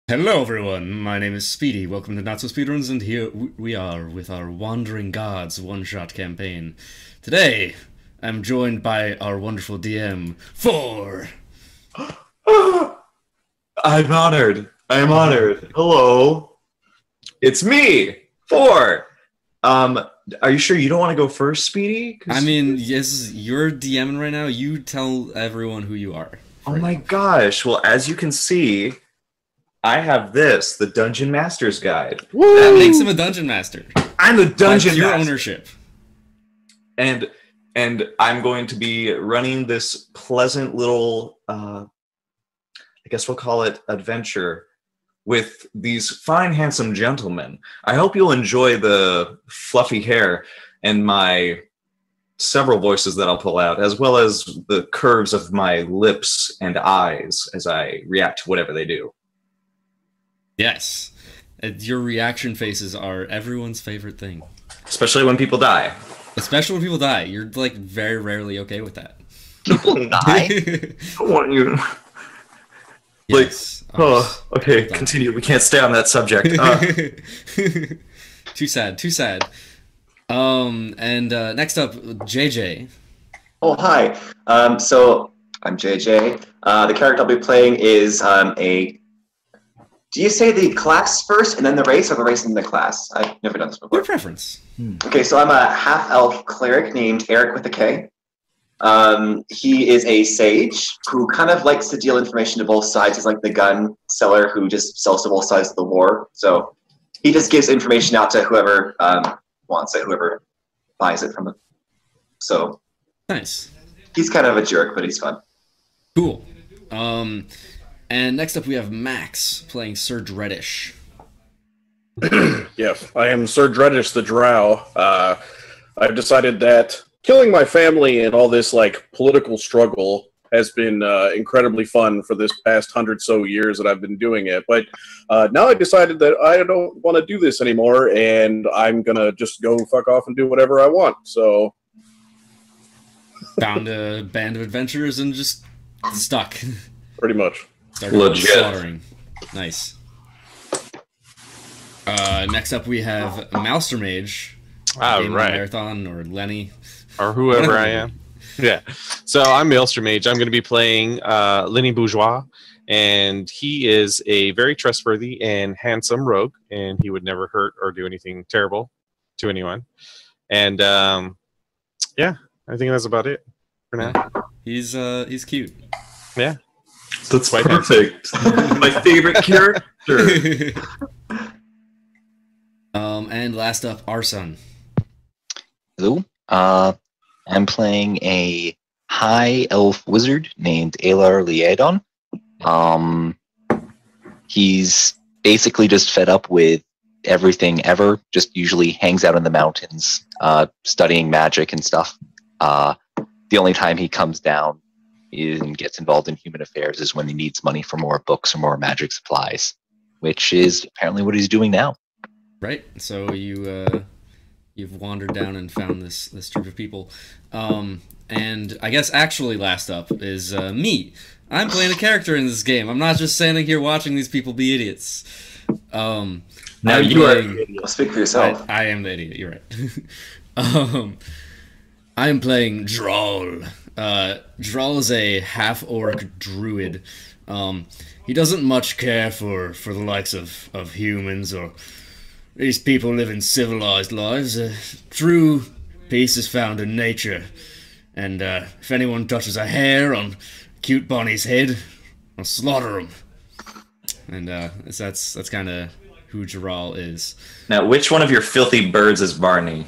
Hello everyone, my name is Speedy. Welcome to Not So Speedruns, and here we are with our Wandering Gods one-shot campaign. Today, I'm joined by our wonderful DM, Fore. I'm honored. I'm honored. Hello. It's me, Fore. Are you sure you don't want to go first, Speedy? I mean, yes, you're DMing right now. You tell everyone who you are. Oh my gosh. Well, as you can see, I have this, the Dungeon Master's Guide. Woo! That makes him a Dungeon Master. I'm the Dungeon Your Master. ownership. And I'm going to be running this pleasant little, I guess we'll call it adventure, with these fine, handsome gentlemen. I hope you'll enjoy the fluffy hair and my several voices that I'll pull out, as well as the curves of my lips and eyes as I react to whatever they do. Yes. Your reaction faces are everyone's favorite thing. Especially when people die. Especially when people die. You're, like, very rarely okay with that. People die? I want you... Yes. Oh, okay, continue. We can't stay on that subject. Too sad, too sad. And next up, JJ. Oh, hi. So I'm JJ. The character I'll be playing is a... Do you say the class first and then the race, or the race and the class? I've never done this before. Your preference. Okay, so I'm a half-elf cleric named Eric with a K. He is a sage who kind of likes to deal information to both sides. He's like the gun seller who just sells to both sides of the war. So he just gives information out to whoever wants it, whoever buys it from him. So Nice. he's kind of a jerk, but he's fun. Cool. And next up we have Max playing Sir Dreddish. Yes, I am Sir Dreddish the Drow. I've decided that killing my family and all this political struggle has been incredibly fun for this past 100 so years that I've been doing it. But now I decided that I don't want to do this anymore, and I'm gonna just go fuck off and do whatever I want. So Found a band of adventurers and just stuck. pretty much. Started Legit. slaughtering. Nice. Next up we have Mouster Mage. Right. Marathon or Lenny. Or whoever I am. Yeah. So I'm Maelstrom Mage. I'm going to be playing Lenny Bourgeois, and he is a very trustworthy and handsome rogue, and he would never hurt or do anything terrible to anyone. And yeah, I think that's about it for now. He's cute. Yeah. That's Quite perfect. My favorite character. And last up, Arson. Hello. I'm playing a high elf wizard named Alar Liedon. He's basically just fed up with everything ever. Just usually hangs out in the mountains, studying magic and stuff. The only time he comes down and gets involved in human affairs is when he needs money for more books or more magic supplies, which is apparently what he's doing now. Right. So you've wandered down and found this troop of people. And I guess actually last up is me. I'm playing a character in this game. I'm not just standing here watching these people be idiots. Now you are. Well, speak for yourself. I am the idiot. You're right. I am playing Drawl. Drawl is a half-orc druid. He doesn't much care for the likes of humans or these people living civilized lives. True peace is found in nature. And if anyone touches a hair on cute Bonnie's head, I'll slaughter him. And that's kind of who Jaral is. Now, which one of your filthy birds is Barney?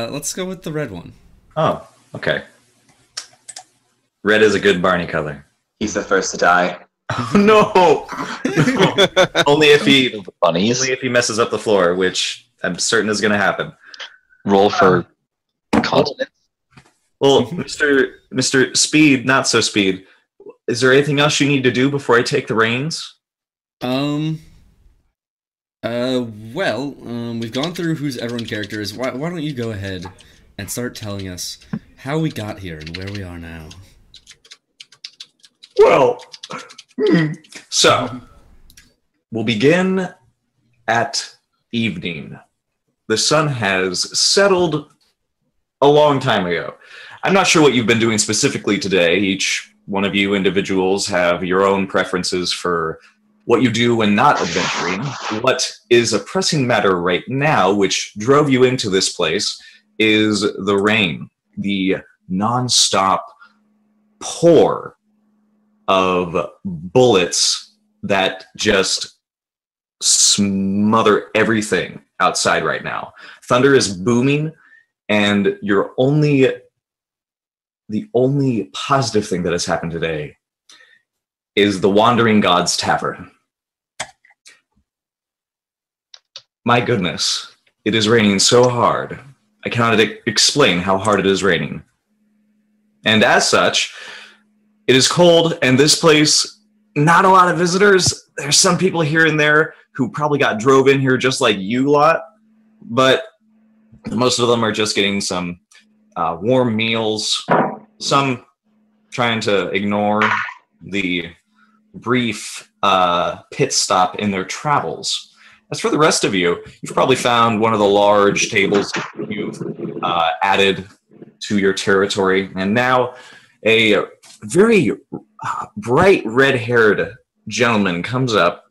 Let's go with the red one. Oh, okay. Red is a good Barney color. He's the first to die. No! Only if The bunnies. only if he messes up the floor, which I'm certain is going to happen. Roll for continent. Well, Mr. Speed, not so Speed. Is there anything else you need to do before I take the reins? We've gone through who's everyone character is. Why don't you go ahead and start telling us how we got here and where we are now? Well, So, we'll begin at evening. The sun has settled a long time ago. I'm not sure what you've been doing specifically today. Each one of you individuals have your own preferences for what you do when not adventuring. What is a pressing matter right now, which drove you into this place, is the rain. The non-stop pour of bullets that just smother everything outside right now. Thunder is booming, and the only positive thing that has happened today is the Wandering Gods Tavern. My goodness, it is raining so hard. I cannot explain how hard it is raining. And as such, it is cold, and this place, not a lot of visitors. There's some people here and there who probably got drove in here just like you lot, but most of them are just getting some warm meals, some trying to ignore the brief pit stop in their travels. As for the rest of you, you've probably found one of the large tables you've added to your territory, and now a very bright red-haired gentleman comes up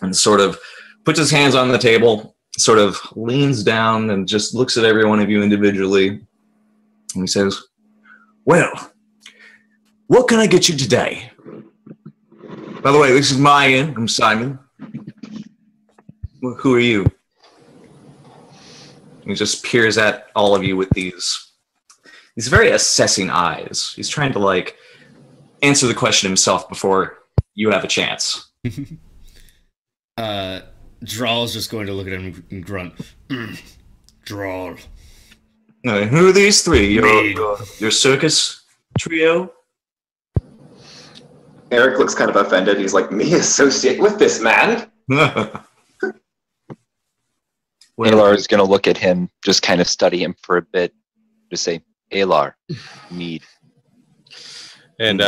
and sort of puts his hands on the table, sort of leans down and just looks at every one of you individually, and he says, "Well, what can I get you today? By the way, this is my inn. I'm Simon. Who are you?" He just peers at all of you with these very assessing eyes. He's trying to, like, answer the question himself before you have a chance. Drawl's just going to look at him and grunt. Drawl. Who are these three? Your circus trio? Eric looks kind of offended. He's like, me associate with this man? Alar is going to look at him, just kind of study him for a bit, just say, Alar, mead. And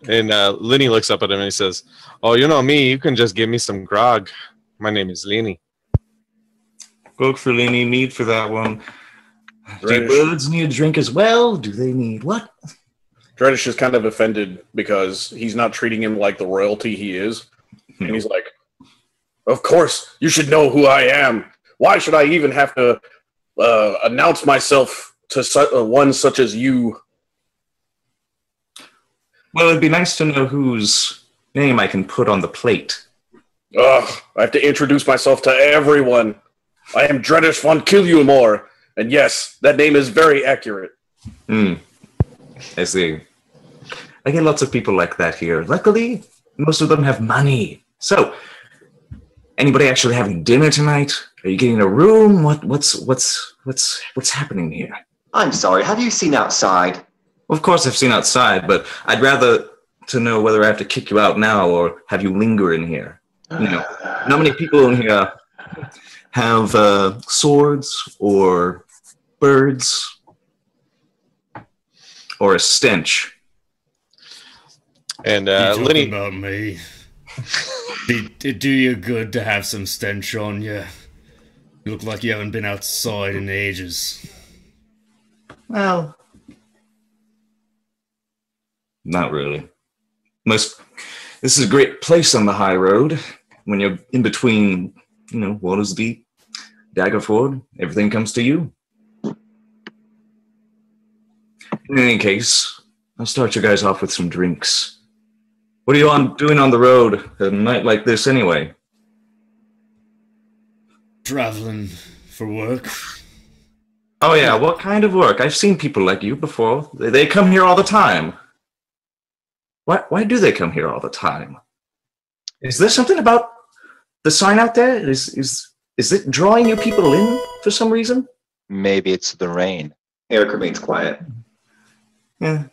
Linny looks up at him and he says, "Oh, you know me, you can just give me some grog. My name is Linny." Grog for Linny, mead for that one. Do birds need a drink as well? Do they need what? Dredish is kind of offended because he's not treating him like the royalty he is. And he's like, "Of course, you should know who I am. Why should I even have to announce myself to one such as you?" Well, it'd be nice to know whose name I can put on the plate. Ugh, I have to introduce myself to everyone. I am Dredish von Killiumore, and yes, that name is very accurate. I see. I get lots of people like that here. Luckily, most of them have money. So, anybody actually having dinner tonight? Are you getting a room? What's happening here? I'm sorry, have you seen outside? Of course I've seen outside, but I'd rather to know whether I have to kick you out now or have you linger in here. You know, not many people in here have swords or birds or a stench. And You Linny, talking about me? It do you good to have some stench on you. You look like you haven't been outside in ages. Well, not really. This is a great place on the high road. When you're in between, Waters Deep, Daggerford, everything comes to you. In any case, I'll start you guys off with some drinks. What are you doing on the road at a night like this anyway? Traveling for work. Oh yeah, what kind of work? I've seen people like you before. They come here all the time. Why do they come here all the time? Is there something about the sign out there? Is it drawing you people in for some reason? Maybe it's the rain. Eric remains quiet. Yeah.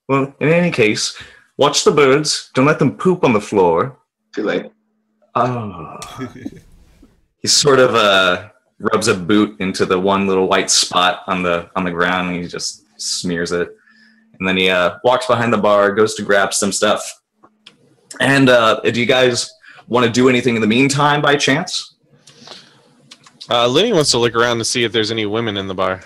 Well, in any case, watch the birds. Don't let them poop on the floor. Too late. Oh. He sort of rubs a boot into the one little white spot on the ground, and he just smears it. And then he walks behind the bar, goes to grab some stuff. And do you guys want to do anything in the meantime by chance? Lenny wants to look around to see if there's any women in the bar.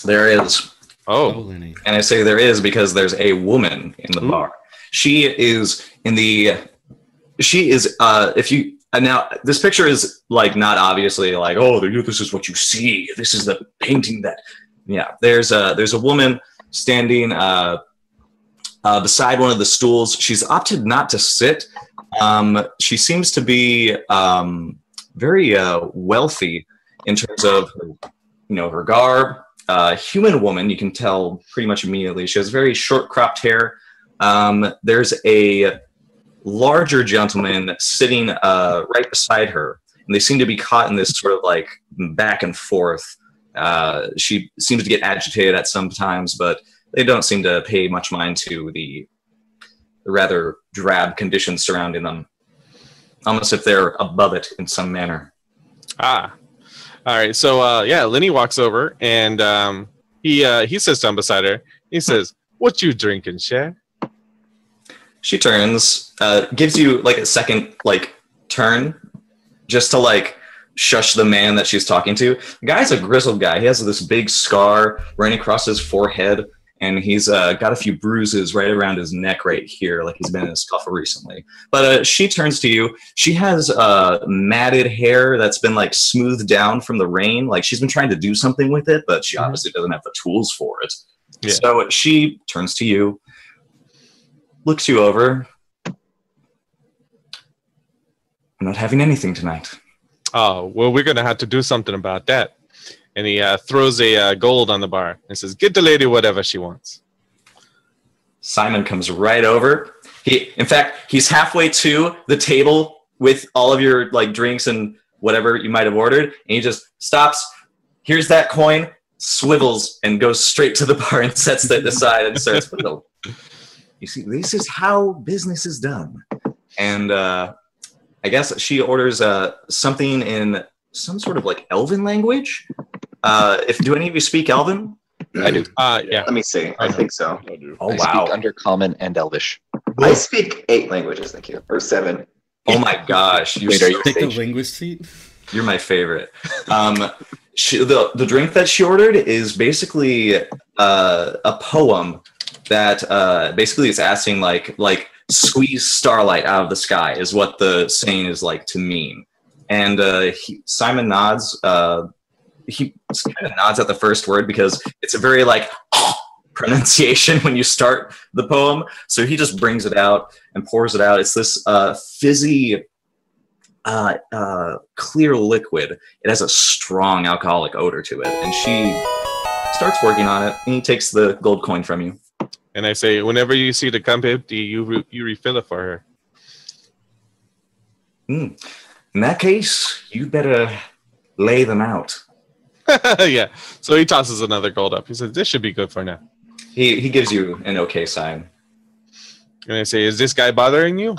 There is. Oh, Oh, Lenny. And I say there is because there's a woman in the bar. She is if you, now this picture is like not obviously like, oh, this is what you see. This is the painting that, yeah, there's a woman standing beside one of the stools. She's opted not to sit. She seems to be very wealthy in terms of, her garb. Human woman, you can tell pretty much immediately. She has very short cropped hair. There's a larger gentleman sitting right beside her, and they seem to be caught in this sort of like back and forth. She seems to get agitated at some times, but they don't seem to pay much mind to the rather drab conditions surrounding them, almost if they're above it in some manner. all right. So Lenny walks over and he sits down beside her. He says, "What you drinking, Cher?" She turns, gives you like a second like turn, just to like shush the man that she's talking to. The guy's a grizzled guy. He has this big scar running across his forehead, and he's got a few bruises right around his neck right here, like he's been in a scuffle recently. But she turns to you. She has matted hair that's been like smoothed down from the rain. Like she's been trying to do something with it, but she obviously doesn't have the tools for it. Yeah. So she turns to you, looks you over. "I'm not having anything tonight." Oh, well, we're going to have to do something about that. And he throws a gold on the bar and says, "Get the lady whatever she wants." Simon comes right over. In fact, he's halfway to the table with all of your like drinks and whatever you might have ordered, and he just stops. Here's that coin, swivels, and goes straight to the bar and sets that aside and starts. You see, this is how business is done. And I guess she orders something in some sort of like Elven language. Do any of you speak Elven? I do. Yeah. Let me see. I think so. I do. Oh, I wow. speak Undercommon and Elvish. I speak 8 languages, thank you. Or 7. Oh my gosh. Wait, are you Take the sage? linguist seat. You're my favorite. The drink that she ordered is basically a poem that basically is asking like squeeze starlight out of the sky is what the saying is like to mean. And Simon nods. He kind of nods at the first word because it's a very like pronunciation when you start the poem. So he just brings it out and pours it out. It's this fizzy, clear liquid. It has a strong alcoholic odor to it. And she starts working on it, and he takes the gold coin from you. And I say, whenever you see the cup empty, you refill it for her. In that case, you better lay them out. Yeah. So he tosses another gold up. He says, "This should be good for now." He gives you an okay sign. And I say, "Is this guy bothering you?"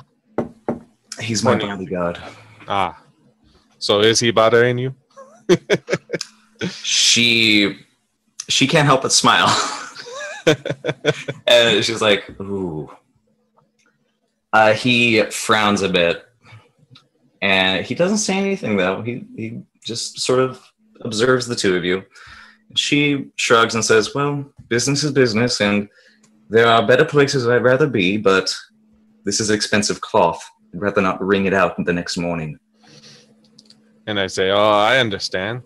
He's my bodyguard. Ah. So is he bothering you? She can't help but smile. And she's like, "Ooh." He frowns a bit, and he doesn't say anything though. He just sort of observes the two of you. She shrugs and says, "Well, business is business, and there are better places I'd rather be, but this is expensive cloth. I'd rather not wring it out the next morning." And I say, "Oh, I understand.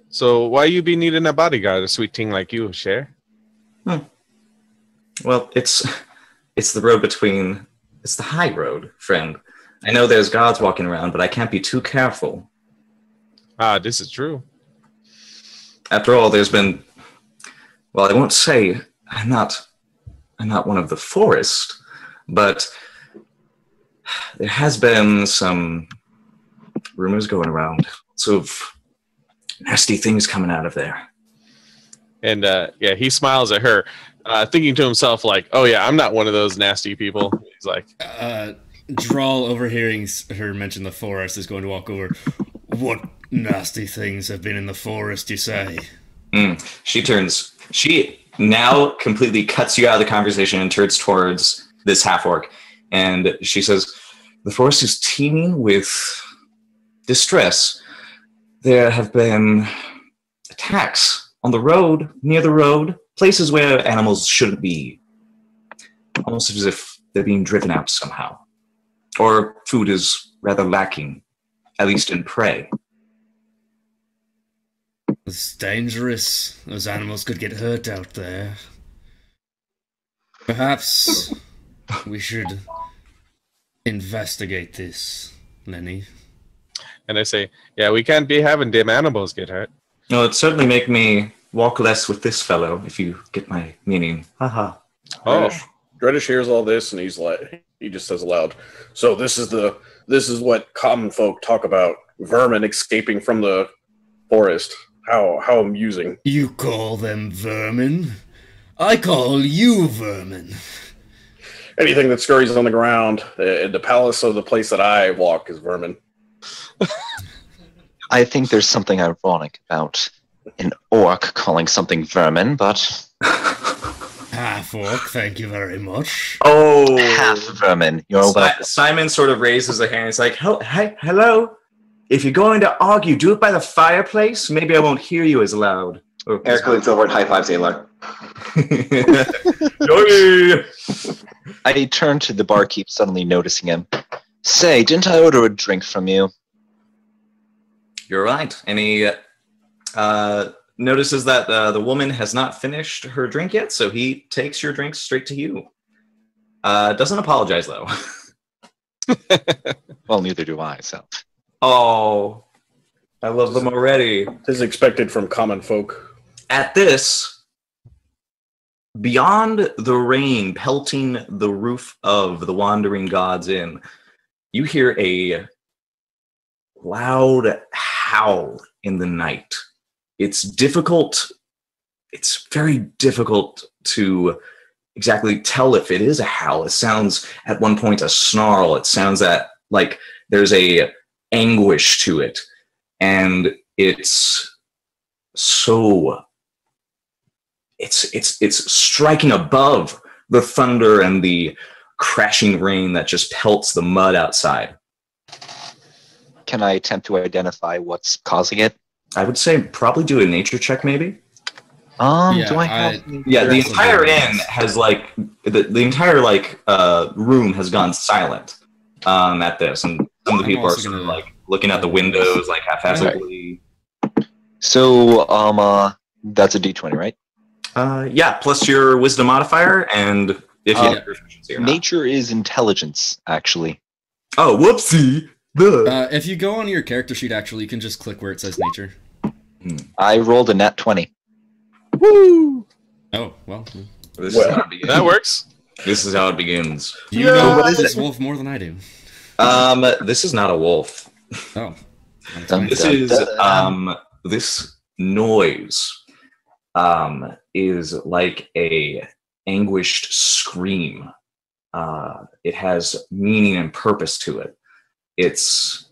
So why you be needing a bodyguard, a sweet thing like you, Cher?" Well, it's the road between... It's the high road, friend. I know there's guards walking around, but I can't be too careful. Ah, this is true. After all, there's been... Well, I won't say I'm not one of the forest, but there has been some rumors going around. Lots of nasty things coming out of there. And he smiles at her, thinking to himself like, "Oh yeah, I'm not one of those nasty people." He's like, Drawl, overhearing her mention the forest, is going to walk over. "What nasty things have been in the forest, you say?" She now completely cuts you out of the conversation and turns towards this half-orc. And she says, the forest is teeming with distress. There have been attacks on the road, near the road, places where animals shouldn't be. Almost as if they're being driven out somehow. Or food is rather lacking, at least in prey. It's dangerous. Those animals could get hurt out there. Perhaps we should investigate this, Lenny. And I say, yeah, we can't be having them animals get hurt. No, it'd certainly make me walk less with this fellow, if you get my meaning. Haha. Oh, Dredish hears all this, and he just says aloud, "So this is what common folk talk about: vermin escaping from the forest. How amusing!" You call them vermin? I call you vermin. Anything that scurries on the ground, the palace of the place that I walk is vermin. I think there's something ironic about an orc calling something vermin, but Half orc, thank you very much. Oh, half vermin. You're welcome. Simon sort of raises a hand. He's like, "Hey, hello. If you're going to argue, do it by the fireplace. Maybe I won't hear you as loud." Eric leans over and high fives Alar. I turn to the barkeep, suddenly noticing him. Say, didn't I order a drink from you? You're right. And he notices that the woman has not finished her drink yet, so he takes your drink straight to you. Doesn't apologize, though. Well, neither do I, so. Oh, I love them already. This is expected from common folk. At this, beyond the rain pelting the roof of the Wandering Gods Inn, you hear a loud howl in the night. It's very difficult to exactly tell if it is a howl. It sounds at one point a snarl. It sounds like there's a anguish to it. And it's striking above the thunder and the crashing rain that just pelts the mud outside. Can I attempt to identify what's causing it? I would say probably do a nature check, maybe. Yeah, Do I have? Yeah, the entire inn has the entire room has gone silent at this, and some of the people are sort of looking at the windows haphazardly. So that's a D20, right? Yeah, plus your wisdom modifier, and if you have proficiency or not. Nature is intelligence, actually. Oh, whoopsie! If you go on your character sheet, actually, you can just click where it says nature. I rolled a nat 20. Woo! Oh, well. This is how it begins. that works. This is how it begins. You know this wolf more than I do. This is not a wolf. Oh. This is this noise is like a anguished scream. It has meaning and purpose to it. It's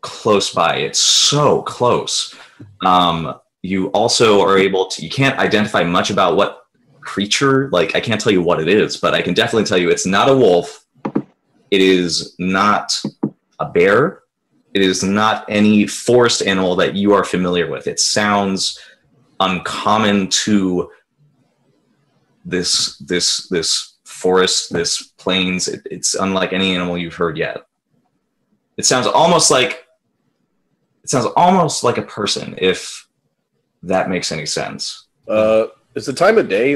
close by. It's so close. You also are able to, you can't identify much about what creature, I can't tell you what it is, but I can definitely tell you it's not a wolf. It is not a bear. It is not any forest animal that you are familiar with. It sounds uncommon to this forest, this plains. It's unlike any animal you've heard yet. It sounds almost like a person, if that makes any sense. Is the time of day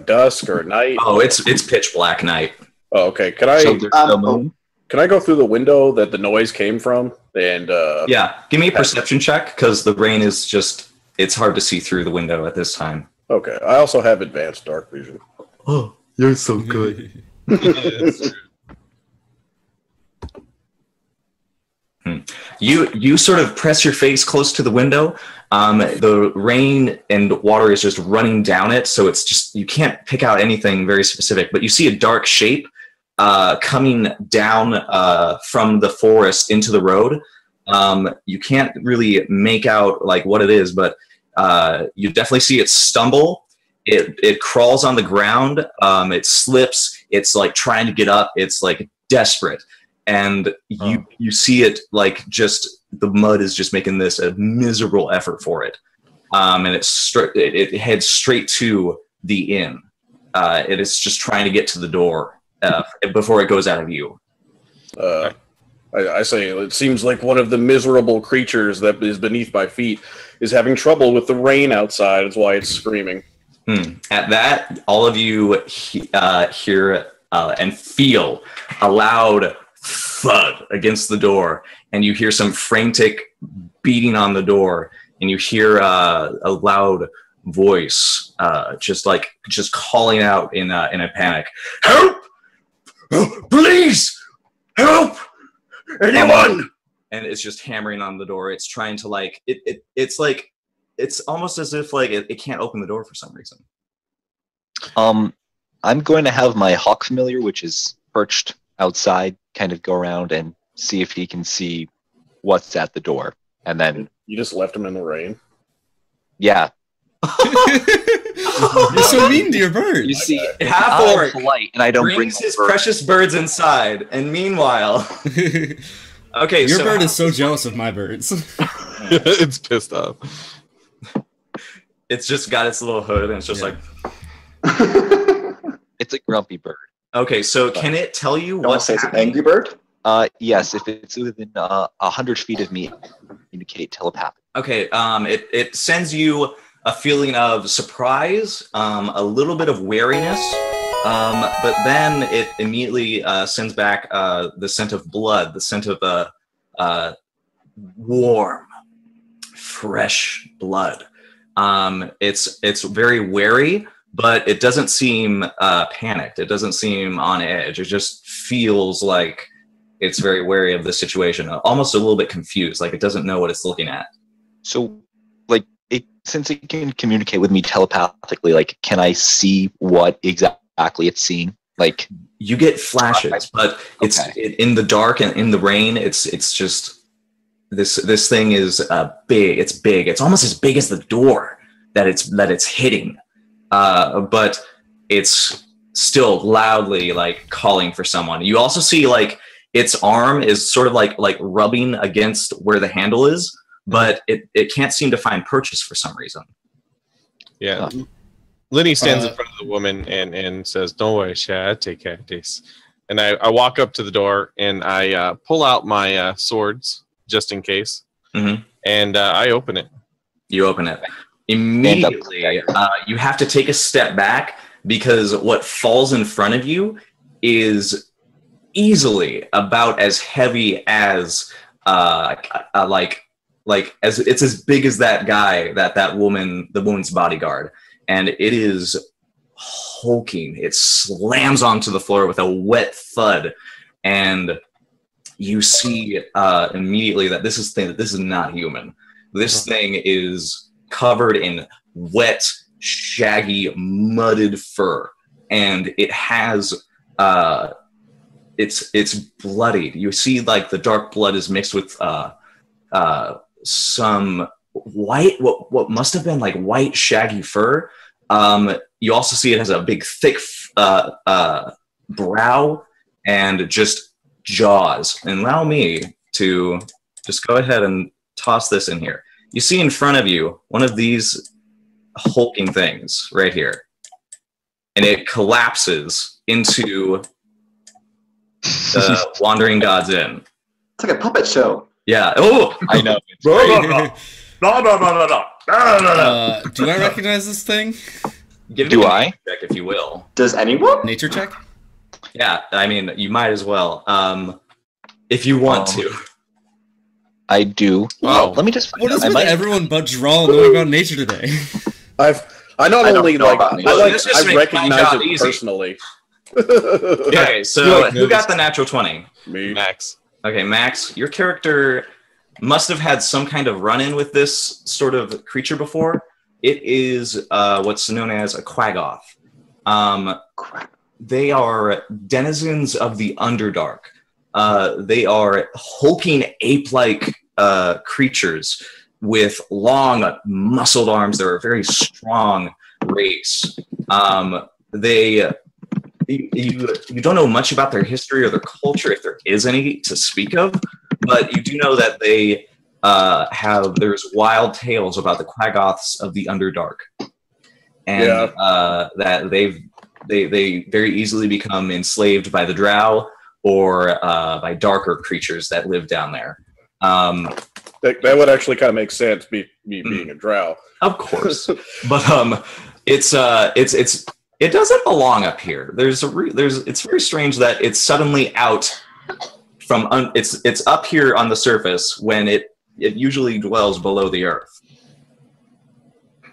dusk or night? Oh, it's pitch black night. Oh, okay. Can I go through the window that the noise came from? And yeah, give me a perception check, because the rain is it's hard to see through the window at this time. Okay. I also have advanced dark vision. Oh, you're so good. You sort of press your face close to the window. The rain and water is just running down it, so it's just, you can't pick out anything very specific, but you see a dark shape coming down from the forest into the road. You can't really make out what it is, but you definitely see it stumble. it crawls on the ground. It slips. It's like trying to get up. It's like desperate, and you see it like just the mud is just making this a miserable effort for it, and it heads straight to the inn. It is just trying to get to the door before it goes out of view. I say it seems like one of the miserable creatures that is beneath my feet is having trouble with the rain outside. That's why it's screaming. At that, all of you hear and feel a loud thud against the door, and you hear some frantic beating on the door, and you hear a loud voice just calling out in a panic. Help! Please! Help! Anyone! And it's just hammering on the door. It's trying to it's almost as if it can't open the door for some reason. I'm going to have my hawk familiar, which is perched outside, kind of go around and see if he can see what's at the door. And then you just left him in the rain. Yeah. You're so mean to your bird. You see, half-orc polite, and I don't bring his precious birds inside, and meanwhile, okay, your bird is so jealous of my birds. It's pissed off. It's just got its little hood, and it's just like. It's a grumpy bird. Okay, so can it tell you what? Say it's an angry bird. Yes, if it's within 100 feet of me, communicate telepathic. Okay, it sends you a feeling of surprise, a little bit of wariness, but then it immediately sends back the scent of blood, the scent of warm, fresh blood. It's very wary, but it doesn't seem panicked. It doesn't seem on edge. It just feels like it's very wary of the situation, almost a little bit confused, like it doesn't know what it's looking at. So, since it can communicate with me telepathically, can I see what exactly it's seeing? You get flashes, but it's in the dark and in the rain. It's just this thing is big. It's big. It's almost as big as the door that it's hitting, but it's still loudly calling for someone. You also see its arm is sort of like rubbing against where the handle is. But it can't seem to find purchase for some reason. Yeah. Lenny stands in front of the woman and says, "Don't worry, I'll take care of this." And I walk up to the door and I pull out my swords just in case. Mm-hmm. And I open it. You open it. Immediately, you have to take a step back because what falls in front of you is easily about as heavy as as it's as big as that guy, the woman's bodyguard, and it is hulking. It slams onto the floor with a wet thud, and you see immediately that this is not human. This thing is covered in wet, shaggy, mudded fur, and it has it's bloodied. You see the dark blood is mixed with some white, what must have been white shaggy fur. You also see it has a big thick brow and just jaws. And allow me to just go ahead and toss this in here. You see in front of you one of these hulking things right here, and it collapses into the Wandering Gods Inn. It's like a puppet show. Yeah. Oh, I know. No. Do I recognize this thing? Do I? Check, if you will. Does anyone? Nature check? Yeah, I mean, you might as well. If you want to. I do. Oh. Let me just. What is with everyone but Dral knowing about nature today? I recognize it easy. personally. Okay, so who got the natural 20? Me. Max. Okay, Max, your character must have had some kind of run-in with this sort of creature before. It is what's known as a quaggoth. They are denizens of the Underdark. They are hulking ape-like creatures with long, muscled arms. They're very strong, race. You don't know much about their history or their culture, if there is any to speak of, but you do know that they there's wild tales about the Quaggoths of the Underdark, and that they very easily become enslaved by the Drow or by darker creatures that live down there. That would actually kind of make sense, me being a Drow. Of course, but it doesn't belong up here. It's very strange that it's suddenly out from it's up here on the surface when it usually dwells below the earth.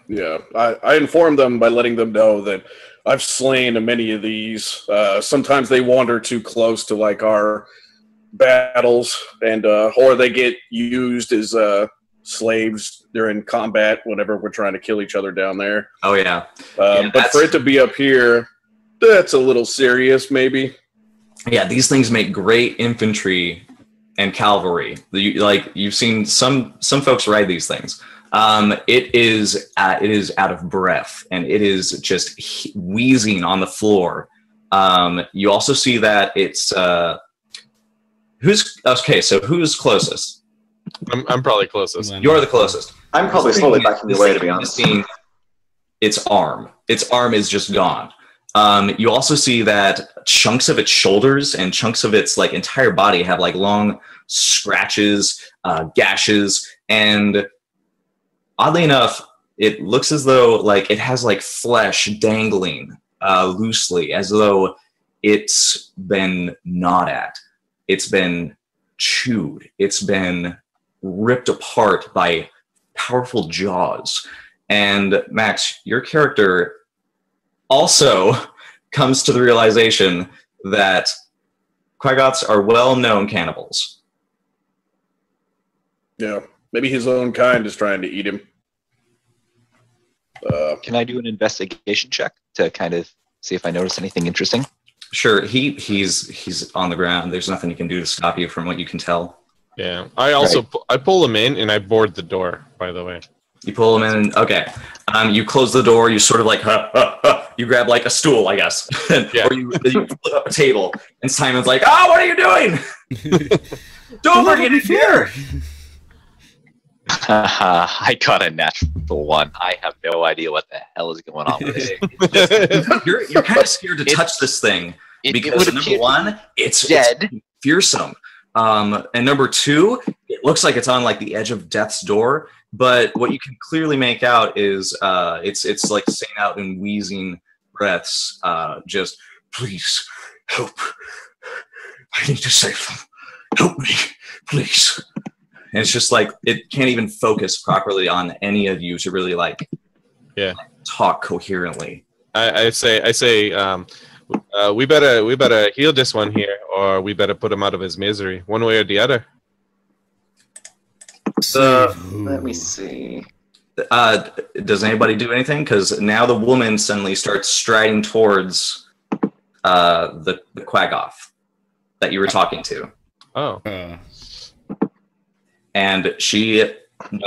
Yeah, I informed them by letting them know that I've slain many of these. Sometimes they wander too close to like our battles, and or they get used as slaves during combat whenever we're trying to kill each other down there. Oh yeah, but for it to be up here, that's a little serious, maybe. Yeah, these things make great infantry and cavalry. You've seen some folks ride these things. It is out of breath, and it is just wheezing on the floor. You also see that it's who's closest? I'm probably closest. You're the closest. I'm probably slowly backing away, to be honest. Its arm is just gone. You also see that chunks of its shoulders and chunks of its like entire body have like long scratches, gashes, and oddly enough, it looks as though like it has like flesh dangling loosely, as though it's been gnawed at. It's been chewed. It's been ripped apart by powerful jaws. And Max, your character also comes to the realization that Quaggoths are well-known cannibals. Yeah, maybe his own kind is trying to eat him. Can I do an investigation check to kind of see if I notice anything interesting? Sure. He's on the ground. There's nothing you can do to stop you from what you can tell. Yeah. I also I pull him in and I board the door, by the way. You pull him in. Okay. You close the door. You sort of like, you grab like a stool, I guess. Yeah. Or you flip up a table. And Simon's like, oh, what are you doing? Don't bring it here. I got a natural one. I have no idea what the hell is going on with this. You're kind of scared to touch this thing because number one, it's dead, it's fearsome. And number two, it looks like it's on like the edge of death's door. But what you can clearly make out is it's like saying out in wheezing breaths, just please help. I need to save them. Help me, please. And it's just like it can't even focus properly on any of you to really like talk coherently. I say we better heal this one here, or we better put him out of his misery, one way or the other. Let me see. Does anybody do anything? Because now the woman suddenly starts striding towards the Quaggoth that you were talking to. Oh. And she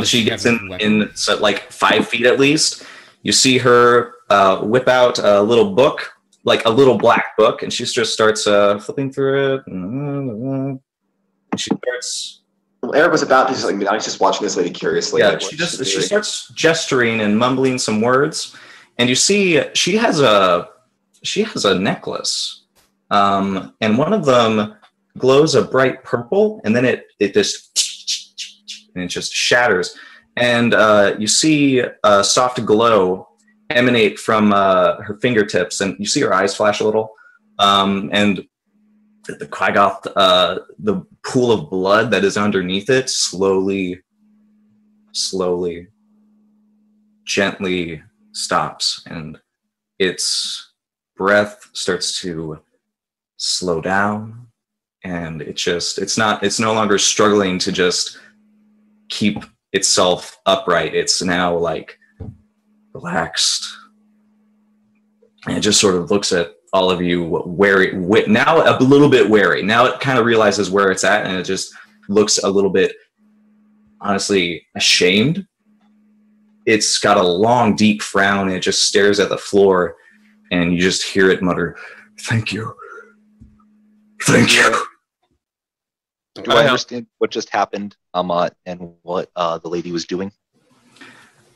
gets in so like 5 feet at least. You see her whip out a little book, like a little black book, and she just starts flipping through it. And she starts. Well, Eric was about to just like I was just watching this lady curiously. Yeah, she starts gesturing and mumbling some words, and you see she has a necklace, and one of them glows a bright purple, and then it just shatters, and you see a soft glow emanate from her fingertips, and you see her eyes flash a little, and the Quaggoth, the pool of blood that is underneath it slowly, gently stops, and its breath starts to slow down, and it's no longer struggling to just keep itself upright. It's now like relaxed, and it just sort of looks at all of you wary, now a little bit wary. Now it kind of realizes where it's at, and it just looks a little bit, honestly, ashamed. it's got a long, deep frown, and it just stares at the floor, and you just hear it mutter, "Thank you. Thank you." Do I understand what just happened, Amat, and what the lady was doing?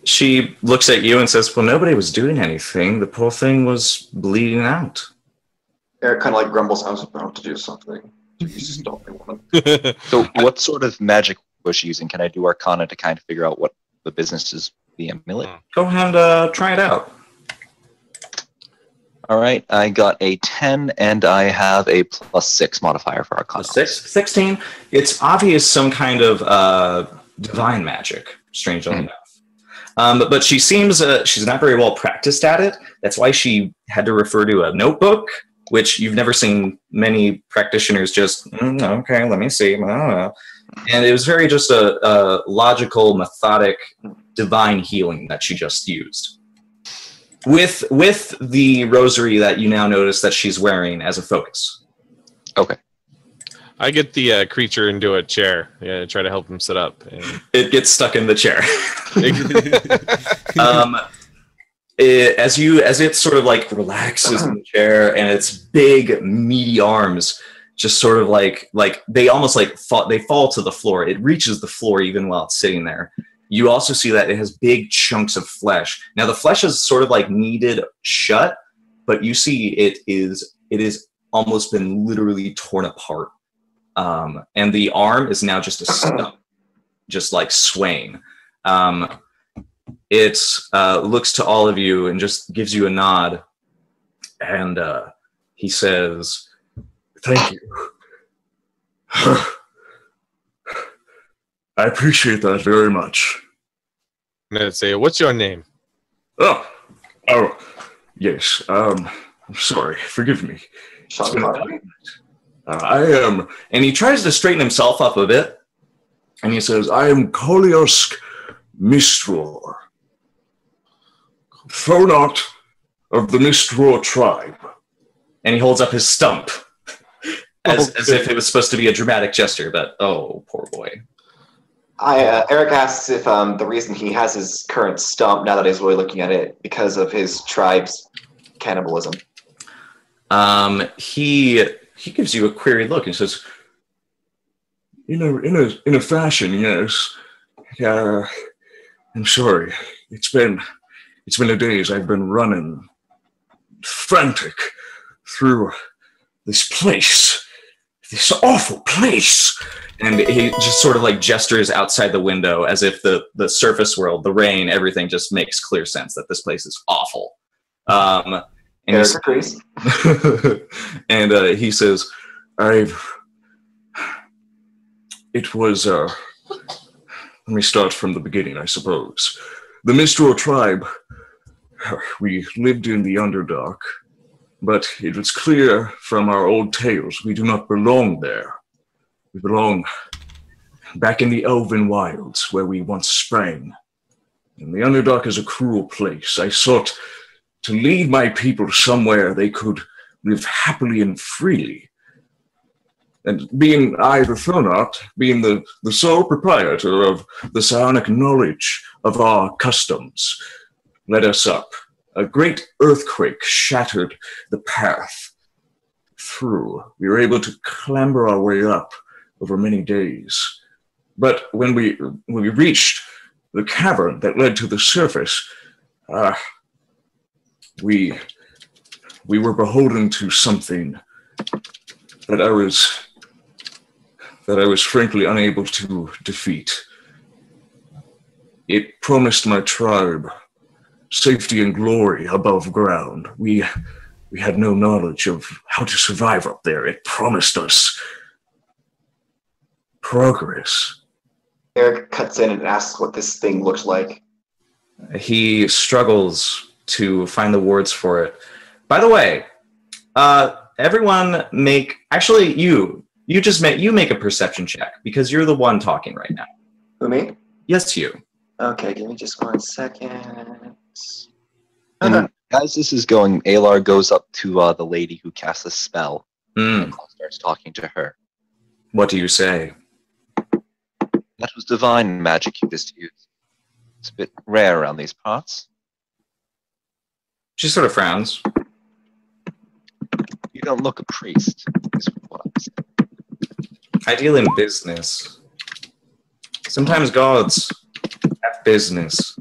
She looks at you and says, "Well, nobody was doing anything. The poor thing was bleeding out." Eric kind of like grumbles, "I was about to do something. You stop me, woman." So what sort of magic was she using? Can I do Arcana to kind of figure out what the business is, the amulet? Go ahead and try it out. All right, I got a 10, and I have a +6 modifier for Arcana. 16. It's obvious some kind of divine magic, strangely enough. But she seems she's not very well practiced at it. That's why she had to refer to a notebook, which you've never seen many practitioners just, okay, let me see. I don't know. And it was very just a logical, methodic, divine healing that she just used. With the rosary that you now notice that she's wearing as a focus. Okay. I get the creature into a chair. Yeah, try to help him sit up. And... It gets stuck in the chair. As it sort of like relaxes in the chair, and its big meaty arms just sort of like they almost like fall to the floor. It reaches the floor even while it's sitting there. You also see that it has big chunks of flesh. Now the flesh is sort of like kneaded shut, but you see it is almost been literally torn apart. And the arm is now just a stump, just like swaying. It looks to all of you and just gives you a nod, and he says, "Thank you. I appreciate that very much." And I'd say, "What's your name?" Oh, yes. I'm sorry. Forgive me. I am, and he tries to straighten himself up a bit, and he says, "I am Koliosk Mistror, Thonot of the Mistror tribe." And he holds up his stump, as if it was supposed to be a dramatic gesture, but oh, poor boy. Eric asks if the reason he has his current stump, now that he's really looking at it, because of his tribe's cannibalism. He gives you a queried look and says, in a fashion, yes. I'm sorry. It's been a days I've been running frantic through this place. This awful place. And he just sort of like gestures outside the window as if the surface world, the rain, everything just makes clear sense that this place is awful. And Eric agrees. And he says, let me start from the beginning, I suppose. The Mistral tribe, we lived in the Underdark, but it was clear from our old tales we do not belong there. We belong back in the Elven wilds where we once sprang. And the Underdark is a cruel place. I sought to lead my people somewhere they could live happily and freely. And being I, the Thonot, being the sole proprietor of the psionic knowledge of our customs, led us up. A great earthquake shattered the path through. We were able to clamber our way up over many days. But when we reached the cavern that led to the surface, we were beholden to something that I was frankly unable to defeat. It promised my tribe safety and glory above ground. We had no knowledge of how to survive up there. It promised us progress. Eric cuts in and asks what this thing looked like. He struggles to find the words for it. By the way, everyone make you make a perception check because you're the one talking right now. Who, me? Yes, you. Okay, give me just 1 second. And as this is going, Alar goes up to the lady who casts a spell and starts talking to her. What do you say? That was divine magic you just used. It's a bit rare around these parts. She sort of frowns. You don't look a priest, is what I'm saying. I deal in business. Sometimes gods have business.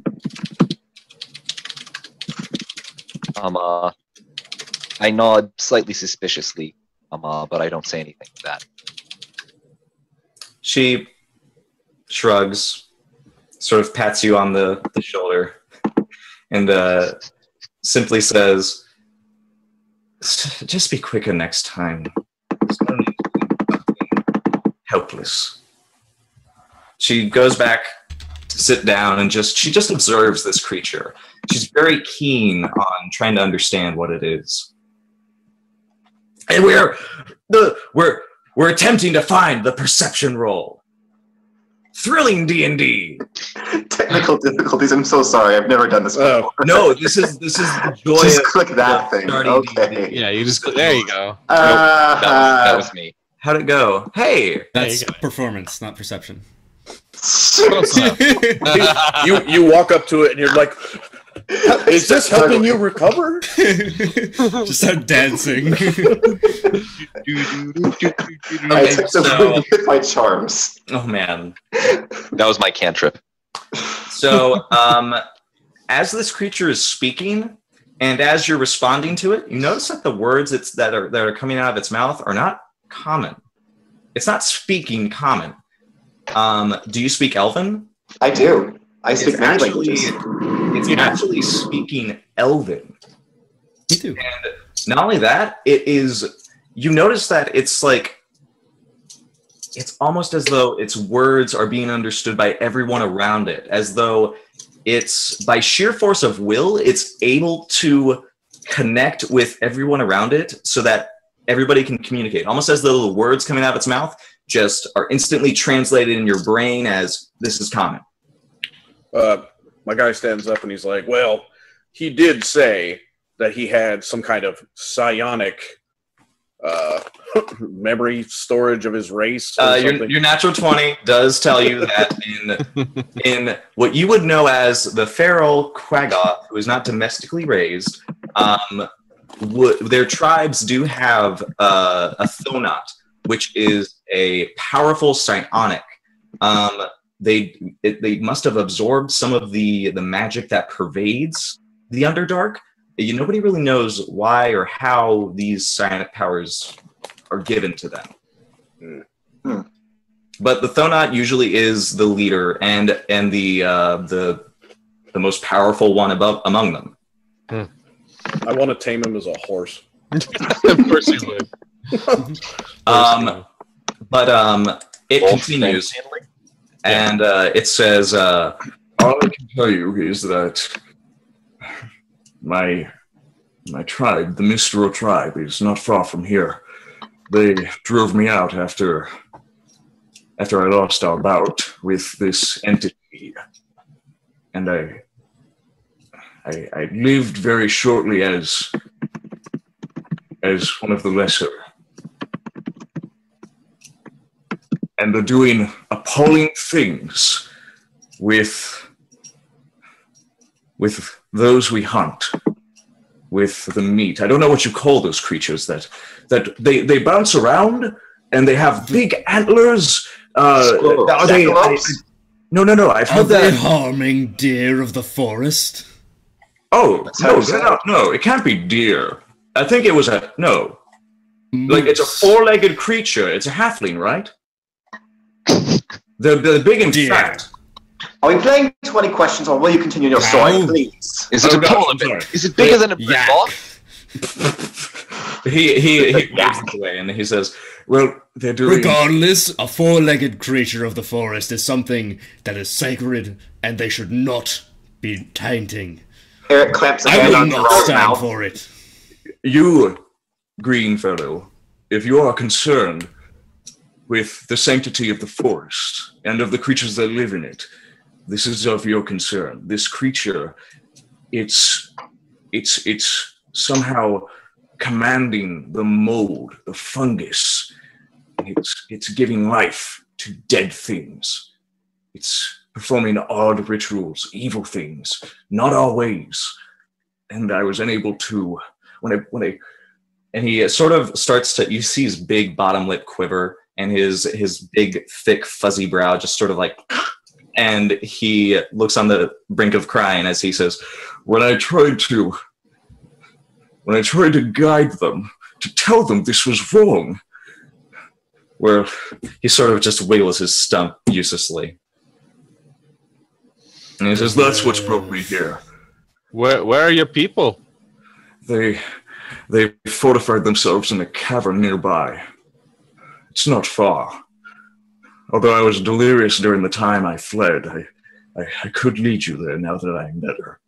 I nod slightly suspiciously, but I don't say anything to that. She shrugs, sort of pats you on the shoulder, and simply says, just be quicker next time. There's no need to do something helpless. She goes back to sit down and she just observes this creature. She's very keen on trying to understand what it is. And we're attempting to find the perception roll. Thrilling D&D. Technical difficulties. I'm so sorry. I've never done this before. No, this is the joy. Just click that thing. starting Okay. D&D. Yeah, you just there you go. That was me. How'd it go? Hey, That's There you go. performance, not perception. You walk up to it and you're like, is this helping you recover? Just start dancing. I took so- the with my charms. oh man. That was my cantrip. So, as this creature is speaking, and as you're responding to it, you notice that the words that are coming out of its mouth are not common. It's not speaking common. Do you speak Elven? I do. I speak It's many actually, languages. it's actually speaking Elven. Me too. And not only that, it is. You notice that it's like. It's almost as though its words are being understood by everyone around it, as though it's by sheer force of will, it's able to connect with everyone around it so that everybody can communicate. Almost as though the words coming out of its mouth just are instantly translated in your brain as this is common. My guy stands up and he's like, well, he did say that he had some kind of psionic memory storage of his race. Or something. Your natural 20 does tell you that in what you would know as the feral Quaggoth, who is not domestically raised, their tribes do have a Thonot, which is a powerful psionic. They must have absorbed some of the magic that pervades the Underdark. Nobody really knows why or how these psionic powers are given to them. But the Thonot usually is the leader and the most powerful one among them. I want to tame him as a horse. Of course you would. It continues, and it says, "All I can tell you is that my tribe, the Mistral tribe, is not far from here. They drove me out after I lost our bout with this entity, and I lived very shortly as one of the lesser. And they're doing appalling things with those we hunt, with the meat. I don't know what you call those creatures that they bounce around and they have big antlers. Are they? No. I've Are heard they that. harming deer of the forest? Oh how no, it's they're not. No, it can't be deer. I think it was like it's a four-legged creature. It's a halfling, right? They're big and Deer. fat. Are we playing 20 questions or will you continue your story, Ow. please? Is it Oh, a gosh, polar I'm bear? sorry. Is it bigger than a Yak. bulldog? He waves it away and he says, "Well, they're doing." Regardless, a four-legged creature of the forest is something that is sacred and they should not be tainting. Eric clamps a I hand will on not Gerald's stand mouth. for it. You, green fellow, if you are concerned with the sanctity of the forest and of the creatures that live in it, this is of your concern. This creature, it's somehow commanding the mold, the fungus. It's giving life to dead things. It's performing odd rituals, evil things, not our ways. And I was unable to, and he sort of starts to, you see his big bottom lip quiver and his big, thick, fuzzy brow just sort of like, and he looks on the brink of crying as he says, when I tried to guide them, to tell them this was wrong, well, he sort of just wiggles his stump uselessly. And he says, that's what's brought me here. Where are your people? They fortified themselves in a cavern nearby. It's not far. Although I was delirious during the time I fled, I could lead you there now that I'm better.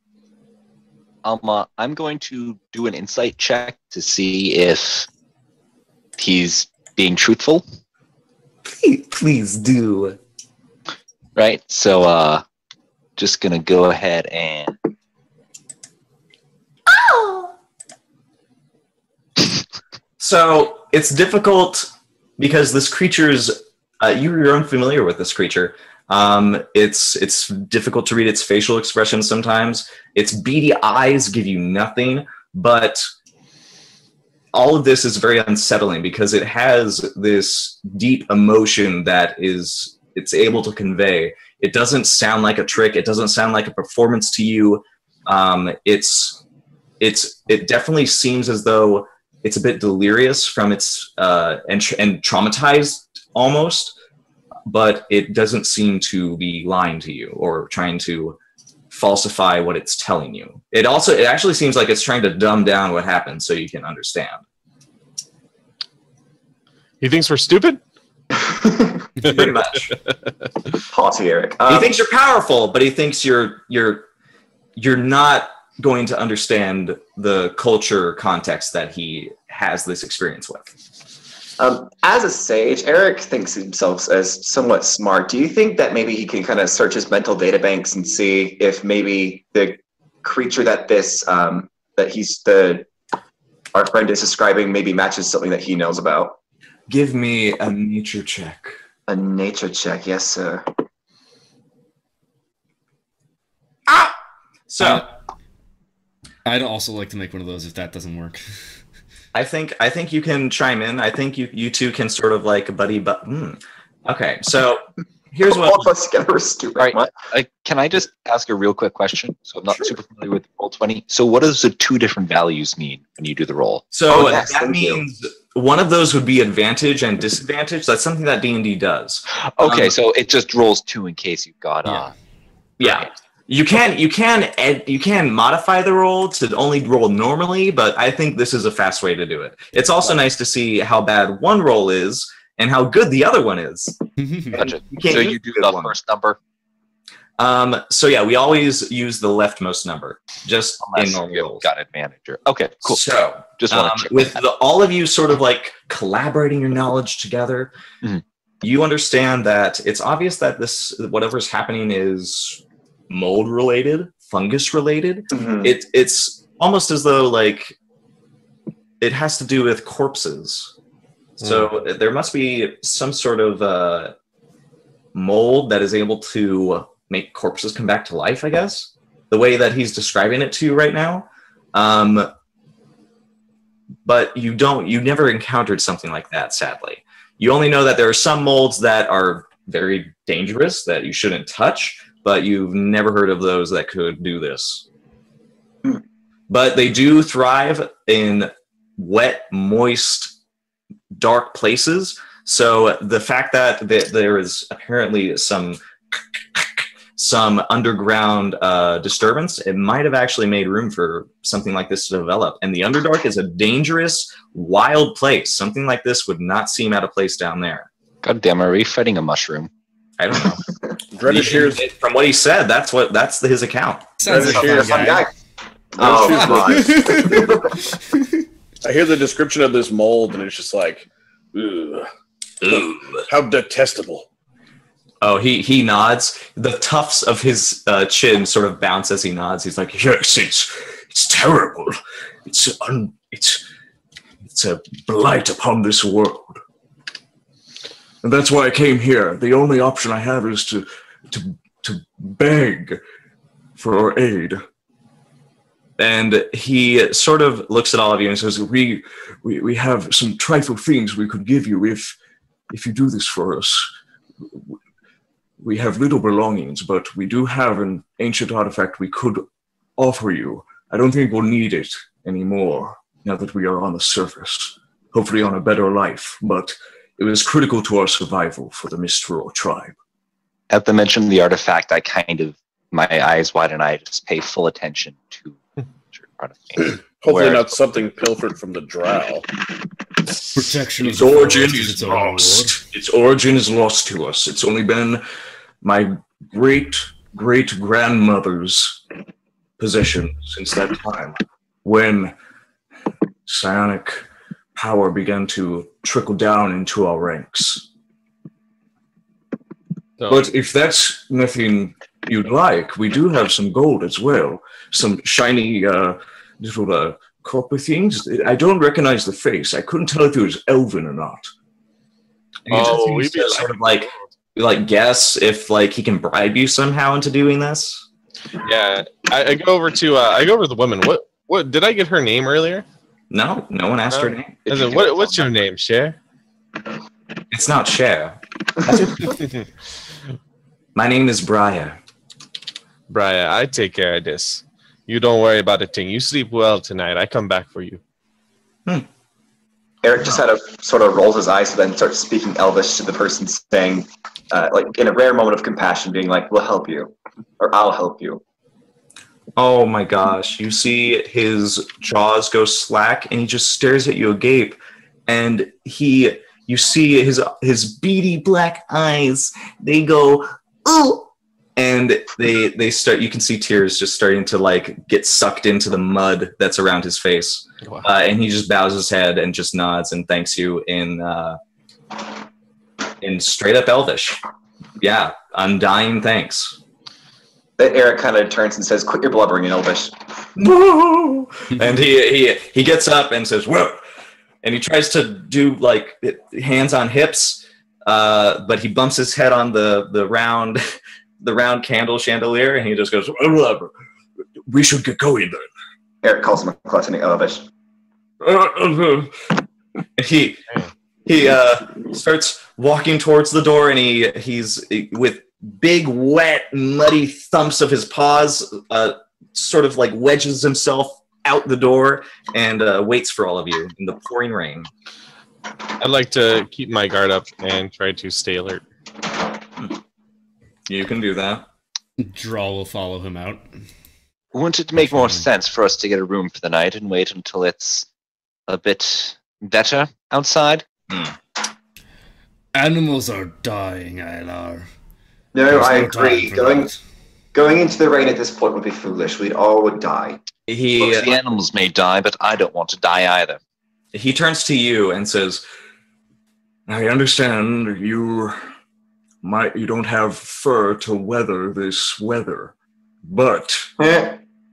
I'm going to do an insight check to see if he's being truthful. Please do. Right, so just gonna go ahead and... So it's difficult because this creature's you're unfamiliar with this creature. It's difficult to read its facial expressions sometimes. Its beady eyes give you nothing, but all of this is very unsettling because it has this deep emotion that it's able to convey. It doesn't sound like a trick. It doesn't sound like a performance to you. It definitely seems as though it's a bit delirious from its and traumatized almost, but it doesn't seem to be lying to you or trying to falsify what it's telling you. It actually seems like it's trying to dumb down what happened so you can understand. He thinks we're stupid? Pretty much. Haughty Eric. He thinks you're powerful, but he thinks you're not going to understand the culture context that he has this experience with. As a sage, Eric thinks himself as somewhat smart. Do you think that maybe he can kind of search his mental data banks and see if maybe the creature that our friend is describing maybe matches something that he knows about? Give me a nature check. A nature check, yes, sir. So I'd also like to make one of those if that doesn't work. I think you can chime in. I think you two can sort of like buddy. Okay, so here's what. All of us together are stupid. All right, can I just ask a real quick question? So I'm not super familiar with Roll20. So what does the two different values mean when you do the roll? So yes, that means one of those would be advantage and disadvantage. That's something that D&D does. Okay, so it just rolls 2 in case you've got. Yeah. You can modify the roll to only roll normally, but I think this is a fast way to do it. It's also nice to see how bad one roll is and how good the other one is. Gotcha. So you do the first number? So yeah, we always use the leftmost number, just in normal rolls. Got advantage. Okay, cool. So just want to check with all of you sort of like collaborating your knowledge together, you understand that it's obvious that whatever's happening is mold related, fungus related. It's almost as though like it has to do with corpses. So there must be some sort of mold that is able to make corpses come back to life, I guess, the way that he's describing it to you right now. But you never encountered something like that, sadly. You only know that there are some molds that are very dangerous that you shouldn't touch, but you've never heard of those that could do this. But they do thrive in wet, moist, dark places. So the fact that there is apparently some underground disturbance, it might have actually made room for something like this to develop. And the Underdark is a dangerous, wild place. Something like this would not seem out of place down there. God damn, are we fighting a mushroom? I don't know. From what he said, that's his account. Sounds like a fun guy. Oh, God. I hear the description of this mold, and it's just like, ugh. How detestable. Oh, he nods. The tufts of his chin sort of bounce as he nods. He's like, yes, it's terrible. It's a blight upon this world. And that's why I came here. The only option I have is to to beg for aid. And he sort of looks at all of you and says, we have some trifle things we could give you if you do this for us. We have little belongings, but we do have an ancient artifact we could offer you. I don't think we'll need it anymore now that we are on the surface. Hopefully on a better life, but it was critical to our survival for the Mistral tribe. At the mention of the artifact, my eyes wide and I just pay full attention to hopefully not something pilfered from the drow. Protection. Its origin is lost. Its origin is lost to us. It's only been my great-great-grandmother's possession since that time, when psionic power began to trickle down into our ranks. So, but if that's nothing you'd like, we do have some gold as well. Some shiny little copper things. I don't recognize the face. I couldn't tell if it was elven or not. we'd be sort of like guess if he can bribe you somehow into doing this. Yeah, I go over to the woman. What did I get her name earlier? No one asked her name. What's your name, Cher? It's not Cher. My name is Briar. Briar, I take care of this. You don't worry about a thing. You sleep well tonight. I come back for you. Eric just had a sort of rolls his eyes, so then starts speaking Elvish to the person, saying, in a rare moment of compassion, being like, "We'll help you," or "I'll help you." Oh my gosh! You see his jaws go slack, and he just stares at you agape, and you see his beady black eyes. They go, "Ooh." And they start. You can see tears just starting to get sucked into the mud that's around his face, Wow. And he just bows his head and just nods and thanks you in straight up Elvish. Yeah, undying thanks. Then Eric kind of turns and says, "Quit your blubbering in Elvish." No. And he gets up and says, "Whoa," and he tries to do hands on hips, but he bumps his head on the round. The round candle chandelier, and he just goes, "We should get going then." Eric calls him a klutz in Elvish. He starts walking towards the door, and he's with big, wet, muddy thumps of his paws, sort of wedges himself out the door and waits for all of you in the pouring rain. I'd like to keep my guard up and try to stay alert. You can do that. Draw will follow him out. Wouldn't it make more sense for us to get a room for the night and wait until it's a bit better outside? Animals are dying, Aylar. No, I no time agree. for that. Going into the rain at this point would be foolish. We'd all would die. Look, the animals may die, but I don't want to die either. He turns to you and says, "I understand you don't have fur to weather this weather, but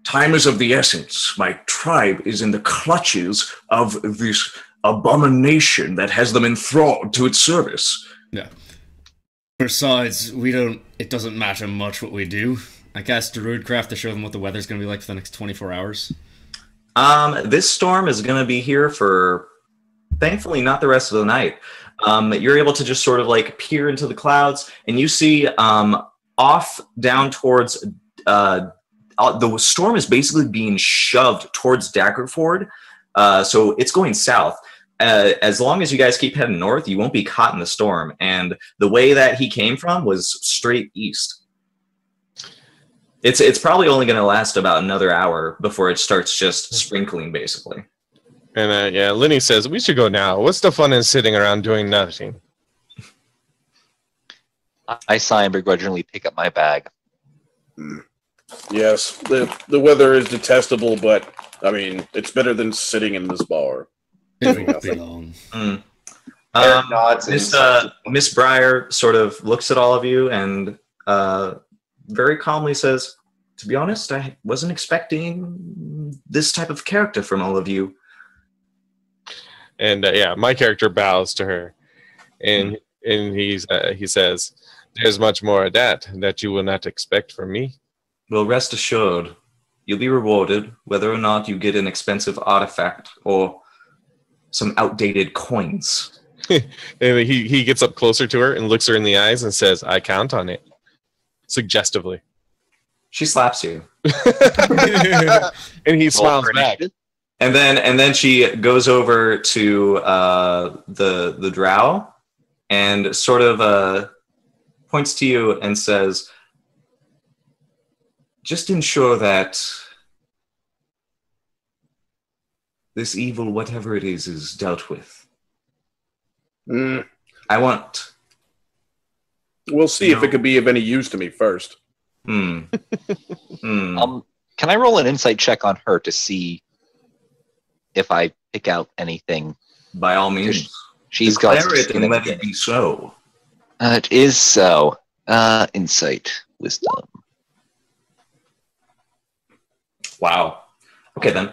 time is of the essence. My tribe is in the clutches of this abomination that has them enthralled to its service." Yeah. Besides, it doesn't matter much what we do. I cast Druidcraft to show them what the weather's going to be like for the next 24 hours. This storm is going to be here for, thankfully, not the rest of the night. You're able to just sort of peer into the clouds, and you see off down towards the storm is basically being shoved towards Daggerford, so it's going south. As long as you guys keep heading north, you won't be caught in the storm. And the way that he came from was straight east. It's probably only going to last about another hour before it starts just sprinkling, basically. And Lenny says, "We should go now. What's the fun in sitting around doing nothing?" I sigh and begrudgingly pick up my bag. Yes, the weather is detestable, but I mean, it's better than sitting in this bar. It won't be long. Eric nods and Miss Briar sort of looks at all of you and very calmly says, "To be honest, I wasn't expecting this type of character from all of you." And my character bows to her, and he says, There's much more of that you will not expect from me. Well, rest assured, you'll be rewarded whether or not you get an expensive artifact or some outdated coins. And he gets up closer to her and looks her in the eyes and says, I count on it. Suggestively. She slaps you. And he smiles back. And then she goes over to the drow and sort of points to you and says, just ensure that this evil, whatever it is dealt with. I want... We'll see if it could be of any use to me first. Can I roll an insight check on her to see if I pick out anything? By all means. She's declare got it and let it be so. It is so. Insight, wisdom. Wow. Okay then.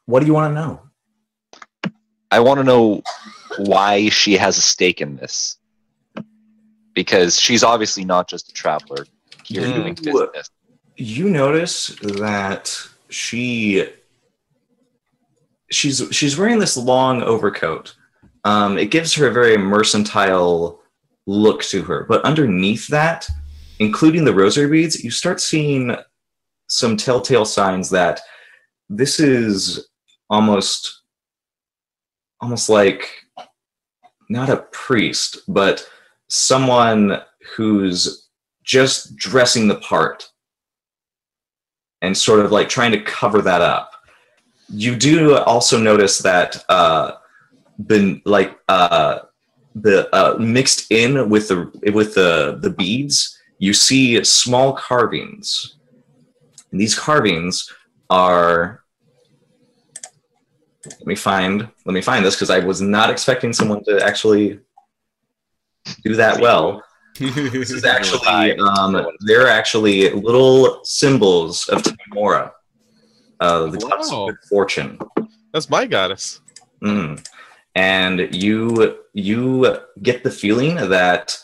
What do you want to know? I want to know why she has a stake in this. Because she's obviously not just a traveler here doing business. You notice that she's wearing this long overcoat. It gives her a very mercantile look to her. But underneath that, including the rosary beads, you start seeing some telltale signs that this is almost like not a priest, but someone who's just dressing the part and sort of like trying to cover that up. You do also notice that mixed in with the beads, you see small carvings. And these carvings are... Let me find this, because I was not expecting someone to actually do that well. This is actually they're actually little symbols of Timora, the goddess of good fortune. That's my goddess. And you get the feeling that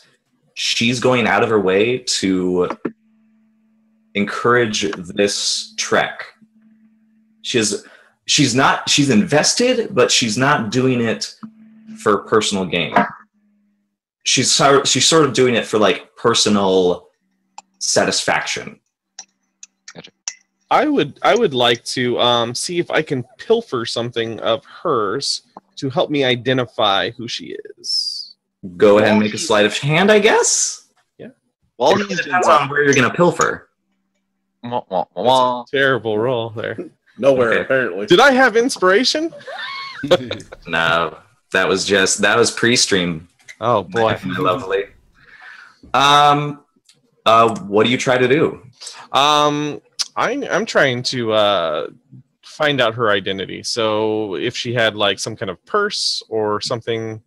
she's going out of her way to encourage this trek. She's invested, but she's not doing it for personal gain. She's sort of doing it for like personal satisfaction. Gotcha. I would like to see if I can pilfer something of hers to help me identify who she is. Go ahead and make a sleight of hand, I guess. Yeah. Well, It depends on where you're going to pilfer. That's a terrible roll there. Nowhere, apparently. Did I have inspiration? No, that was pre-stream. Oh boy, My lovely. What do you try to do? I'm trying to find out her identity. So if she had like some kind of purse or something.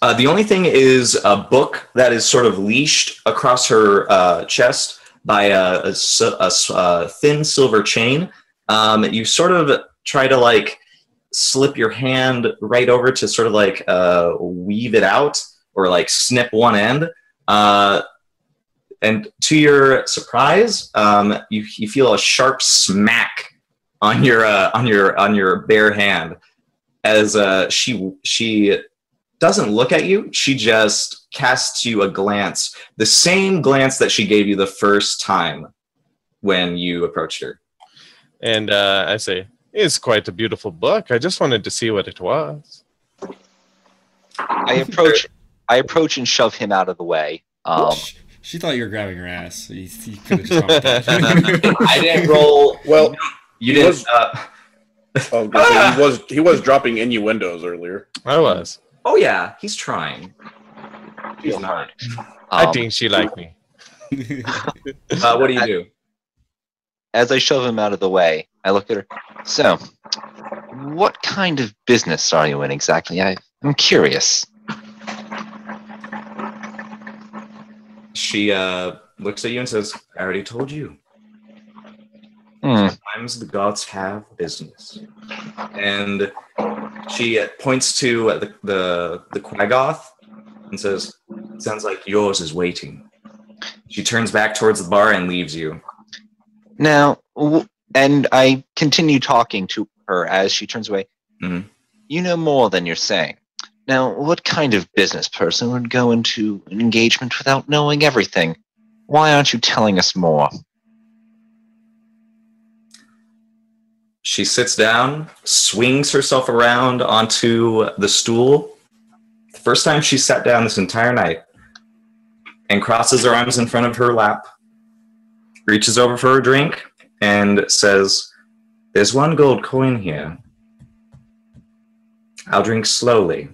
The only thing is a book that is sort of leashed across her chest by a thin silver chain. You sort of try to like slip your hand right over to sort of like weave it out or like snip one end. And to your surprise, you feel a sharp smack on your bare hand as she doesn't look at you. She just casts you a glance, the same glance that she gave you the first time when you approached her. And I say, it's quite a beautiful book. I just wanted to see what it was. I approach and shove him out of the way. She thought you were grabbing her ass. You could have jumped in. I didn't roll. Well, you didn't. He was dropping innuendos earlier. I was. Oh yeah, he's trying. He's not. I think she liked me. What do you do? As I shove him out of the way, I look at her. So, what kind of business are you in exactly? I'm curious. She looks at you and says, I already told you. Sometimes the gods have business. And She points to the Quaggoth and says, "Sounds like yours is waiting." She turns back towards the bar and leaves you. Now, and I continue talking to her as she turns away. Mhm. You know more than you're saying. Now, what kind of business person would go into an engagement without knowing everything? Why aren't you telling us more? She sits down, swings herself around onto the stool. The first time she sat down this entire night, and crosses her arms in front of her lap, reaches over for a drink, and says, "There's 1 gold coin here. I'll drink slowly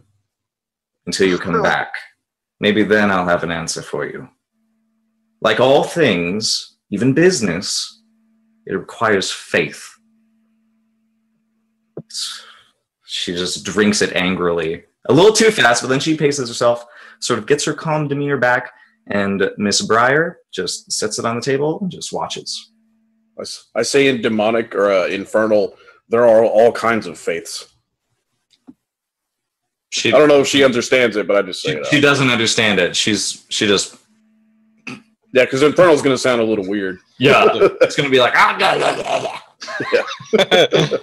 until you come back. Maybe then I'll have an answer for you. Like all things, even business, it requires faith." She just drinks it angrily. A little too fast, but then she paces herself, sort of gets her calm demeanor back, and Miss Briar just sets it on the table and just watches. I say in demonic or infernal, there are all kinds of faiths. I don't know if she understands it, but I just say it. She doesn't understand it. She just... Yeah, because infernal is going to sound a little weird. Yeah, it's going to be like... Ah, Yeah.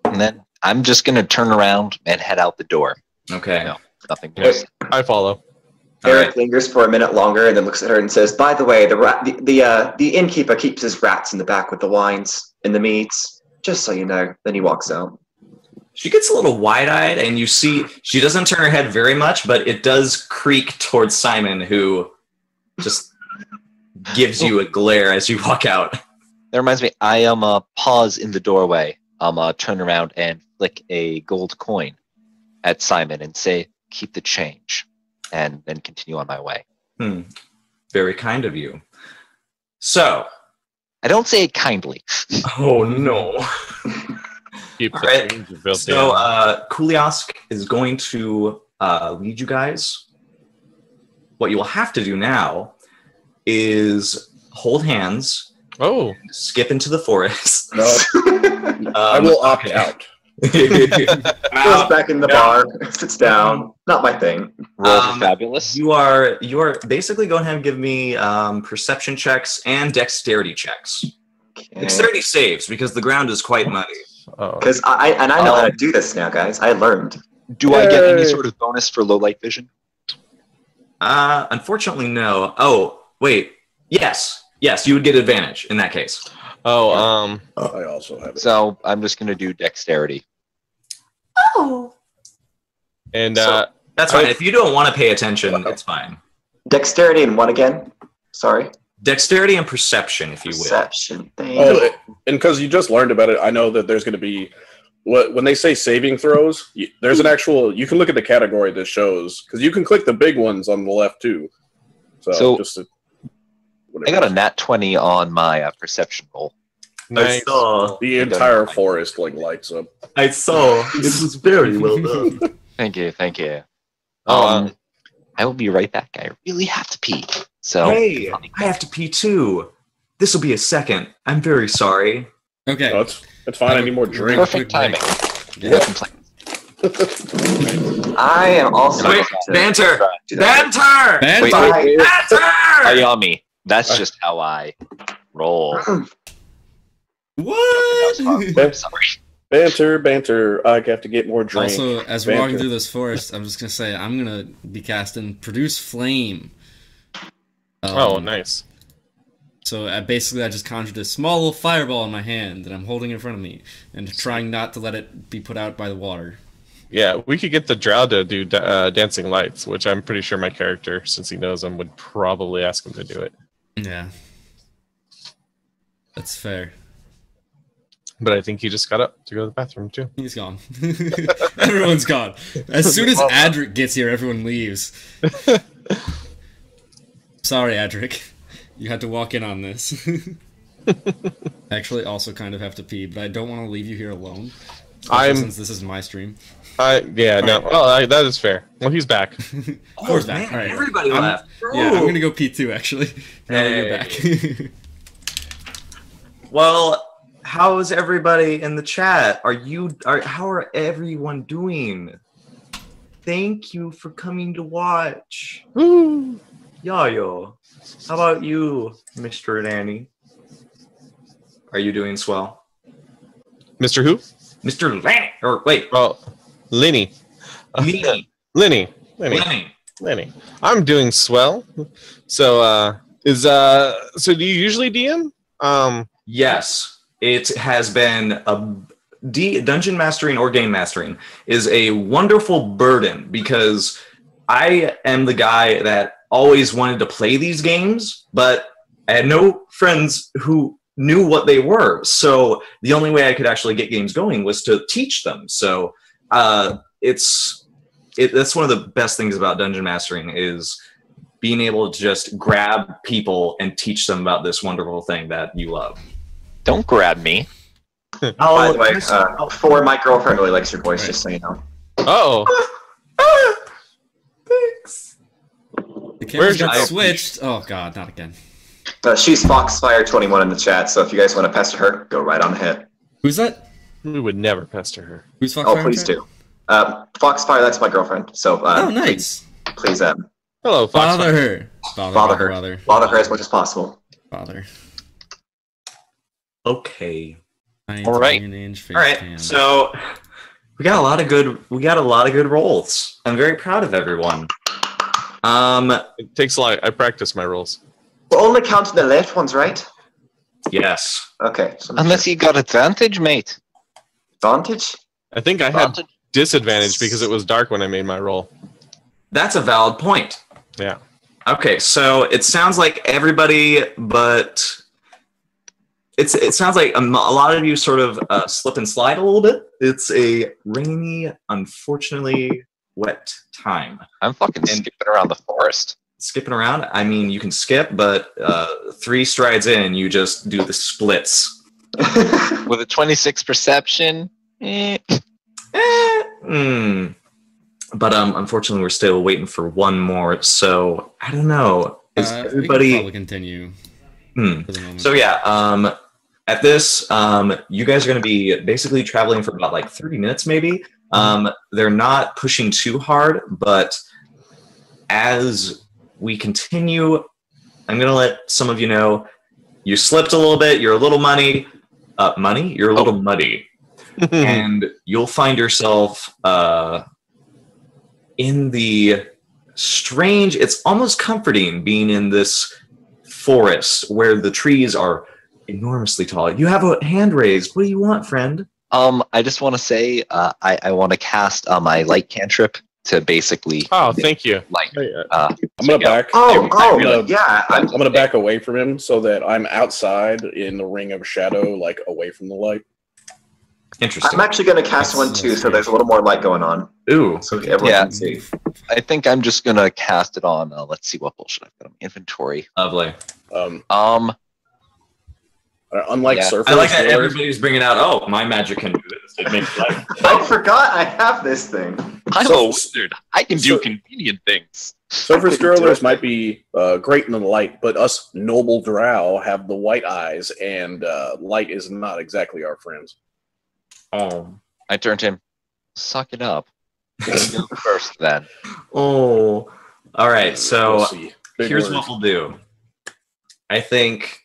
And then I'm just going to turn around and head out the door. Okay. No, nothing more. I follow. Eric lingers for a minute longer and then looks at her and says, "By the way, the innkeeper keeps his rats in the back with the wines and the meats, just so you know." Then he walks out. She gets a little wide-eyed, and you see she doesn't turn her head very much, but it does creak towards Simon, who just gives you a glare as you walk out. That reminds me, I pause in the doorway. Turn around and flick a gold coin at Simon and say, "Keep the change," and then continue on my way. Very kind of you. So. I don't say it kindly. Oh, no. Keep All the right. change built So, in. Kuliask is going to lead you guys. What you will have to do now is hold hands, Oh, skip into the forest. No, I will opt out. Goes back in the bar, sits down. Not my thing. Roll for fabulous. You are basically going to have to give me perception checks and dexterity checks. Dexterity saves because the ground is quite muddy. Because I know how to do this now, guys. I learned. Do I get any sort of bonus for low light vision? Unfortunately, no. Oh, wait. Yes, you would get advantage in that case. I also have it. So I'm just going to do dexterity. Oh. And that's fine. If you don't want to pay attention, it's fine. Dexterity and what again? Sorry. Dexterity and perception, if you will. Perception. And because you just learned about it, I know that there's going to be when they say saving throws. There's an actual. You can look at the category that shows because you can click the big ones on the left too. So just. I got a nat 20 on my perception roll. nice. I saw The entire forest lights up. I saw. It was very well done. Thank you. I will be right back. I really have to pee. So Hey, I have to pee too. This will be a second. I'm very sorry. Okay. No, it's fine. I need more drink. perfect timing. Yeah. No complaints. I am also. Wait, banter! Banter! Banter! Ayami. That's just how I roll. What? I'm sorry. Banter. I have to get more drink. Also, as we're walking through this forest, I'm just gonna say I'm gonna be casting Produce Flame. Nice. So I just conjured a small little fireball in my hand that I'm holding in front of me, and trying not to let it be put out by the water. Yeah, we could get the drow to do dancing lights, which I'm pretty sure my character, since he knows them, would probably ask him to do it. Yeah. That's fair. But I think he just got up to go to the bathroom too. He's gone. Everyone's gone. As soon as Adric gets here, everyone leaves. Sorry, Adric. You had to walk in on this. I actually also kind of have to pee, but I don't want to leave you here alone. Since this is my stream. That is fair. Well, he's back. Fore's back. Man, All right. everybody left. Yeah, I'm gonna go pee too, actually. Now that you're back. Well, how's everybody in the chat? How are everyone doing? Thank you for coming to watch. Woo! Yo. How about you, Mr. Danny? Are you doing swell? Mr. Who? Mr. Lanny, or wait, Oh, Lenny. me. Lenny. I'm doing swell. So so do you usually DM? Yes, it has been dungeon mastering or game mastering is a wonderful burden because I am the guy that always wanted to play these games, but I had no friends who knew what they were. So the only way I could actually get games going was to teach them. So that's one of the best things about dungeon mastering is being able to just grab people and teach them about this wonderful thing that you love. Don't grab me. By the way, Fore, my girlfriend really likes your voice, just so you know. Oh. Thanks. The camera got switched. Oh god, not again. She's Foxfire21 in the chat, so if you guys want to pester her, go right on ahead. Who's that? We would never pester her. Who's Fox? Oh, please do. Foxfire, that's my girlfriend. So, Oh, nice. Please, Hello, Fox. Bother her. Bother her as much as possible. Bother. Okay. All right. All right. So we got a lot of good rolls. I'm very proud of everyone. It takes a lot. I practice my rolls. We're only counting the left ones, right? Yes. Okay. Unless you got advantage, mate. Advantage? I think I had disadvantage because it was dark when I made my roll. That's a valid point. Yeah. Okay, so it sounds like everybody, but it sounds like a lot of you sort of slip and slide a little bit. It's a rainy, unfortunately wet time. I'm fucking skipping around the forest. Skipping around? I mean, you can skip, but 3 strides in, you just do the splits. With a 26 perception. But unfortunately, we're still waiting for one more. So I don't know. Is everybody? We can probably continue. For the moment. So yeah. At this, you guys are going to be basically traveling for about like 30 minutes, maybe. They're not pushing too hard, but as we continue, I'm going to let some of you know you slipped a little bit. You're a little muddy. You're a little muddy. And you'll find yourself in the strange, it's almost comforting being in this forest where the trees are enormously tall. You have a hand raised. What do you want, friend? I just want to say I want to cast my light cantrip to basically. Oh, thank you. Like, I'm gonna back. Yeah. I'm gonna back away from him so that I'm outside in the ring of shadow, like away from the light. Interesting. I'm actually going to cast one too, so there's a little more light going on. Ooh. So everyone can see. I think I'm just gonna cast it on. Let's see what bullshit I've got on inventory. Lovely. Unlike surface, I like that everybody's bringing out. Oh, my magic can do this. It makes life. I forgot I have this thing. I'm a wizard. I can do convenient things. Surface dwellers might be great in the light, but us noble drow have the white eyes, and light is not exactly our friends. I turned to him. Suck it up. You go first, then. Oh. All right. So We'll see. here's words. what we'll do. I think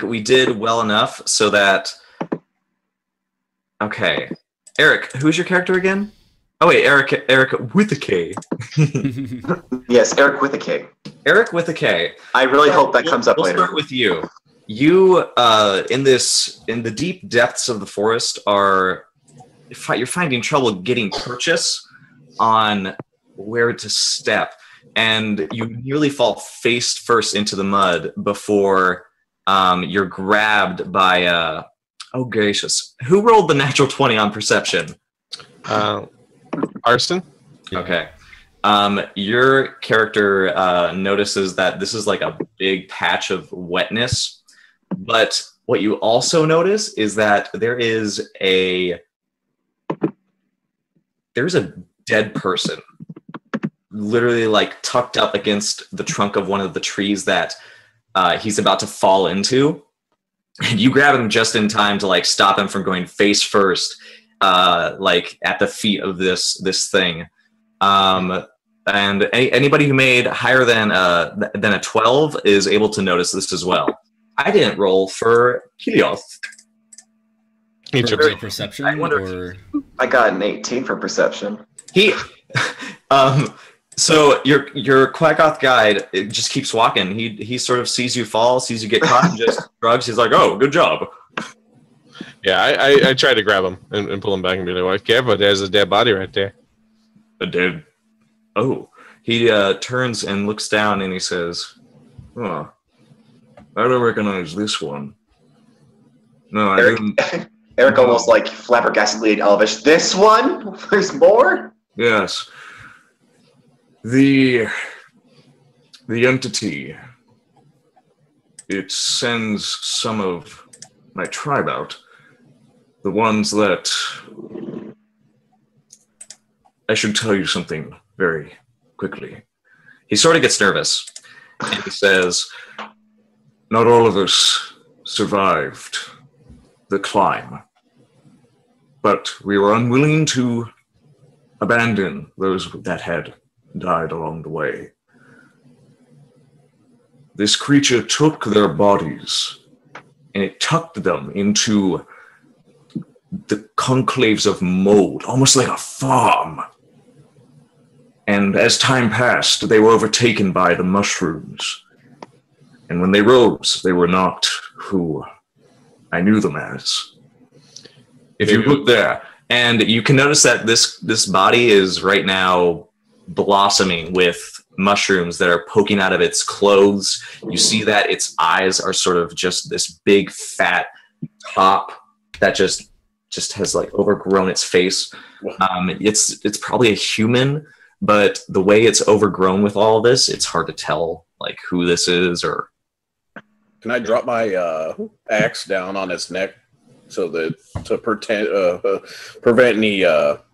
we did well enough so that. Okay, Eric, who's your character again? Oh wait, Eric with a K. Yes, Eric with a K. Eric with a K. I really hope that comes up we'll later. Start with you. You in the deep depths of the forest you're finding trouble getting purchase on where to step, and you nearly fall face first into the mud before you're grabbed by oh gracious, who rolled the natural 20 on perception? Arson. Okay. Your character notices that this is like a big patch of wetness, but what you also notice is that there's a dead person literally like tucked up against the trunk of one of the trees that he's about to fall into. And you grab him just in time to like stop him from going face first, like at the feet of this thing. And anybody who made higher than a 12 is able to notice this as well. I didn't roll for Helios. For perception, I wonder or I got an 18 for perception. So your Quackoth guide, it just keeps walking. He sort of sees you fall, sees you get caught, and just shrugs. He's like, "Oh, good job." Yeah, I try to grab him and pull him back and be like, "Careful, there's a dead body right there." A dead. Oh, he turns and looks down and he says, "Oh, I don't recognize this one." No, I didn't. Eric almost like flabbergastedly in Elvish. This one? There's more? Yes. The entity, it sends some of my tribe out. The ones that... I should tell you something very quickly. He sort of gets nervous, and he says, not all of us survived the climb, but we were unwilling to abandon those that had died along the way. This creature took their bodies and it tucked them into the conclaves of mold, almost like a farm. And as time passed, they were overtaken by the mushrooms. And when they rose, they were not who I knew them as. If you look there, and you can notice that this body is right now blossoming with mushrooms that are poking out of its clothes. You see that its eyes are sort of just this big fat top that just has like overgrown its face. It's probably a human, but the way it's overgrown with all this, it's hard to tell like who this is. Or can I drop my axe down on its neck so that to prevent any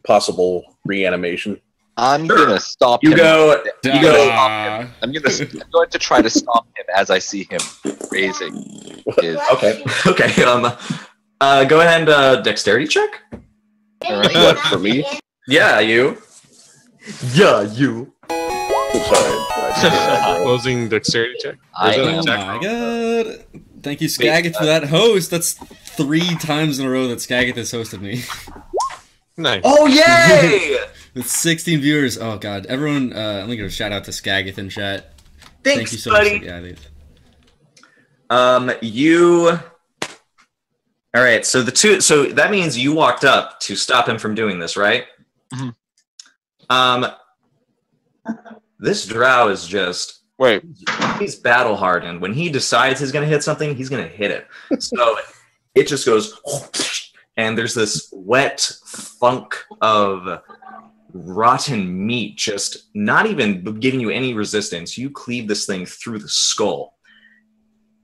possible reanimation? I'm gonna stop you him. go. I'm going to try to stop him as I see him raising his. Okay. Go ahead and dexterity check. All right. What, for me? Yeah, you. Yeah, you. Sorry. Closing dexterity check. I Or is it an am- oh attack my roll? god! Thank you, Skagit, for that host. That's 3 times in a row that Skagit has hosted me. Nice. Oh yay! With 16 viewers. Oh god, everyone! Let me give a shout out to Skagit in chat. Thanks, Thank you so buddy. much. Yeah, You. All right. So So that means you walked up to stop him from doing this, right? Mhm. This drow is just. Wait. He's battle hardened. When he decides he's going to hit something, he's going to hit it. So it just goes, and there's this wet funk of rotten meat, just not even giving you any resistance. You cleave this thing through the skull.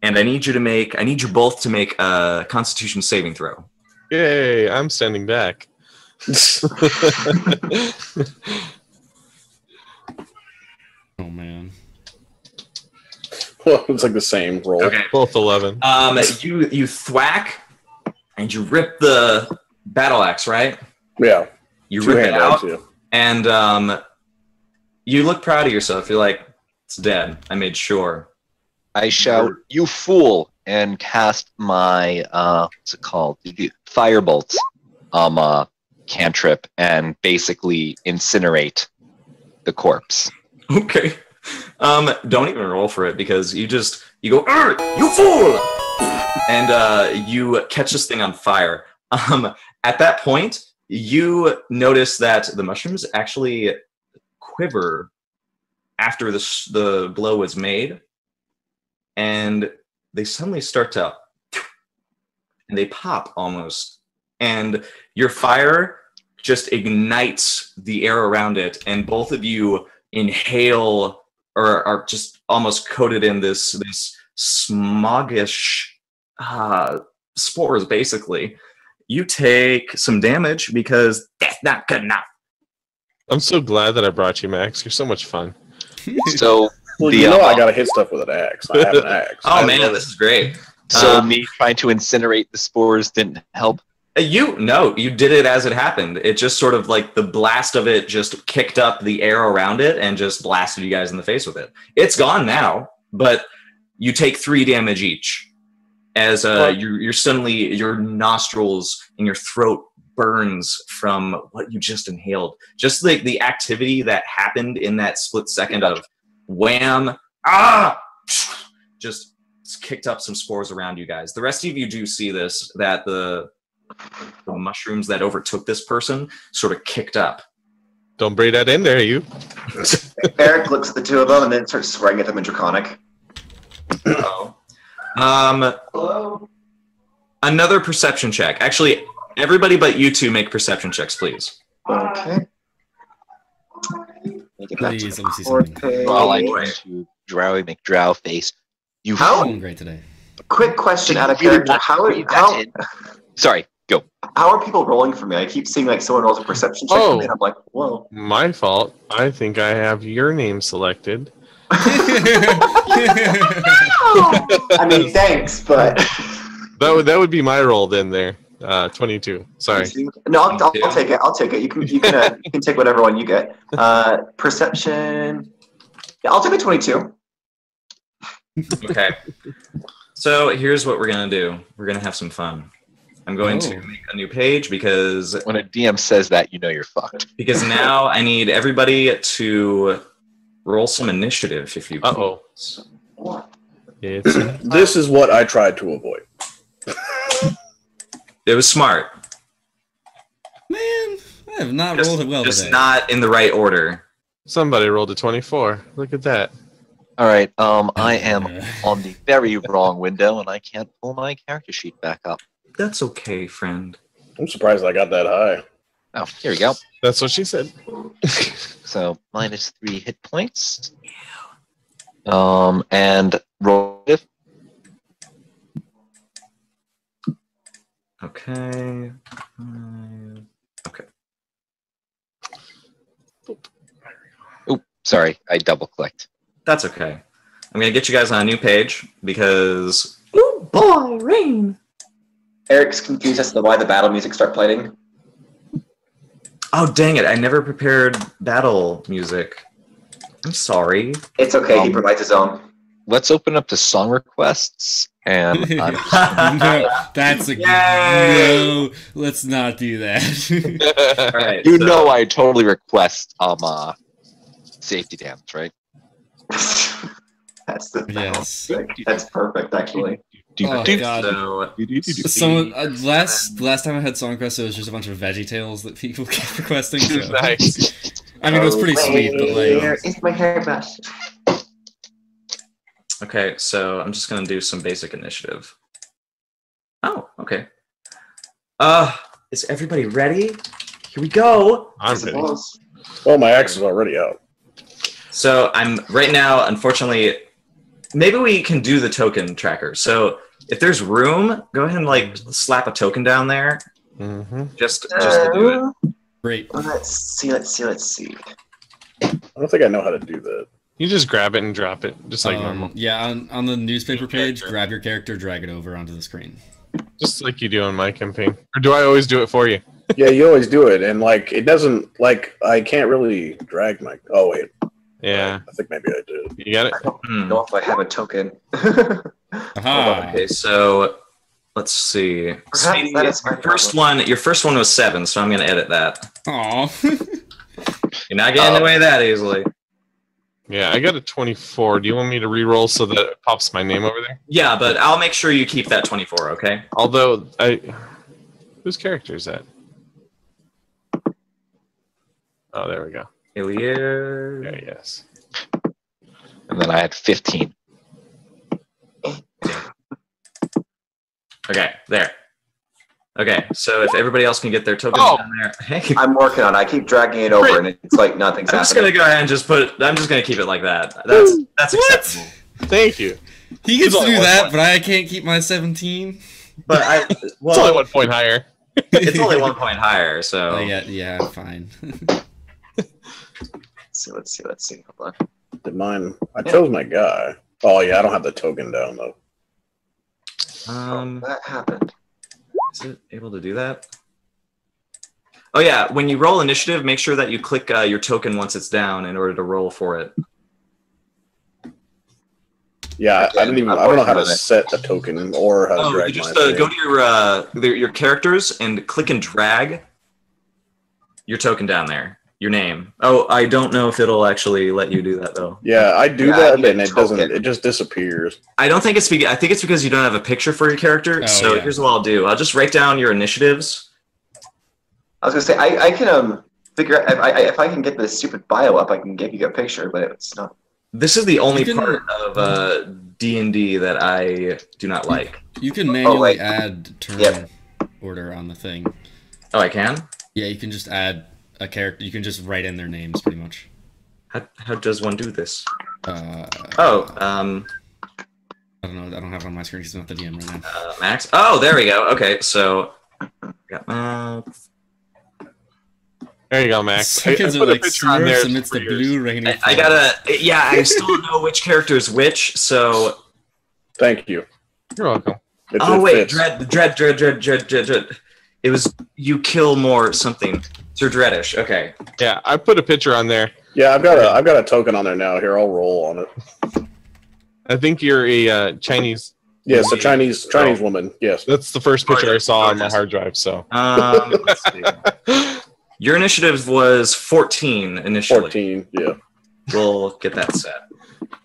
And I need you both to make a Constitution saving throw. Yay! I'm standing back. oh man. Well, it's like the same roll. Okay. Both 11. You thwack and you rip the battle axe, right? Yeah. You rip it Two-handed, out, too. and you look proud of yourself. You're like, it's dead. I made sure. I shout, "You fool!" and cast my what's it called? Firebolt, cantrip, and basically incinerate the corpse. Okay. Don't even roll for it because you go, you fool! And you catch this thing on fire. At that point, you notice that the mushrooms actually quiver after the blow was made, and they suddenly start to, and they pop almost, and your fire just ignites the air around it, and both of you inhale or are just almost coated in this smogish spores, basically. You take some damage because that's not good enough. I'm so glad that I brought you, Max. You're so much fun. So Well, the, you know I gotta hit stuff with an axe. I have an axe. Oh man, this is great. So me trying to incinerate the spores didn't help? You did it as it happened. It just sort of like the blast of it just kicked up the air around it and just blasted you guys in the face with it. It's gone now, but you take 3 damage each as you're suddenly, your nostrils and your throat burns from what you just inhaled. Just like the activity that happened in that split second of wham, just kicked up some spores around you guys. The rest of you do see this, that the mushrooms that overtook this person sort of kicked up. Don't bring that in there, you. Eric looks at the two of them and then starts swearing at them in Draconic. Hello? Another perception check. Actually, everybody but you two make perception checks, please. Okay. Please, let me see something. Well, I need to Drowy McDrow face. You How? I'm doing great today. Quick question Did out of you really character. want to read that in? Sorry, go. How are people rolling for me? I keep seeing like someone rolls a perception check for me and I'm like, whoa. My fault. I think I have your name selected. I mean, thanks, but That would be my roll then there. 22. Sorry. no, I'll take it. I'll take it. You can you can take whatever one you get. Perception. Yeah, I'll take a 22. Okay. So here's what we're going to do. We're going to have some fun. I'm going to make a new page because When a DM says that, you know you're fucked. because now I need everybody to roll some initiative, if you please. It's This is what I tried to avoid. It was smart. Man, I have not rolled it well Just today. not in the right order. somebody rolled a 24. Look at that. All right, I am on the very wrong window, and I can't pull my character sheet back up. That's okay, friend. I'm surprised I got that high. Oh, here we go. That's what she said. So -3 hit points. And roll. Okay. Okay. Oh, sorry, I double clicked. That's okay. I'm going to get you guys on a new page because... Ooh, boy, rain! Eric's confused as to why the battle music start playing. Oh, dang it. I never prepared battle music. I'm sorry. It's okay. He provides his own. Let's open up to song requests, and I'm No, that's a Yay! no. Let's not do that. All right. you know I totally request safety dams, right? That's the Yes. That's perfect, actually. Oh, God. So, Someone last time I had song requests, it was just a bunch of Veggie Tales that people kept requesting. So. Nice. I mean, it was pretty sweet, but Where like, is my hairbrush? okay, so I'm just going to do some basic initiative. Oh, okay. Is everybody ready? Here we go. I'm ready. Well, my axe is already out. So I'm right now, unfortunately, maybe we can do the token tracker. So if there's room, go ahead and like slap a token down there. Mm-hmm. Just to do it. great. Let's see. I don't think I know how to do that. You just grab it and drop it, just like normal. Yeah, on the newspaper page, Character. grab your character, drag it over onto the screen. Just like you do on my campaign. Or do I always do it for you? Yeah, you always do it, and like it doesn't like I can't really drag my. Oh wait, Yeah. I think maybe I did. You got it? I don't know if I have a token. Aha. Okay, so let's see. Perhaps Speedy, that is my your first one was 7, so I'm going to edit that. Aw. You're not getting away that easily. Yeah, I got a 24. Do you want me to re-roll so that it pops my name over there? Yeah, but I'll make sure you keep that 24, okay? Although, whose character is that? Oh, there we go. Ilya. There, yes. And then I had 15. Okay, there. Okay, so if everybody else can get their tokens Oh. down there. Hey, I'm working on it. I keep dragging it over, and it's like nothing's I'm just going happening. to go ahead and just I'm just going to keep it like that. That's acceptable. Thank you. He gets It's to only do one that, point. but I can't keep my 17. But It's only 1 point higher. it's only 1 point higher, so. Oh, yeah, fine. Let's see. Hold on. Did mine? I chose my guy. Oh yeah, I don't have the token down though. That happened. Is it able to do that? Oh yeah, when you roll initiative, make sure that you click your token once it's down in order to roll for it. Yeah, I don't know how to set a token or how to drag you just my go to your characters and click and drag your token down there. Your name. Oh, I don't know if it'll actually let you do that though. Yeah, I do that, and it doesn't. It just disappears. I don't think it's. I think it's because you don't have a picture for your character. Here's what I'll do. I'll just write down your initiatives. I was gonna say I can figure out if I can get this stupid bio up, I can give you a picture, but it's not. This is the only part of D&D that I do not like. You can manually add turn order on the thing. Oh, I can? Yeah, you can just add a character. You can just write in their names, pretty much. How does one do this? I don't know. I don't have it on my screen because I'm not the DM right now. Max? Oh, there we go. Okay, so got Max. There you go, Max. I put a picture on there amidst the blue rainy. I still don't know which character is which, so. Thank you. You're welcome. Wait, Dread. It was you kill more something. Sir Dreadish. Okay. Yeah, I put a picture on there. Yeah, I've got a token on there now. Here, I'll roll on it. I think you're a Chinese. Yes, a Chinese woman. Yes, that's the first picture I saw on my hard drive. So. Let's see. Your initiative was 14 initially. 14, yeah. We'll get that set.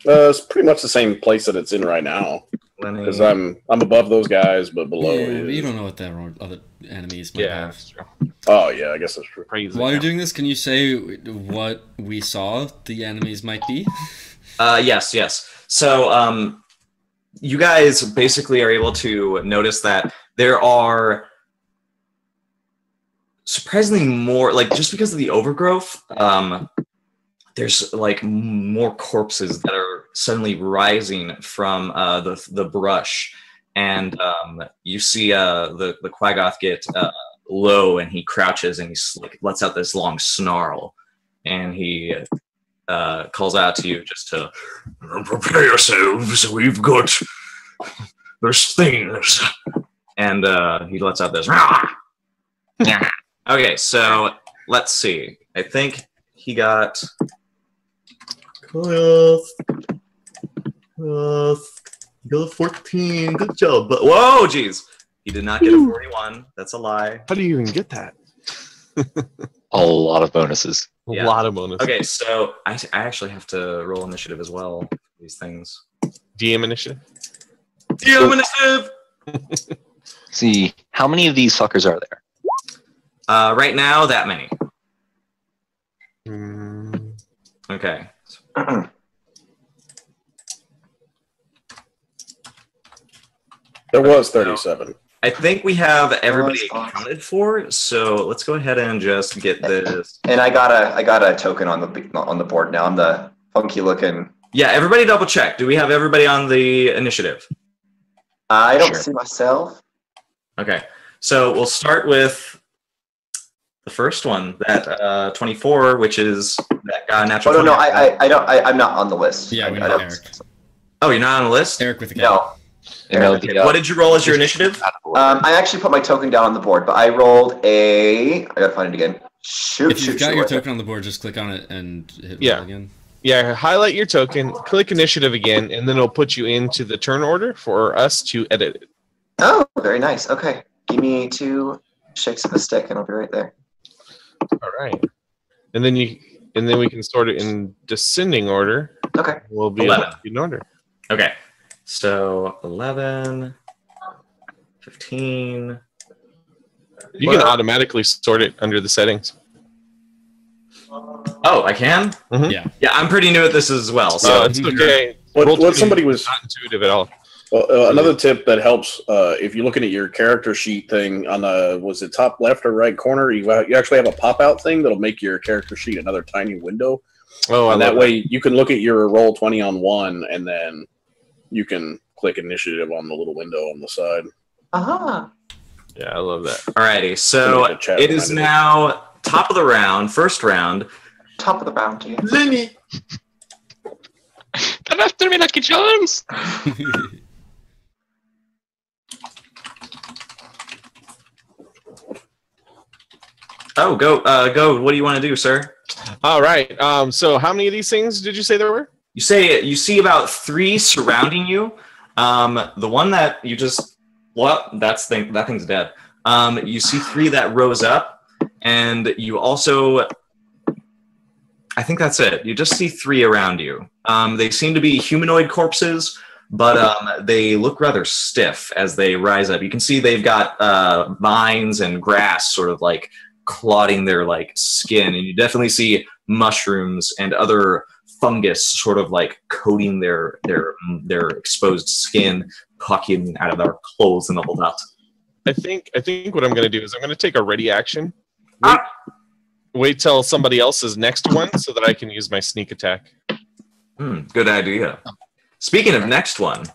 It's pretty much the same place that it's in right now. Because I'm above those guys, but below. Yeah, but you don't know what their other enemies might have. That's true. Oh yeah, I guess that's true. Crazy. While you're doing this, can you say what we saw the enemies might be? Yes. So you guys basically are able to notice that there are surprisingly more, like, just because of the overgrowth, there's like more corpses that are suddenly rising from the brush, and you see the Quaggoth get low, and he crouches and he like lets out this long snarl, and he calls out to you just to prepare yourselves. There's things, and he lets out this. Okay, so let's see. I think he got. You got 14. Good job. But whoa, jeez. He did not get a 41. That's a lie. How do you even get that? A lot of bonuses. A lot of bonuses. Okay, so I actually have to roll initiative as well. These things. DM initiative. DM initiative. See, how many of these fuckers are there? Right now, that many. Okay. There was 37. I think we have everybody accounted for, so let's go ahead and just get this. And I got a token on the board now. I'm the funky looking. Yeah, everybody double check. Do we have everybody on the initiative? I don't see myself. Okay, so we'll start with the first one, that 24, which is that guy natural. Oh no, I'm not on the list. Yeah, we know Eric. Oh, you're not on the list? Eric with the No. What did you roll as your initiative? I actually put my token down on the board, but I rolled a. I gotta find it again. If you've got your token on the board, just click on it and hit roll again. Yeah, highlight your token, click initiative again, and then it'll put you into the turn order for us to edit it. Oh, very nice. Okay, give me 2 shakes of a stick, and I'll be right there. All right, and then we can sort it in descending order. Okay, we'll be 11 in order. Okay, so 11, 15. You can automatically sort it under the settings. Oh, I can? Mm-hmm. Yeah, I'm pretty new at this as well, so it's okay. What somebody was not intuitive at all. Well, another tip that helps if you're looking at your character sheet thing on the was it top left or right corner, you actually have a pop out thing that'll make your character sheet another tiny window. Oh, and that way you can look at your roll 20 on one, and then you can click initiative on the little window on the side. Yeah, I love that. Alrighty, so it is now top of the round, first round. Top of the bounty. Lenny. Come after me, Lucky Charms. Oh, go. What do you want to do, sir? All right. So how many of these things did you say there were? You see about 3 surrounding you. The one that you just that thing's dead. You see 3 that rose up, and you also, I think that's it. You just see 3 around you. They seem to be humanoid corpses, but they look rather stiff as they rise up. You can see they've got vines and grass sort of like clotting their like skin, and you definitely see mushrooms and other fungus sort of like coating their exposed skin, poking out of their clothes and all that. I think what I'm going to do is I'm going to take a ready action. Wait till somebody else is next to one so that I can use my sneak attack. Good idea. Speaking of next one,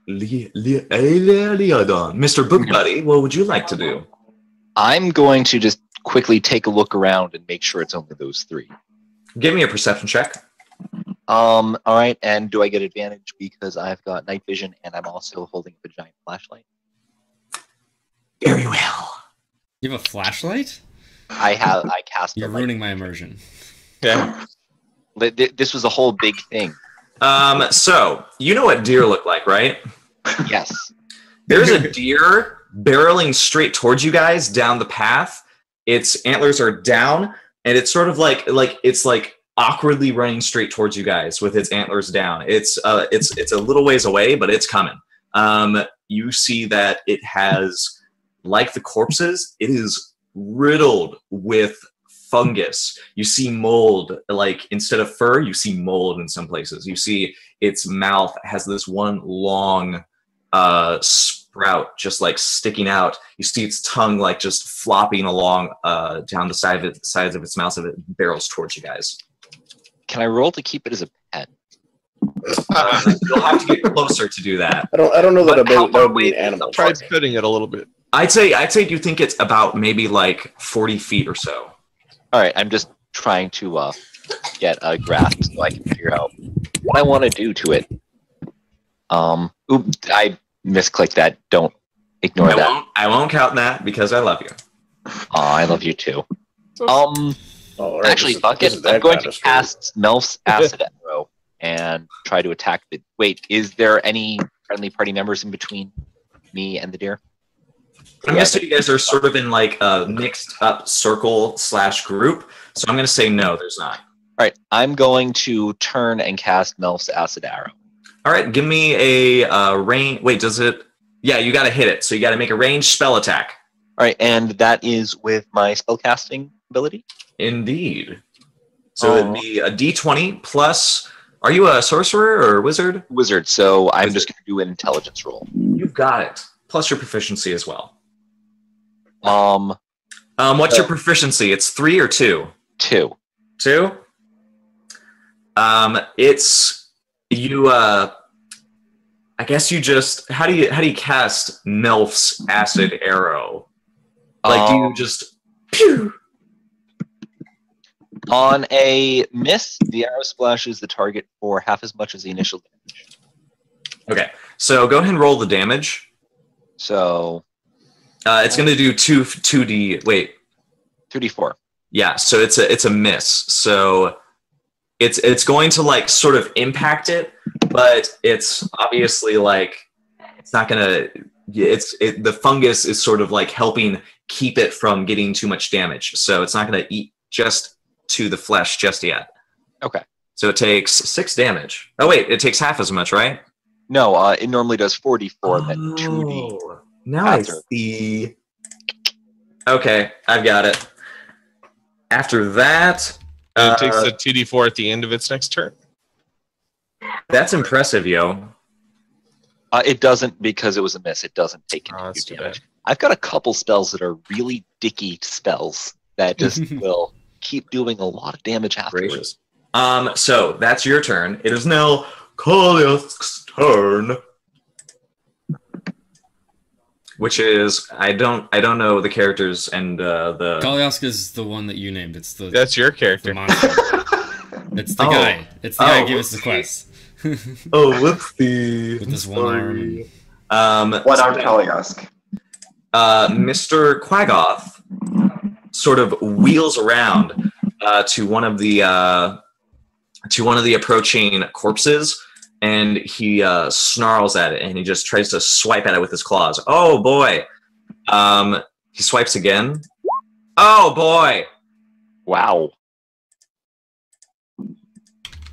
Mr. Book Buddy, what would you like to do? I'm going to just quickly take a look around and make sure it's only those 3. Give me a perception check. All right, and do I get advantage because I've got night vision and I'm also holding up a giant flashlight? Very well. You have a flashlight? I cast. You're ruining my immersion. Yeah. This was a whole big thing. So you know what deer look like, right? Yes. There's a deer barreling straight towards you guys down the path. Its antlers are down, and it's sort of like it's like awkwardly running straight towards you guys with its antlers down. It's a little ways away, but it's coming. You see that it has, like the corpses, it is riddled with fungus. You see mold, like instead of fur, you see mold in some places. You see its mouth has this one long sprout just like sticking out. You see its tongue like just flopping along down the sides of its mouth as it barrels towards you guys. Can I roll to keep it as a pet? You'll have to get closer to do that. I don't know that would be an animal. Try petting it a little bit. I'd say you think it's about maybe like 40 feet or so. All right, I'm just trying to get a grasp so I can figure out what I want to do to it. I misclicked that. Don't ignore that. I won't count that because I love you. I love you too. Right, actually, fuck it. I'm going to cast Melf's Acid Arrow and try to attack the... Wait, is there any friendly party members in between me and the deer? I'm guessing you guys are sort of in like a mixed up circle / group, so I'm going to say no, there's not. All right, I'm going to turn and cast Melf's Acid Arrow. All right, give me a range. Wait, does it? Yeah, you got to hit it, so you got to make a ranged spell attack. All right, and that is with my spellcasting ability? Indeed. So it'd be a D20 plus. Are you a sorcerer or a wizard? Wizard, so I'm just going to do an intelligence roll. You've got it. Plus your proficiency as well. What's your proficiency? It's 3 or 2? 2. 2? It's you. I guess you just. How do you cast Melf's Acid Arrow? Like, do you just? Pew! On a miss, the arrow splashes the target for half as much as the initial damage. Okay, so go ahead and roll the damage. So it's going to do 2d. Wait, 2d4. Yeah, so it's a miss. So it's going to like sort of impact it, but it's obviously like it's not going to. The fungus is sort of like helping keep it from getting too much damage. So it's not going to eat just to the flesh just yet. Okay. So it takes 6 damage. Oh wait, it takes half as much, right? No, it normally does 4d4, then 2d. Now I see. Okay, I've got it. After that, it takes a 2d4 at the end of its next turn. That's impressive, yo. It doesn't, because it was a miss. It doesn't take into damage. I've got a couple spells that are really dicky spells that just will keep doing a lot of damage afterwards. So that's your turn. It is now Kolyask's turn, which is I don't know the characters and the. Kolyask is the one that you named. That's your character. The monster. It's the guy. It's the guy who gave us the quest. Whoopsie. With this one arm. One armed Kolyask. Mr. Quaggoth, sort of wheels around to one of the approaching corpses, and he snarls at it, and he just tries to swipe at it with his claws. Oh boy! He swipes again. Oh boy! Wow.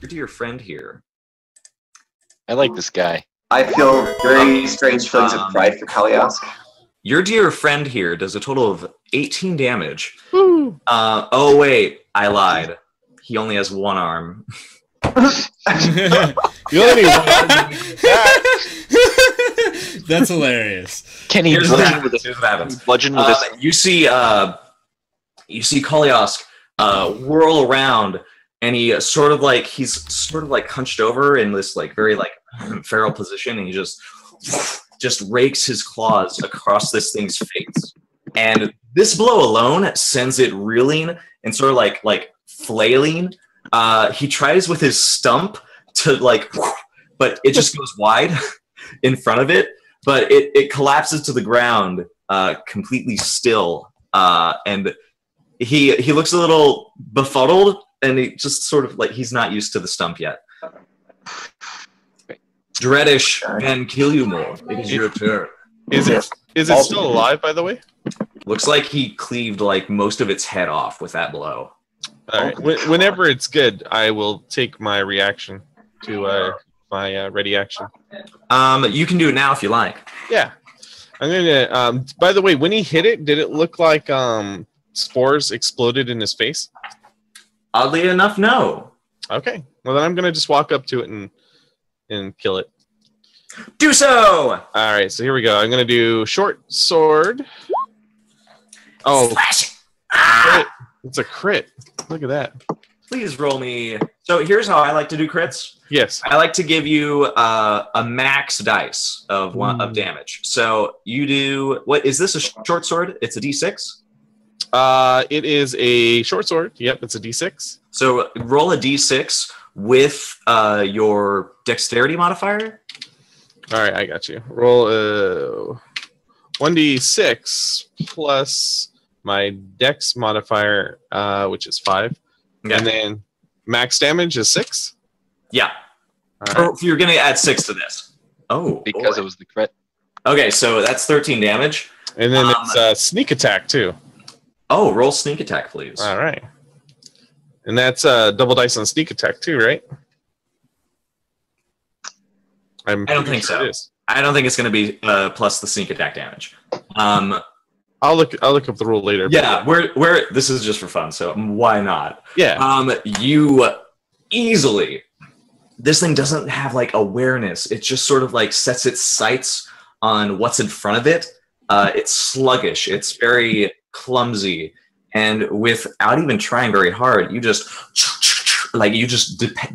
Your dear friend here. I like this guy. I feel very strange feelings of pride for Kalyask. Your dear friend here does a total of 18 damage. Oh wait, I lied. He only has one arm. You only need one arm. That's hilarious. Can he Here's what bludgeon happens. with Here's what happens. bludgeon with his? You see Kalyask whirl around, and he's sort of like hunched over in this like very like feral position, and he just rakes his claws across this thing's face. And this blow alone sends it reeling and sort of like flailing. He tries with his stump to but it just goes wide in front of it. But it collapses to the ground, completely still, and he looks a little befuddled, and he just sort of like he's not used to the stump yet. Dreadish Van Kilumore, it is your turn. Is it still alive, by the way? Looks like he cleaved like most of its head off with that blow. All right. Whenever it's good, I will take my reaction to my ready action. You can do it now if you like. Yeah. I'm gonna. By the way, when he hit it, did it look like spores exploded in his face? Oddly enough, no. Okay. Well, then I'm gonna just walk up to it and kill it. Do so. All right. So here we go. I'm gonna do short sword. Oh, Slash. crit. It's a crit. Look at that. Please roll me. So here's how I like to do crits. Yes. I like to give you a max dice of damage. So you do what? Is this a short sword? It's a D6. It is a short sword. Yep, it's a D6. So roll a D6 with your dexterity modifier. All right, I got you. Roll 1d6 plus my dex modifier, which is 5. Okay. And then max damage is 6. Yeah. All right. Or you're going to add 6 to this. Oh, Because boy. it was the crit. Okay, so that's 13 damage. And then it's sneak attack, too. Oh, roll sneak attack, please. All right. And that's double dice on sneak attack, too, right? I don't think so. It is. I don't think it's going to be plus the sneak attack damage. I'll look up the rule later. Yeah, we're this is just for fun, so why not? Yeah. You easily. This thing doesn't have like awareness. It just sort of like sets its sights on what's in front of it. It's sluggish. It's very clumsy, and without even trying very hard, you just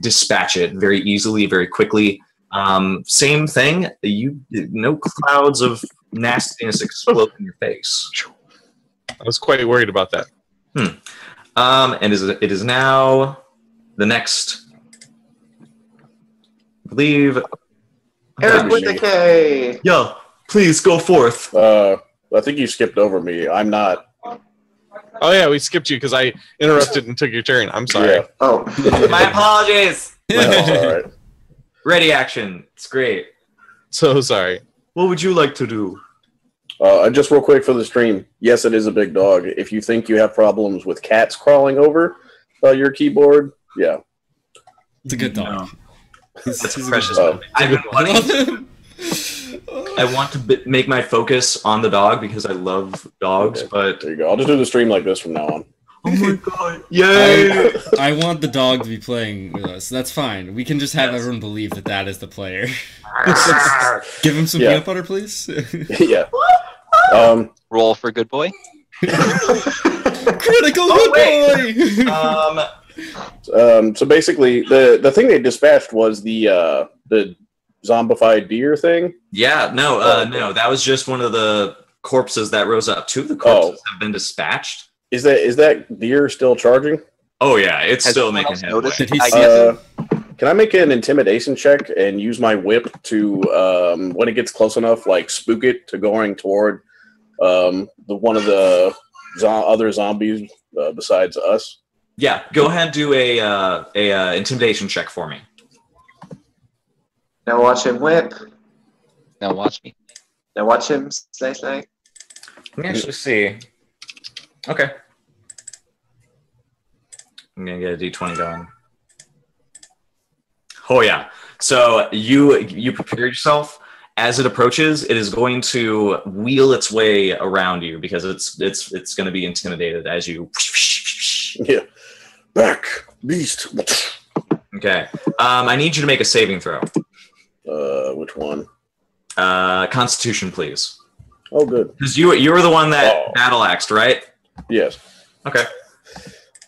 dispatch it very easily, very quickly. Same thing. No clouds of nastiness explode in your face. I was quite worried about that. And it is now the next. I believe. Eric with the K. Yo, please go forth. I think you skipped over me. I'm not. Oh yeah, we skipped you because I interrupted and took your turn. I'm sorry. Yeah. Oh. My apologies. That's all right. Ready action. It's great. So sorry. What would you like to do? Just real quick for the stream. Yes, it is a big dog. If you think you have problems with cats crawling over your keyboard, yeah. It's a good dog. That's He's a precious. good I want to make my focus on the dog because I love dogs, Okay. but There you go. I'll just do the stream like this from now on. oh my god, yay! I want the dog to be playing with us. That's fine. We can just have everyone believe that is the player. Give him some Yeah. peanut butter, please. Yeah. Roll for good boy. Critical wait. good boy! So basically, the thing they dispatched was the zombified deer thing. Yeah, no, that was just one of the corpses that rose up. 2 of the corpses have been dispatched. Is that deer still charging? Oh yeah, it's Has still someone making else headway. noticed? Did he I see guess- Can I make an intimidation check and use my whip to, when it gets close enough, like spook it to going toward one of the other zombies besides us? Yeah, go ahead and do a intimidation check for me. Now watch him whip. Now watch me. Now watch him slay. Let me actually see. Okay. I'm gonna get a d20 going. Oh yeah. So you prepare yourself. As it approaches, it is going to wheel its way around you because it's going to be intimidated as you. Yeah. Back, beast. Okay. I need you to make a saving throw. Which one? Constitution, please. Oh, good. Because you were the one that battle axed, right? Yes. Okay.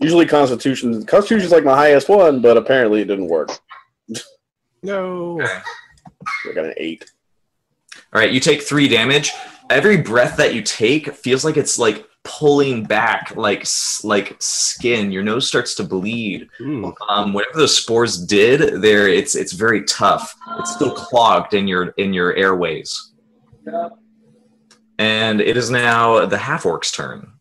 Usually Constitution's like my highest one, but apparently it didn't work. No. Okay. I got an 8. All right. You take 3 damage. Every breath that you take feels like it's like pulling back, like skin. Your nose starts to bleed. Whatever the spores did there, it's very tough. It's still clogged in your airways. And it is now the half orc's turn.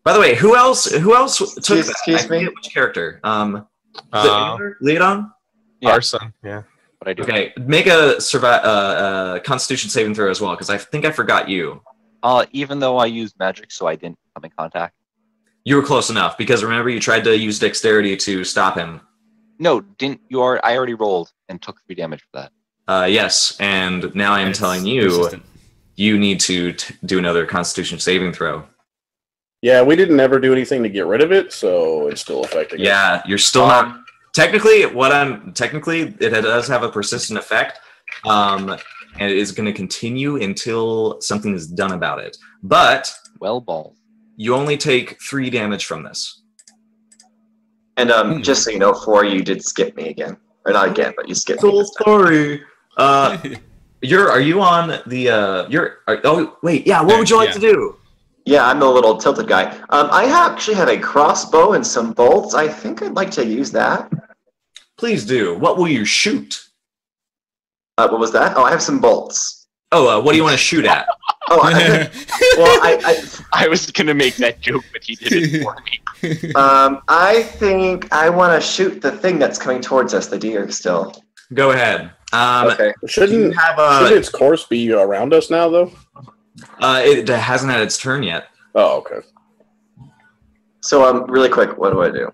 By the way, who else took that? Excuse me? Which character? Leodon? Yeah. Arson, yeah. What I do? Okay, make a Constitution saving throw as well, because I think I forgot you. Even though I used magic, so I didn't come in contact. You were close enough, because remember you tried to use dexterity to stop him. No, didn't you? I already rolled and took 3 damage for that. Yes, and now I am telling you, persistent. you need to do another Constitution saving throw. Yeah, we didn't ever do anything to get rid of it, so it's still affecting us. Yeah, you're still not. Technically, it does have a persistent effect, and it is going to continue until something is done about it. But Well, balls. you only take 3 damage from this. And just so you know, Fore, you did skip me again. Or not again, but you skipped me. this time. Sorry. Are you on the? What would you like to do? Yeah, I'm the little tilted guy. I actually have a crossbow and some bolts. I think I'd like to use that. Please do. What will you shoot? What was that? Oh, I have some bolts. Oh, what do you want to shoot at? Oh, I was gonna make that joke, but he did it for me. I think I want to shoot the thing that's coming towards us, the deer. Still. Go ahead. Okay. Shouldn't its course be around us now, though? It hasn't had its turn yet. Oh, okay. So, really quick, what do I do?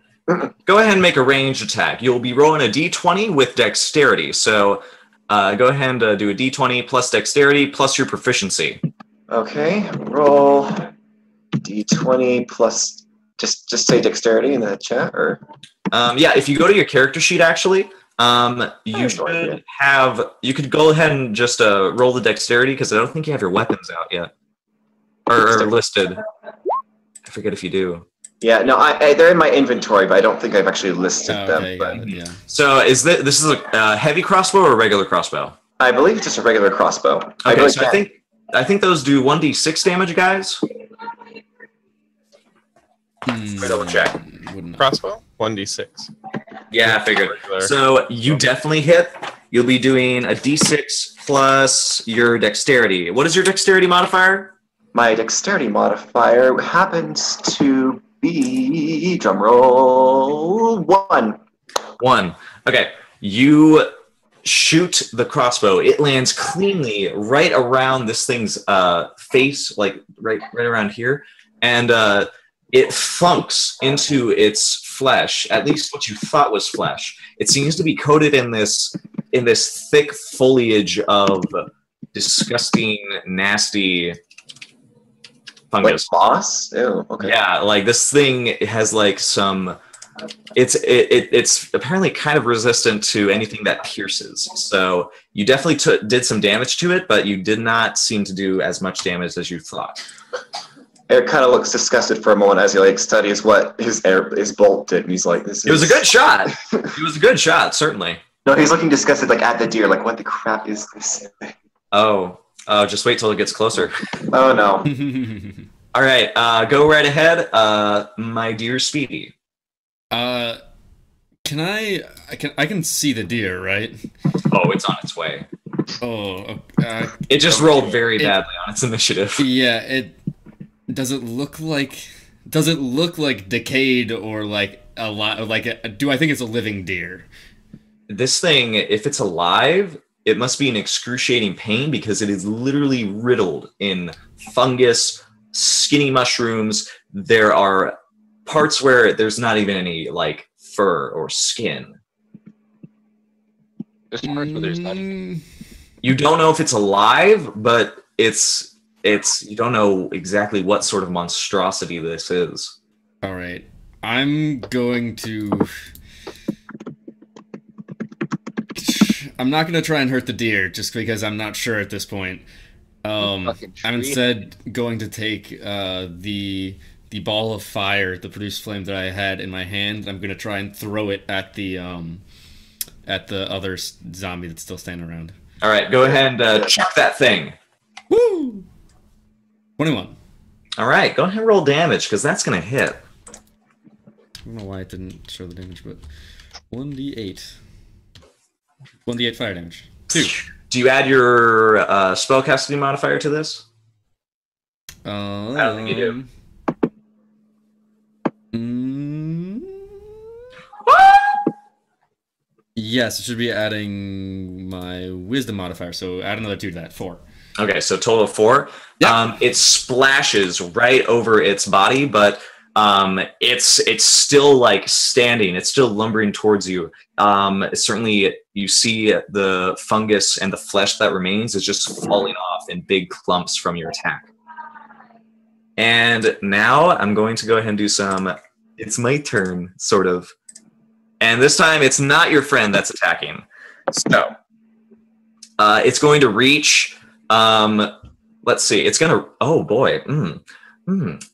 Go ahead and make a ranged attack. You'll be rolling a d20 with dexterity. So go ahead and do a d20 plus dexterity plus your proficiency. Okay, roll d20 plus just say dexterity in the chat, or Yeah, if you go to your character sheet, actually, you could go ahead and just roll the dexterity because I don't think you have your weapons out yet or listed. I forget if you do. yeah, no, they're in my inventory, but I don't think I've actually listed them. Okay, But yeah. So this is a heavy crossbow or a regular crossbow? I believe it's just a regular crossbow. Okay, so I think those do 1d6 damage, guys. Double check. Crossbow? 1d6. Yeah, I figured. Regular. So you definitely hit. You'll be doing a d6 plus your dexterity. What is your dexterity modifier? My dexterity modifier happens to be drumroll 1. 1. Okay. You shoot the crossbow. It lands cleanly right around this thing's face, like right around here, and it thunks into its flesh. At least what you thought was flesh. It seems to be coated in this thick foliage of disgusting, nasty fungus. Like moss? Ew, okay. Yeah, like this thing has like some. It's apparently kind of resistant to anything that pierces. So you definitely did some damage to it, but you did not seem to do as much damage as you thought. Eric kind of looks disgusted for a moment as he like studies what his bolt did, and he's like, "This is." It was a good shot. It was a good shot, certainly. No, he's looking disgusted, like at the deer, like, "What the crap is this?" Oh, just wait till it gets closer. Oh no! All right, go right ahead, my dear Speedy. Can I can see the deer, right? Oh, it's on its way. Oh, It just rolled very badly on its initiative. yeah. Does it look like Does it look like decayed or like a lot? Like, do I think it's a living deer? This thing, if it's alive, it must be in excruciating pain because it is literally riddled in fungus, skinny mushrooms. There are parts where there's not even any like fur or skin. There's parts where there's not even. You don't know if it's alive, but it's you don't know exactly what sort of monstrosity this is. All right, I'm going to. I'm not going to try and hurt the deer just because I'm not sure at this point. I'm instead going to take the ball of fire, the produced flame that I had in my hand. I'm going to try and throw it at the other zombie that's still standing around. All right, go ahead and chuck that thing. Woo! 21. All right, go ahead and roll damage because that's going to hit. I don't know why it didn't show the damage, but 1d8. 1d8 fire damage. 2. Do you add your spellcasting modifier to this? I don't think you do. Yes, it should be adding my wisdom modifier, so add another 2 to that. 4. Okay, so total of 4. Yep. It splashes right over its body, but it's still like standing. It's still lumbering towards you. Certainly, you see the fungus and the flesh that remains is just falling off in big clumps from your attack. And now I'm going to go ahead and do some. It's my turn, sort of. And this time, it's not your friend that's attacking. So it's going to reach. Let's see. It's gonna. Oh boy.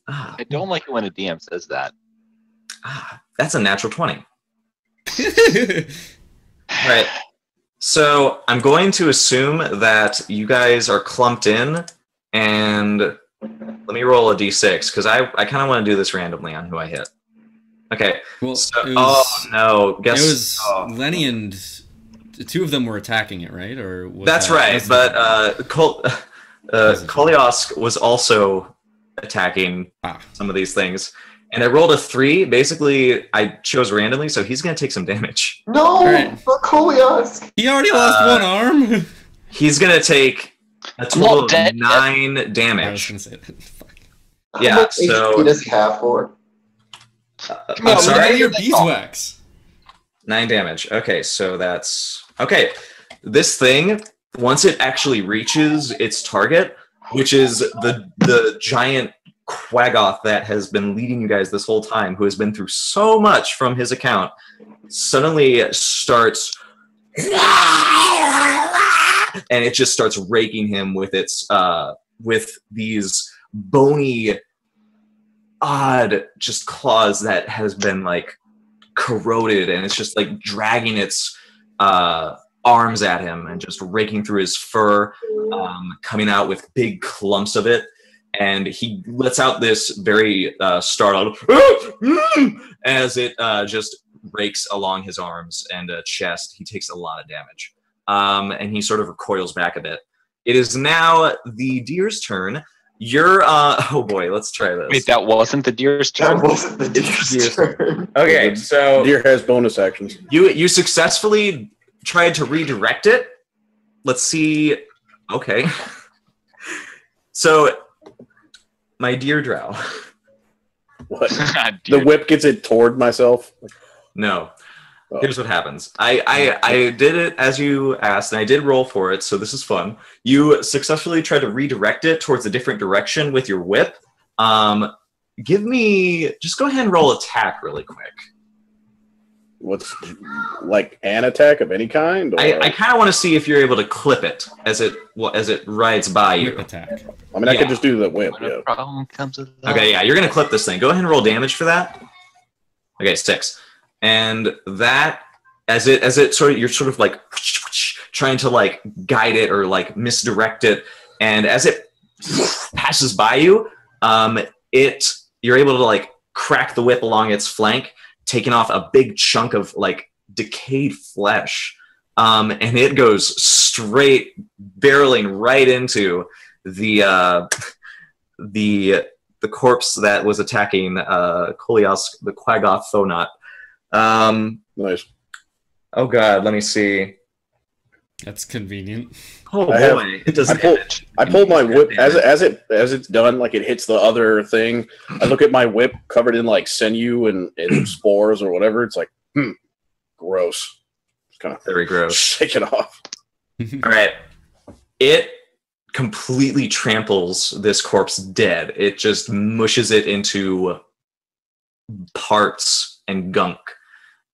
I don't like it when a DM says that. That's a natural 20. All right. So I'm going to assume that you guys are clumped in, and let me roll a d6 because I kind of want to do this randomly on who I hit. Okay. Well, so, was, oh no! Guess it was Lenny and the 2 of them were attacking it, right? Or was that's right. But Koliosk was also attacking some of these things. And I rolled a 3. Basically, I chose randomly, so he's going to take some damage. No! Right. For Koliosk! He already lost one arm! He's going to take a total of 9 damage. I was going to say that. Fuck. Yeah, How much so... HP does he have for? I'm sorry? Your beeswax. 9 damage. Okay, so that's... Okay, this thing, once it actually reaches its target, which is the giant Quaggoth that has been leading you guys this whole time, who has been through so much from his account, suddenly starts... And it just starts raking him with its with these bony, odd just claws that has been like corroded, and it's just like dragging its arms at him and just raking through his fur, coming out with big clumps of it. And he lets out this very startled as it just rakes along his arms and chest. He takes a lot of damage. And he sort of recoils back a bit. It is now the deer's turn. You're, oh boy, let's try this. Wait, that wasn't the deer's turn? That wasn't the deer's turn. Okay, so... Deer has bonus actions. You successfully tried to redirect it. Let's see. Okay. So, my deer drow. What? The whip gets it toward myself? No. Oh. Here's what happens. I did it as you asked, and I did roll for it, so this is fun. You successfully tried to redirect it towards a different direction with your whip. Give me... Just go ahead and roll attack really quick. What's... Like an attack of any kind? Or? I kind of want to see if you're able to clip it as it rides by you. Whip attack. I mean, I could just do the whip, When a problem comes with that. Okay, yeah, you're going to clip this thing. Go ahead and roll damage for that. Okay, 6. And that, as it sort of, you're sort of like trying to like guide it or like misdirect it, and as it passes by you, you're able to like crack the whip along its flank, taking off a big chunk of like decayed flesh, and it goes straight barreling right into the the corpse that was attacking Kolios, the Quaggoth Thonot. Nice. Oh god, let me see. That's convenient. Oh boy, it does damage. I pulled my whip as it's done, like it hits the other thing. I look at my whip covered in like sinew and spores or whatever. It's like, gross. It's kind of Very gross. shake it off. All right, it completely tramples this corpse dead. It just mushes it into parts and gunk.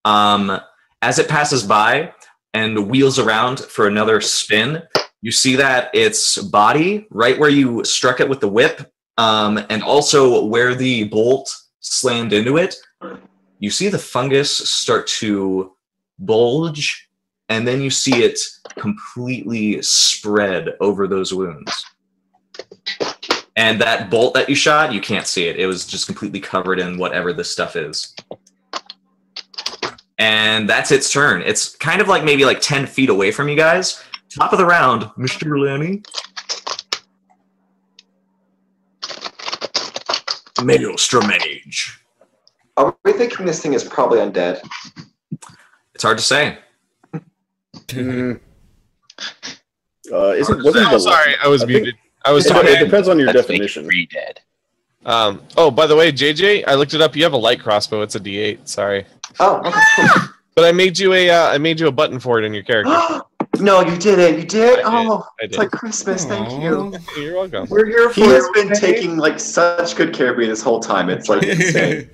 As it passes by and wheels around for another spin, you see that its body, right where you struck it with the whip, and also where the bolt slammed into it, you see the fungus start to bulge, and then you see it completely spread over those wounds. And that bolt that you shot, you can't see it. It was just completely covered in whatever this stuff is. And that's its turn. It's kind of like maybe like 10 feet away from you guys. Top of the round, Mr. Lanny. Maelstrom Mage. Are we thinking this thing is probably undead? It's hard to say. Isn't Oh, wasn't sorry, I was muted. I was it talking. depends on your Let's definition. make it Oh, by the way, JJ, I looked it up. You have a light crossbow. It's a D8. Sorry, Oh, okay, cool. but I made you a button for it in your character. No, you didn't. You did? I did. Oh, I it's did. like Christmas. Thank you. You're welcome. We're here He has been taking like such good care of me this whole time. It's like insane.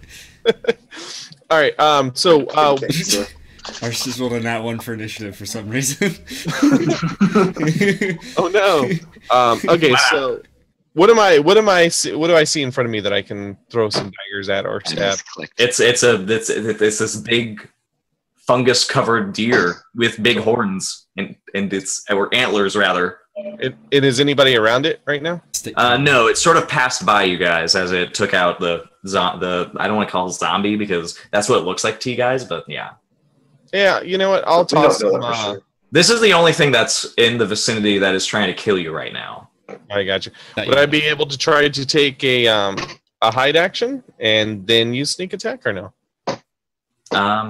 All right. So Ours just rolled a nat 1 for initiative for some reason. oh no. Okay. So what do I see in front of me that I can throw some daggers at or stab? It's this big fungus covered deer with big horns and it's or antlers rather. It is anybody around it right now? No, it sort of passed by you guys as it took out the I don't want to call it zombie because that's what it looks like to you guys, but yeah. Yeah, you know what? I'll We don't toss know some. that for sure. This is the only thing that's in the vicinity that is trying to kill you right now. I got you. Would I be able to try to take a hide action and then use sneak attack or no?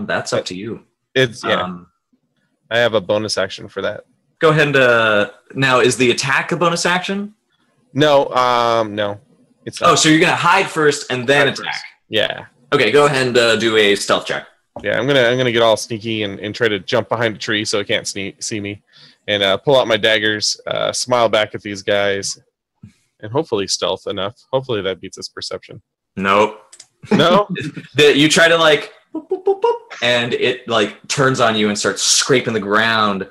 That's up to you. It's I have a bonus action for that. Go ahead and now is the attack a bonus action? No, no. It's not. Oh, so you're gonna hide first and then Hide attack. first. Yeah. Okay, go ahead and do a stealth check. Yeah, I'm gonna get all sneaky and try to jump behind a tree so it can't see me, and pull out my daggers, smile back at these guys, and hopefully stealth enough. Hopefully that beats his perception. Nope. No, You try to like, boop, boop, boop, boop, and it like turns on you and starts scraping the ground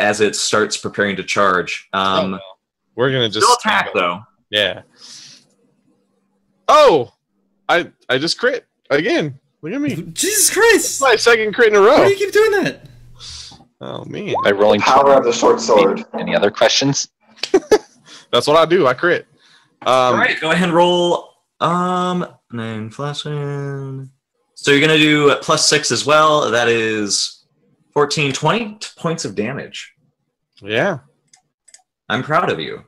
as it starts preparing to charge. oh, no. We're gonna just Still attack though. Yeah. Oh, I just crit again. Look at me. Jesus Christ! My second crit in a Why row. do you keep doing that? Oh man. by rolling. Power of the short sword. Any other questions? That's what I do. I crit. All right, go ahead and roll. 9 flashing. So you're gonna do +6 as well. That is 14, 20 points of damage. Yeah. I'm proud of you.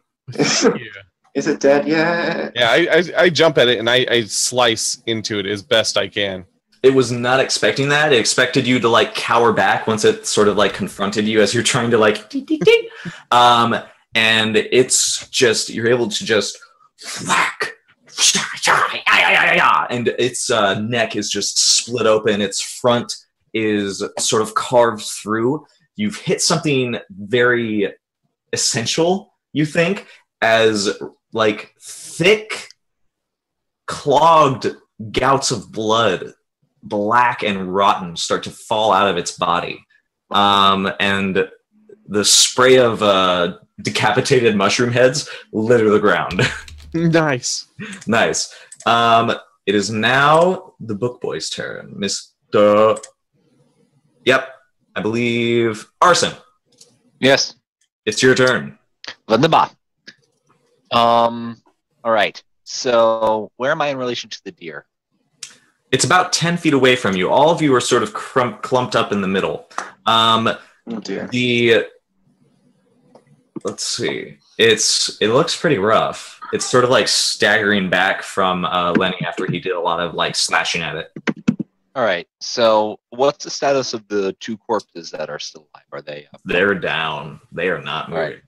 Is it dead yet? Yeah, I jump at it and I slice into it as best I can. It was not expecting that. It expected you to like cower back once it sort of like confronted you as you're trying to like ding, ding, ding. And it's just you're able to just whack, and its neck is just split open. Its front is sort of carved through. You've hit something very essential, you think, as like thick, clogged gouts of blood, black and rotten, start to fall out of its body. And the spray of decapitated mushroom heads litter the ground. Nice. Nice. It is now the book boy's turn. Mr. Yep, I believe Arson. Yes. It's your turn. Wunderbar. All right. So where am I in relation to the deer? It's about 10 feet away from you. All of you are sort of clumped up in the middle. Oh dear. let's see. It looks pretty rough. It's sort of like staggering back from Lenny after he did a lot of like slashing at it. All right. So, what's the status of the 2 corpses that are still alive? Are they? They're down. They are not moving. Right.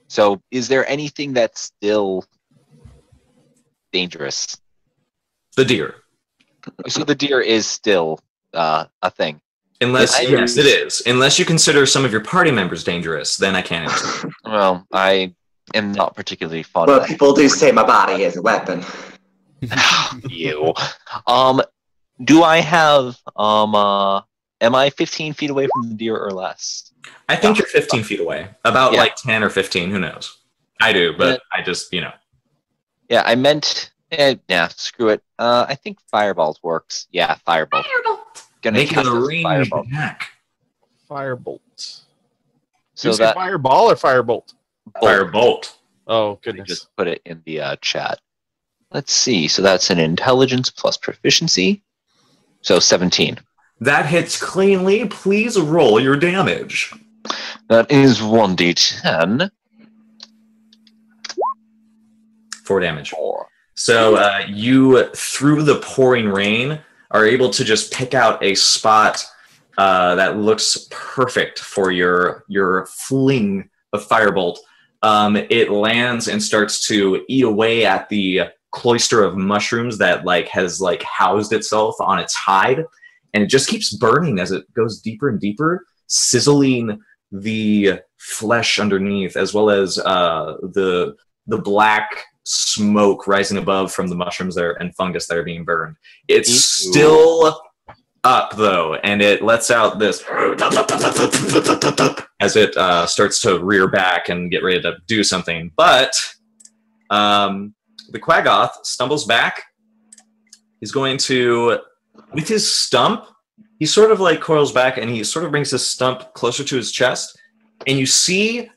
So, is there anything that's still dangerous? The deer. So the deer is still a thing. Unless, yes, it is. Unless you consider some of your party members dangerous, then I can't answer. Well, I am not particularly fond Well, of people do say my body is a weapon. you. Do I have am I 15 feet away from the deer or less? I think you're 15 feet away. About like 10 or 15, who knows? I do, but I just, Yeah, I meant screw it. I think fireballs works. Yeah, firebolt. Gonna make cast a a ranged firebolt. attack. Firebolt. So Say that fireball or firebolt? Firebolt. Oh, I goodness. just put it in the chat. Let's see. So that's an intelligence plus proficiency. So 17. That hits cleanly. Please roll your damage. That is 1d10. 4 damage. 4. So you, through the pouring rain, are able to just pick out a spot that looks perfect for your fling of firebolt. It lands and starts to eat away at the cloister of mushrooms that has housed itself on its hide, and it just keeps burning as it goes deeper and deeper, sizzling the flesh underneath, as well as the black smoke rising above from the mushrooms there and fungus that are being burned. It's still up though, and it lets out this as it starts to rear back and get ready to do something. But the Quaggoth stumbles back. He's going to, with his stump, he sort of coils back and he sort of brings his stump closer to his chest, and you see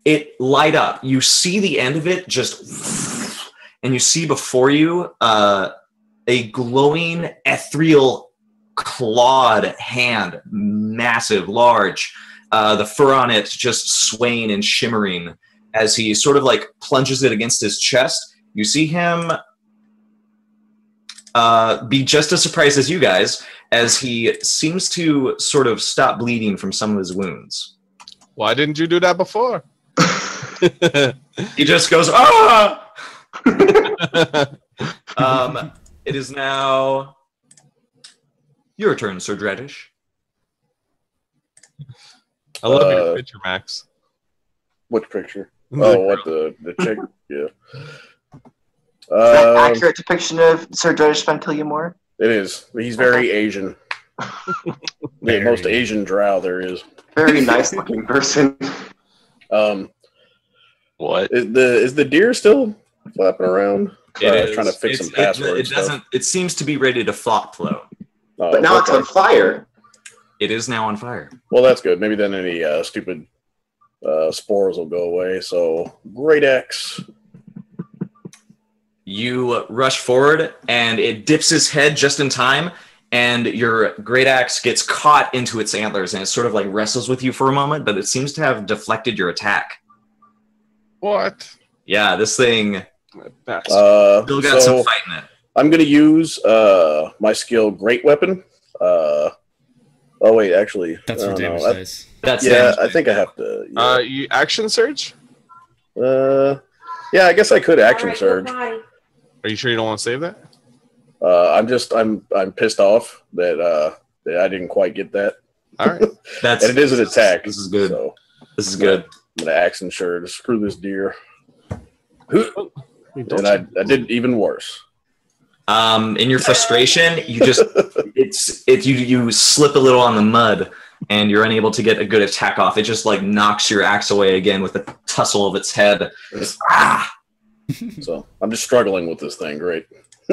it light up. You see the end of it just, and you see before you a glowing ethereal clawed hand, massive, large, the fur on it just swaying and shimmering as he sort of plunges it against his chest. You see him be just as surprised as you guys as he seems to sort of stop bleeding from some of his wounds. Why didn't you do that before? He just goes, ah! It is now your turn, Sir Dreddish. I love your picture, Max. Which picture? Oh, what the chick? Yeah. Is that an accurate depiction of Sir Dreddish Van Killiamore? It is. He's very Asian. The most Asian drow there is. Very nice looking person. What? Is the deer still flapping around? Trying to fix some passwords. It seems to be ready to flop though. But now it's on fire. It is now on fire. Well, that's good. Maybe then any stupid spores will go away. So, great axe. You rush forward, and it dips his head just in time, and your great axe gets caught into its antlers, and it sort of wrestles with you for a moment, but it seems to have deflected your attack. What? Yeah, this thing Still got some fight in it. I'm going to use my skill Great Weapon. Oh, wait, actually. That's for damage dice. That's yeah, I think I have to. Yeah. You action surge? Yeah, I guess I could action surge. Are you sure you don't want to save that? I'm pissed off that I didn't quite get that. All right. And it is an attack. This is good. So this is good. I'm going to action surge. Screw this deer. And I did even worse. In your frustration, you just you slip a little on the mud, and you're unable to get a good attack off. It just knocks your axe away again with the tussle of its head. Ah! So I'm just struggling with this thing. Great.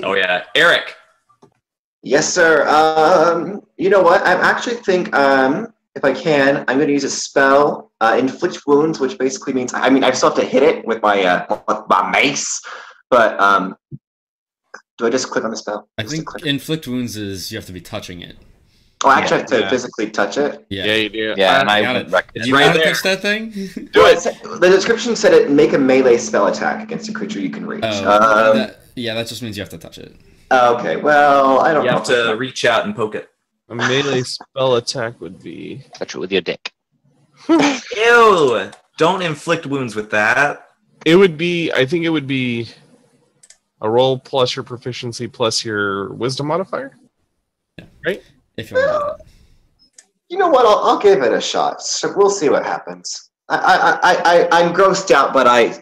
Oh yeah, Eric. Yes, sir. You know what? I actually think if I can, I'm going to use a spell, inflict wounds, which basically means I still have to hit it with my mace, but do I just click on the spell? I think inflict wounds is you have to be touching it. Oh, I actually have to Yeah. physically touch it. Yeah. you do. Yeah, and I got wouldn't it. recommend You right know how to there. touch that thing? Well, the description said it make a melee spell attack against a creature you can reach. that just means you have to touch it. Okay, well, I don't You know. have to reach out and poke it. A melee spell attack would be. touch it with your dick. Ew! Don't inflict wounds with that. It would be. I think it would be a roll plus your proficiency plus your wisdom modifier. If you want to. You know what? I'll give it a shot. So we'll see what happens. I'm grossed out, but I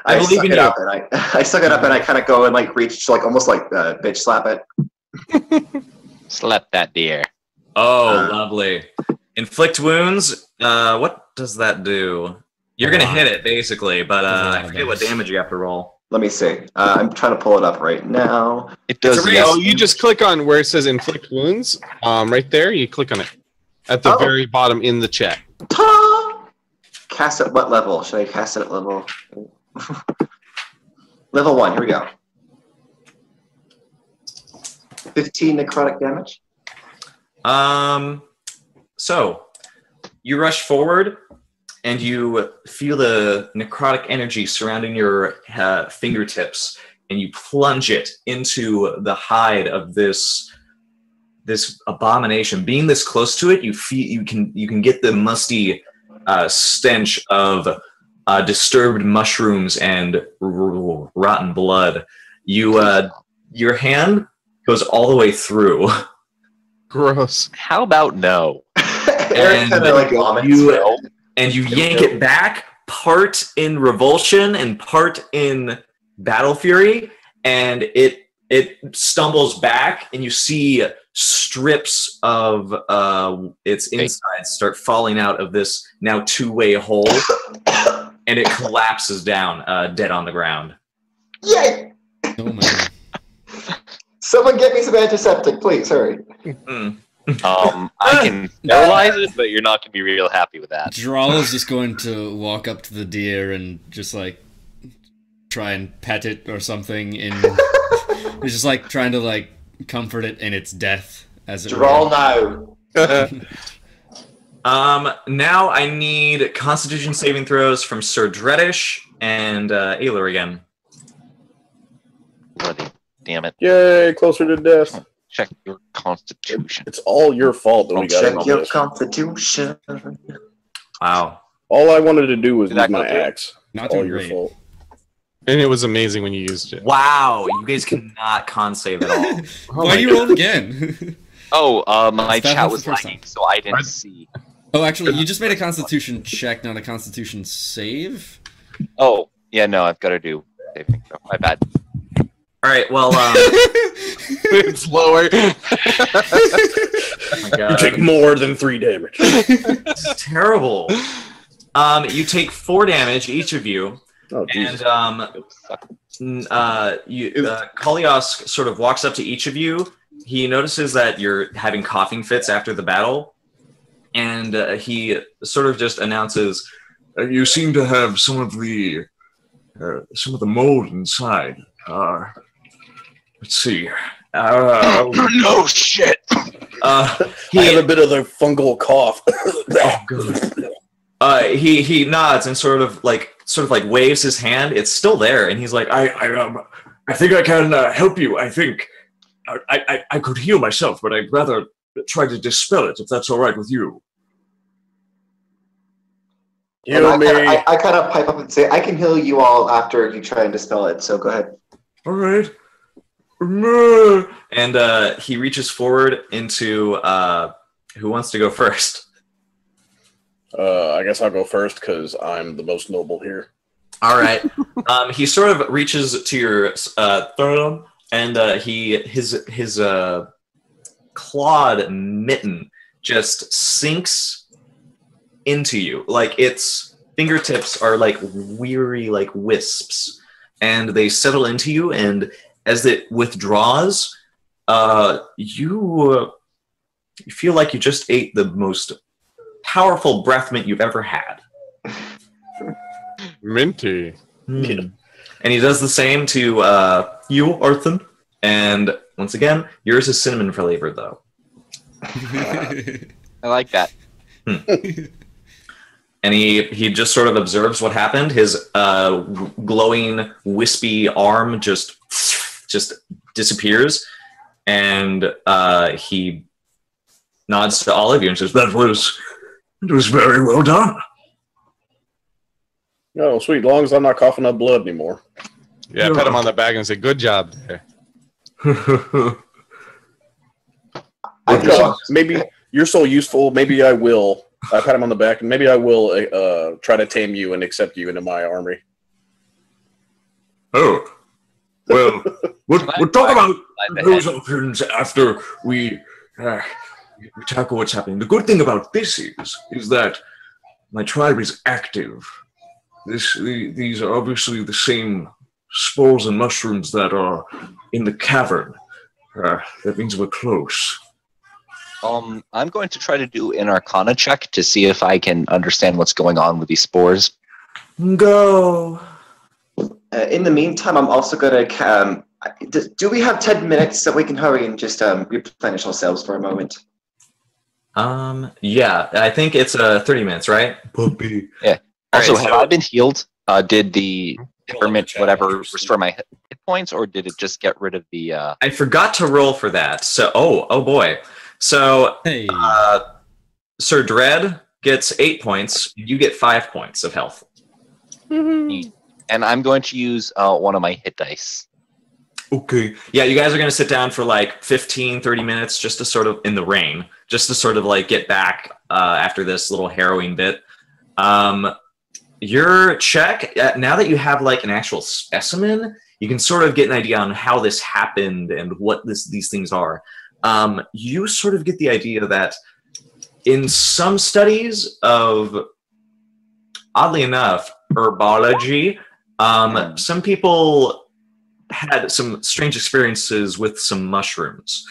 I believe suck in it you. up, and I suck it up, and I kind of go and like reach, like almost like bitch slap it. Slap that deer. Oh, lovely. Inflict wounds. What does that do? You're gonna hit it basically, but I forget what damage you have to roll. Let me see. I'm trying to pull it up right now. It does. a Yes. Oh, you just click on where it says inflict wounds. Right there, you click on it at the Oh. very bottom in the chat. Ta! Cast at what level? Should I cast it at level? Level 1. Here we go. 15 necrotic damage. So you rush forward and you feel the necrotic energy surrounding your fingertips, and you plunge it into the hide of this abomination. Being this close to it, you can get the musty stench of disturbed mushrooms and rotten blood. Your hand goes all the way through. Gross. How about no? Eric kind of like vomits. You yank it back, part in revulsion and part in battle fury, and it stumbles back, and you see strips of its insides start falling out of this now two-way hole, and it collapses down dead on the ground. Yay! Oh man. Someone get me some antiseptic, please. Hurry. I can sterilize it, but you're not going to be real happy with that. Drawl is just going to walk up to the deer and just like try and pet it or something. He's just like trying to like comfort it in its death as it Draw were. now. Now I need Constitution saving throws from Sir Dreddish and Aylar again. Bloody damn it. Yay, closer to death. Check your constitution. It's all your fault that we got Check into your this. constitution. Wow. All I wanted to do was Did use that go my through? axe. Not All doing your great. fault. And it was amazing when you used it. Wow, you guys cannot con save at all. Why do you roll again? Oh, my That chat was was the first lagging, time. so I didn't see. Oh, actually, you just made a Constitution check, not a Constitution save. Oh, yeah, no, I've got to do saving throw. My bad. All right, well, It's lower. oh my You God. take more than 3 damage. It's terrible. You take 4 damage, each of you, Oh, Jesus. and Kalios sort of walks up to each of you. He notices that you're having coughing fits after the battle, and he sort of just announces, "You seem to have some of the mold inside. Let's see. No shit! He had a bit of the fungal cough. He nods and sort of like waves his hand. It's still there, and he's like, I think I can help you. I think I could heal myself, but I'd rather try to dispel it if that's all right with you." And Heal me. I kind of pipe up and say, I can heal you all after you try and dispel it, so go ahead. All right. And he reaches forward into who wants to go first. I guess I'll go first because I'm the most noble here. All right. He sort of reaches to your throat, and his clawed mitten just sinks into you. Like its fingertips are like weary, like wisps, and they settle into you. And as it withdraws, you feel like you just ate the most powerful breath mint you've ever had. Minty. And he does the same to you, Arthur. And once again, yours is cinnamon flavored, though. I like that. And he just sort of observes what happened. His glowing, wispy arm just disappears, and he nods to all of you and says, "It was very well done." Oh, sweet. As long as I'm not coughing up blood anymore. Yeah, pat him on the back and say, "Good job there." Maybe you're so useful. Maybe I will. I pat him on the back, and maybe I will try to tame you and accept you into my army. Oh, well, we'll talk about those options after we tackle what's happening. The good thing about this is that my tribe is active. These are obviously the same spores and mushrooms that are in the cavern. That means we're close. I'm going to try to do an Arcana check to see if I can understand what's going on with these spores. Go. In the meantime, I'm also going to... do we have 10 minutes so we can hurry and just replenish ourselves for a moment? Yeah, I think it's 30 minutes, right? Puppy. Yeah. Also, Right, have I been healed? Did the hermit, whatever, restore my hit points, or did it just get rid of the... I forgot to roll for that. So, oh boy. So, Hey. Sir Dread gets 8 points. You get 5 points of health. And I'm going to use one of my hit dice. Okay. Yeah, you guys are going to sit down for like 15, 30 minutes just to sort of, in the rain, just to sort of like get back after this little harrowing bit. Your check, now that you have like an actual specimen, you can sort of get an idea on how this happened and what these things are. You sort of get the idea that in some studies of, oddly enough, herbology, some people had some strange experiences with some mushrooms.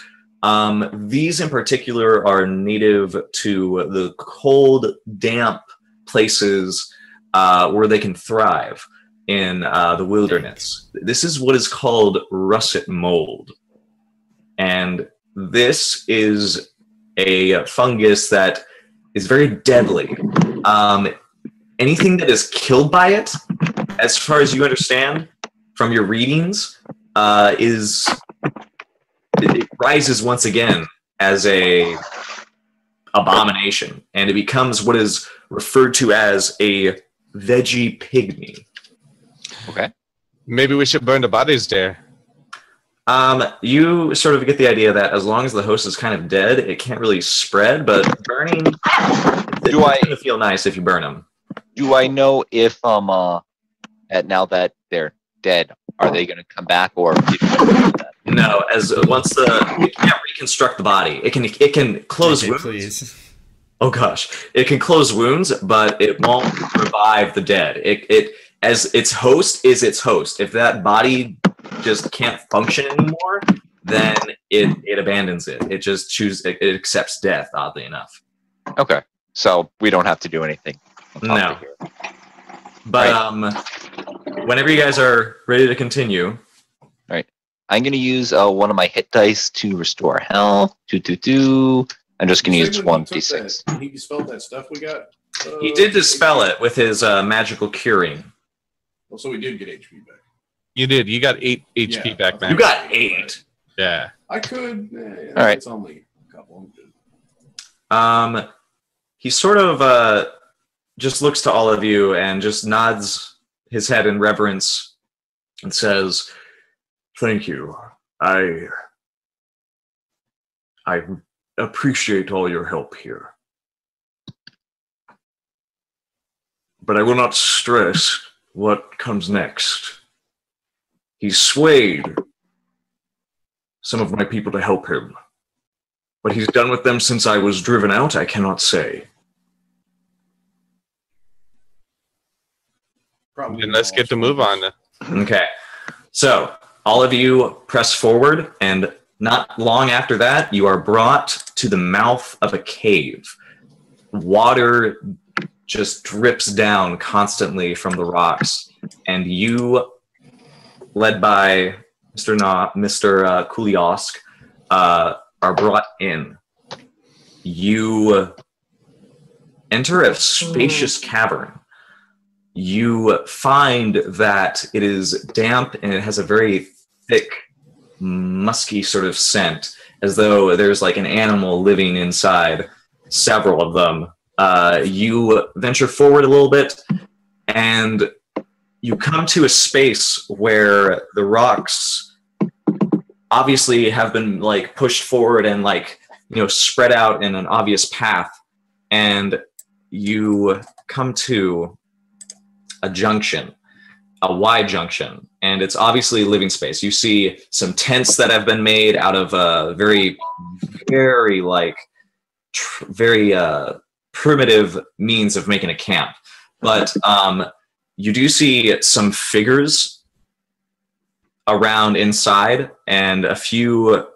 These in particular are native to the cold, damp places where they can thrive in the wilderness. This is what is called russet mold. And this is a fungus that is very deadly. Anything that is killed by it, as far as you understand from your readings, it rises once again as a abomination, and it becomes what is referred to as a veggie pygmy. Okay. Maybe we should burn the bodies there. You sort of get the idea that as long as the host is kind of dead, it can't really spread, but burning, it's going to feel nice if you burn them. Do I know if, now that they're dead, are they going to come back, or... No, it can't reconstruct the body. It can close wounds. Please. Oh gosh, it can close wounds, but it won't revive the dead. It as its host is its host. If that body just can't function anymore, then it abandons it. It just it accepts death. Oddly enough. Okay, so we don't have to do anything. No. But whenever you guys are ready to continue. I'm going to use one of my hit dice to restore health. I'm just going to use 1d6. He dispelled that stuff we got? He did dispel it with his magical curing. Well, so we did get HP back. You did. You got 8 HP back, man. You got 8. Yeah. I could. All right. It's only a couple. I'm good. He sort of just looks to all of you and just nods his head in reverence and says, "Thank you. I appreciate all your help here. But I will not stress what comes next. He swayed some of my people to help him. What he's done with them since I was driven out, I cannot say." Probably. Then let's get the move on. Okay. So, all of you press forward, and not long after that, you are brought to the mouth of a cave. Water just drips down constantly from the rocks, and you, led by Mr. Kuliosk, are brought in. you enter a spacious cavern. You find that it is damp and it has a very thick, musky sort of scent, as though there's like an animal living inside, several of them. You venture forward a little bit, and you come to a space where the rocks obviously have been like pushed forward and like, spread out in an obvious path. And you come to a junction, a wide junction, and it's obviously living space. You see some tents that have been made out of very, very like very primitive means of making a camp. But you do see some figures around inside, and a few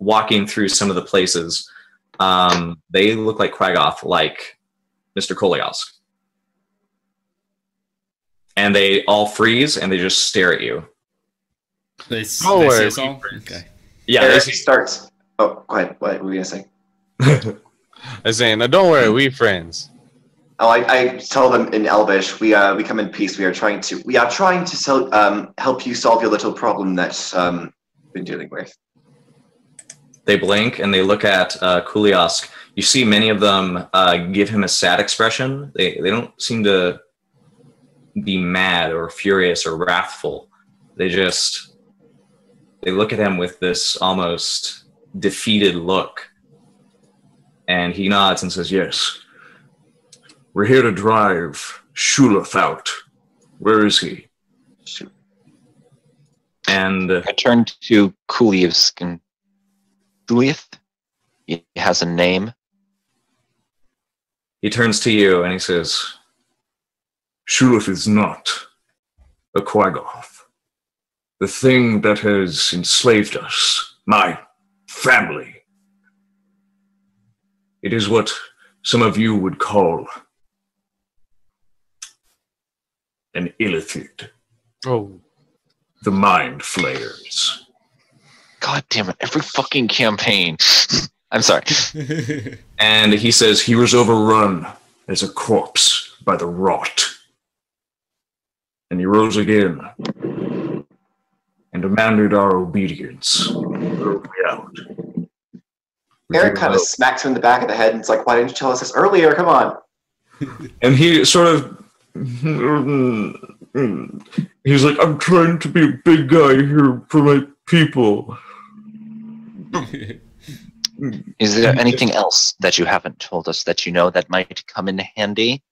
walking through some of the places. They look like Quaggoth, like Mr. Kolyask. And they all freeze, and they just stare at you. They see us all? Okay. Yeah, Eric starts. Oh, go ahead. What were you going to say? I was saying, don't worry, we friends. Oh, I tell them in Elvish, we come in peace. We are trying to help you solve your little problem that you've been dealing with. They blink and they look at Kolyask. You see many of them give him a sad expression. They don't seem to be mad or furious or wrathful. They look at him with this almost defeated look. And he nods and says, "Yes, we're here to drive Shulaf out. Where is he?" And I turned to Kulievsk and Kulieth. He has a name. he turns to you and he says, "Shulaf is not a Quaggoth. The thing that has enslaved us, my family, it is what some of you would call an illithid. Oh. The Mind Flayers." God damn it! Every fucking campaign. I'm sorry. And he says he was overrun as a corpse by the rot. And he rose again and demanded our obedience. Drove me out. Eric kind of smacks him in the back of the head and it's like, "Why didn't you tell us this earlier? Come on." And he sort of, he's like, "I'm trying to be a big guy here for my people." Is there anything else that you haven't told us that you know that might come in handy?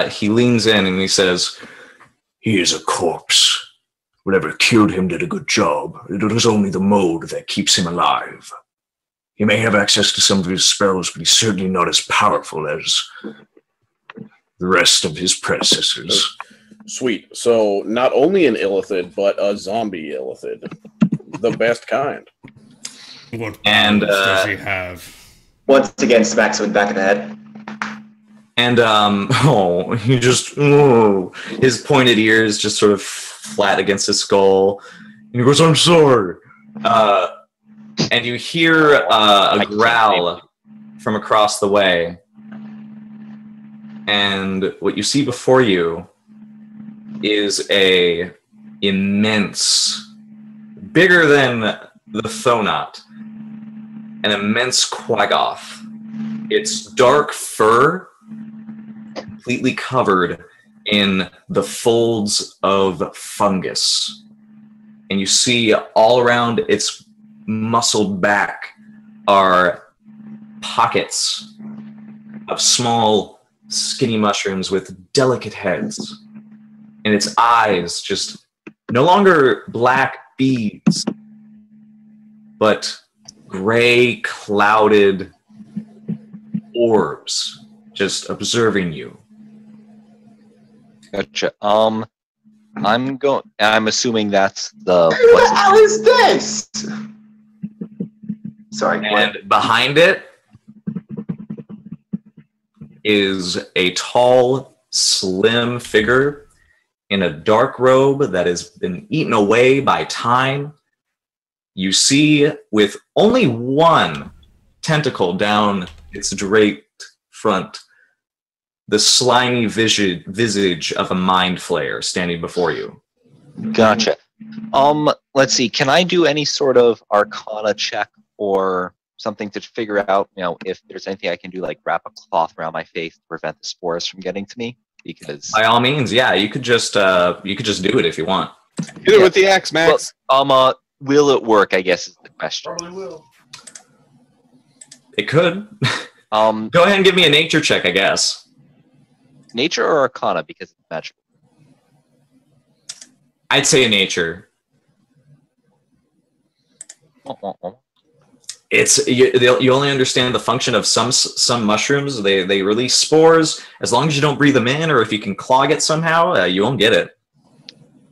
He leans in and he says, "He is a corpse. Whatever killed him did a good job. It was only the mode that keeps him alive. He may have access to some of his spells, but he's certainly not as powerful as the rest of his predecessors." Sweet. So not only an illithid, but a zombie illithid. The best kind. What And, powers does he have? Once again, smacks him in the back of the head. And, he just, his pointed ears just sort of flat against his skull. And he goes, "I'm sorry." And you hear a growl from across the way. And what you see before you is a immense, bigger than the Thonot, an immense Quaggoth. It's dark fur, completely covered in the folds of fungus. And you see all around its muscled back are pockets of small, skinny mushrooms with delicate heads. And its eyes just no longer black beads, but gray, clouded orbs just observing you. Gotcha. I'm assuming that's the. Who the hell is this? Sorry. And behind it is a tall, slim figure in a dark robe that has been eaten away by time. You see, with only one tentacle down its draped front, the slimy visage of a mind flayer standing before you. Gotcha. Let's see. Can I do any sort of Arcana check or something to figure out, if there's anything I can do, like wrap a cloth around my face to prevent the spores from getting to me? Because by all means, yeah, you could just do it if you want. Hit it with the axe, Max. Well, will it work? I guess is the question. Probably will. It could. Go ahead and give me a nature check, I guess. Nature or Arcana, because it's magical. I'd say a nature. It's you only understand the function of some mushrooms. They release spores. As long as you don't breathe them in, or if you can clog it somehow, you won't get it.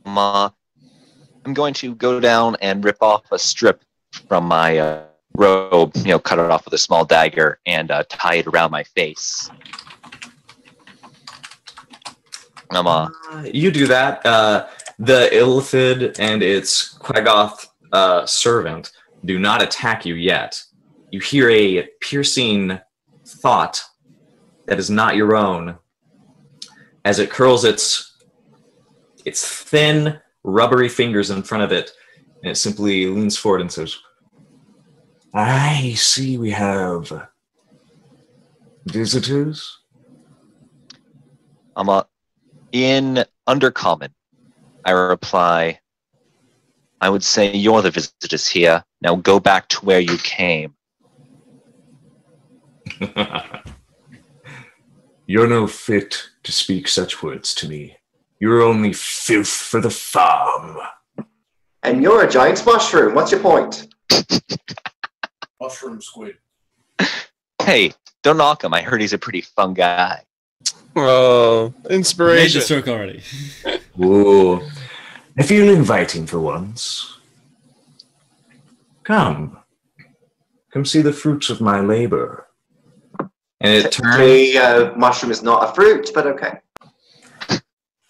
I'm going to go down and rip off a strip from my robe, cut it off with a small dagger and tie it around my face. You do that. The Illithid and its Quaggoth servant do not attack you yet. You hear a piercing thought that is not your own as it curls its thin, rubbery fingers in front of it, and it simply leans forward and says, I see we have visitors. In Undercommon, I reply, I would say you're the visitors here. Now go back to where you came. You're no fit to speak such words to me. You're only filth for the farm. And you're a giant mushroom. What's your point? Mushroom squid. Hey, don't knock him. I heard he's a pretty fun guy. Oh, Made inspiration. the joke already. Ooh, I feel inviting for once. Come see the fruits of my labor. And it turns. The mushroom is not a fruit, but okay.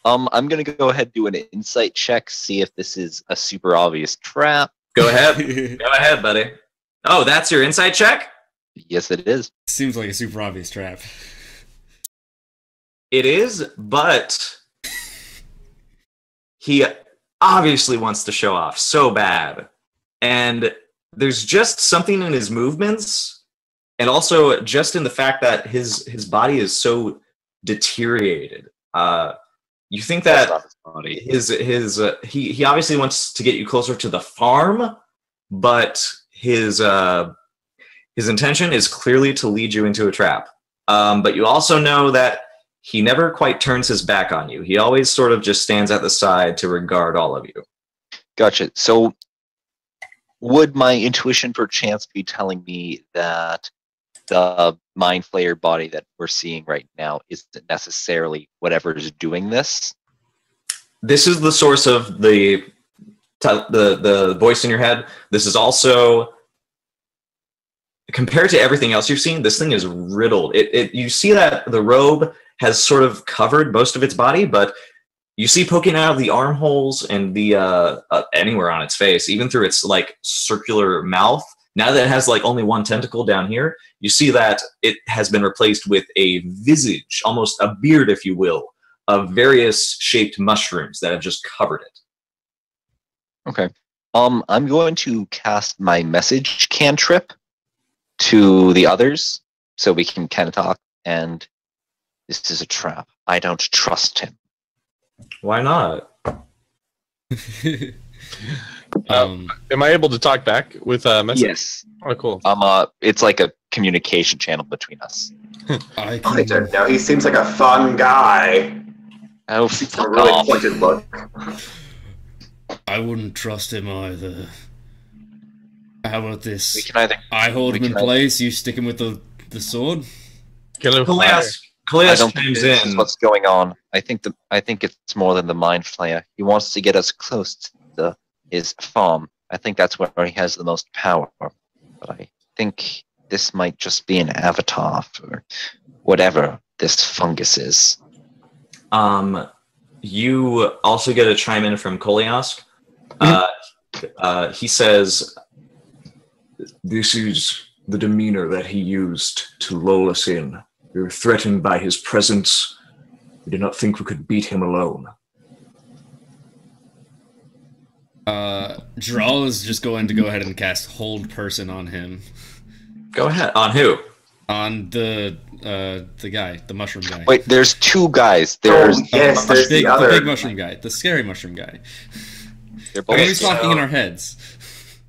I'm gonna go ahead and do an insight check, see if this is a super obvious trap. Go ahead. Go ahead, buddy. Oh, that's your insight check? Yes, it is. Seems like a super obvious trap. It is, but he obviously wants to show off so bad. And there's just something in his movements, and also just in the fact that his body is so deteriorated. You think that he obviously wants to get you closer to the farm, but his intention is clearly to lead you into a trap. But you also know that he never quite turns his back on you. He always sort of just stands at the side to regard all of you. Gotcha. So would my intuition perchance be telling me that the mind flayer body that we're seeing right now isn't necessarily whatever is doing this? This is the source of the voice in your head. This is also, compared to everything else you've seen, this thing is riddled. You see that the robe has sort of covered most of its body, but you see poking out of the armholes and the anywhere on its face, even through its like circular mouth. Now that it has like only one tentacle down here, you see that it has been replaced with a visage, almost a beard, if you will, of various shaped mushrooms that have just covered it. Okay. I'm going to cast my message cantrip to the others so we can kind of talk. And this is a trap. I don't trust him. Why not? Am I able to talk back with a message? Yes. Oh, cool. It's like a communication channel between us. I don't know. He seems like a fun guy. Oh, A fuck really off. pointed look. I wouldn't trust him either. How about this? We can either. I hold we him in can either- place, you stick him with the sword? Kill him. I Kaleas don't think chimes this is in. what's going on. I think it's more than the mind flayer. He wants to get us close to his farm. I think that's where he has the most power. But I think this might just be an avatar for whatever this fungus is. You also get a chime in from Koliask. He says, "This is the demeanor that he used to lull us in. We were threatened by his presence. We did not think we could beat him alone. Drawl is just going to go ahead and cast Hold Person on him. Go ahead. On who? On the guy, the mushroom guy. Wait, there's two guys. There's yes, there's the the other. big mushroom guy, the scary mushroom guy. they're both. He's talking in our heads.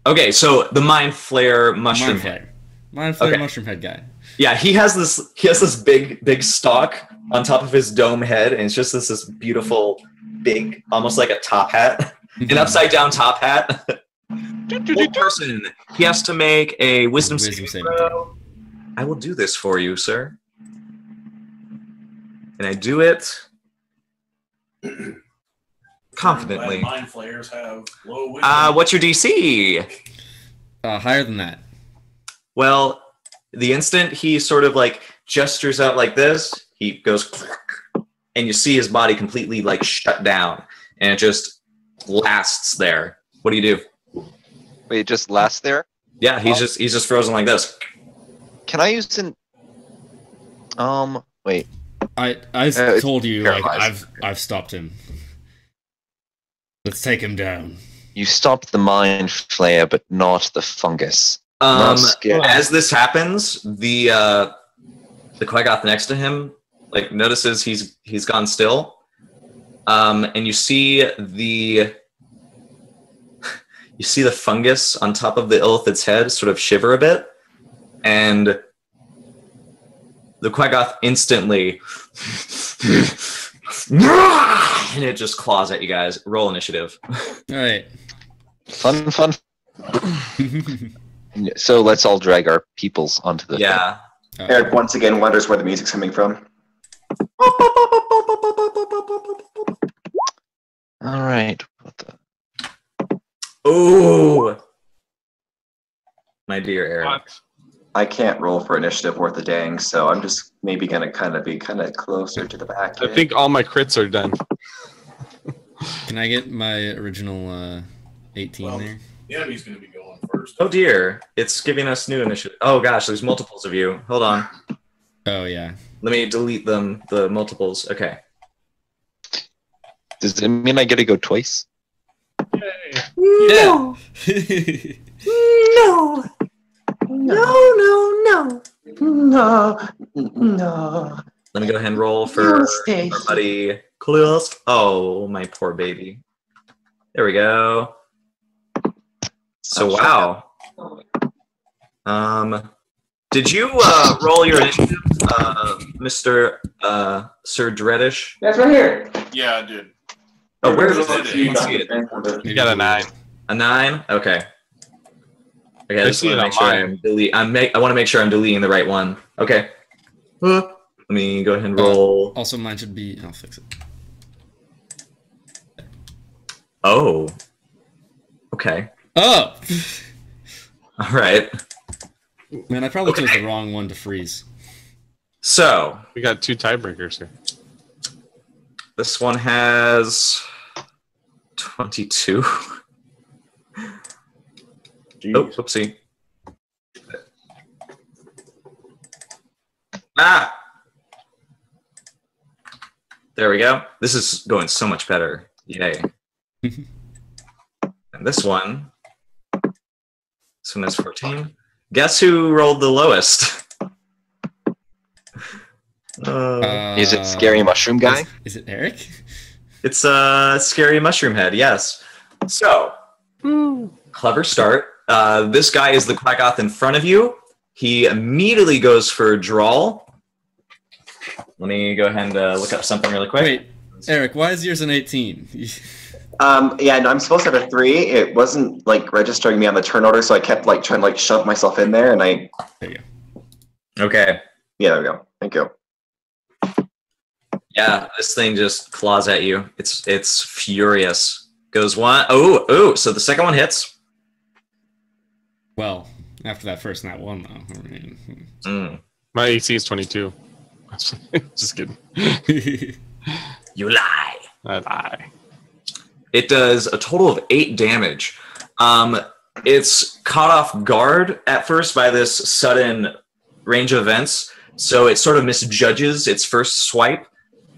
Okay, so the Mind Flare mushroom head. Mind Flare Okay. mushroom head guy. Yeah, he has this big stalk on top of his dome head, and it's just this beautiful, big, almost like a top hat, an upside down top hat. One person. He has to make a wisdom saving throw. I will do this for you, sir. And I do it confidently. Mind flayers have low wisdom. What's your DC? Higher than that. Well, the instant he sort of like gestures out like this, he goes, and you see his body completely like shut down, and it just lasts there. What do you do? Wait, it just lasts there? Yeah, he's just frozen like this. Can I use an wait. I told you, like, paralyzed. I've stopped him. Let's take him down. You stopped the mind flayer, but not the fungus. Not scared. As this happens, the Quaggoth next to him like notices he's gone still, and you see the fungus on top of the illithid's head sort of shiver a bit, and the Quaggoth instantly and it just claws at you guys. Roll initiative. All right. Fun. So let's all drag our peoples onto the Yeah. Eric once again wonders where the music's coming from. All right. What the? Oh, my dear Eric. I can't roll for initiative worth a dang, so I'm just maybe gonna be closer to the back. I think all my crits are done. Can I get my original 18 there? The enemy's going to be going first. Oh dear, it's giving us new initiative. Oh gosh, there's multiples of you. Hold on. Oh yeah. Let me delete them, the multiples. Okay. Does it mean I get to go twice? Yeah. No. Let me go ahead and roll for our buddy Klusk. Oh, my poor baby. There we go. So wow. Did you roll your initiative, Mr. Sir Dreddish? That's right here. Yeah, I did. Oh, where is Where it? is it? You can see it. You got a 9. A 9? Okay. Okay, I just see want it to make sure on I want to make sure I'm deleting the right one. Okay. Let me go ahead and roll. Also, mine should be. I'll fix it. Oh. Okay. Oh. All right. Man, I probably chose the wrong one to freeze. So We got 2 tiebreakers here. this one has 22. Oh, whoopsie. Ah! There we go. This is going so much better. Yay. And this one has 14. Guess who rolled the lowest? Is it scary mushroom guy? Is it Eric? It's a scary mushroom head, yes. So, clever start. This guy is the Quaggoth in front of you. He immediately goes for Drawl. Let me go ahead and look up something really quick. Wait, Eric, why is yours an 18? Yeah, no, I'm supposed to have a 3. It wasn't like registering me on the turn order, so I kept like trying to like shove myself in there, and There you go. Okay. yeah, there we go. Thank you. Yeah, this thing just claws at you. It's furious. Goes one. Oh, so the second one hits. Well, after that first nat 1, though. I mean, My AC is 22. Just kidding. You lie. I lie. It does a total of 8 damage. it's caught off guard at first by this sudden range of events, so it sort of misjudges its first swipe.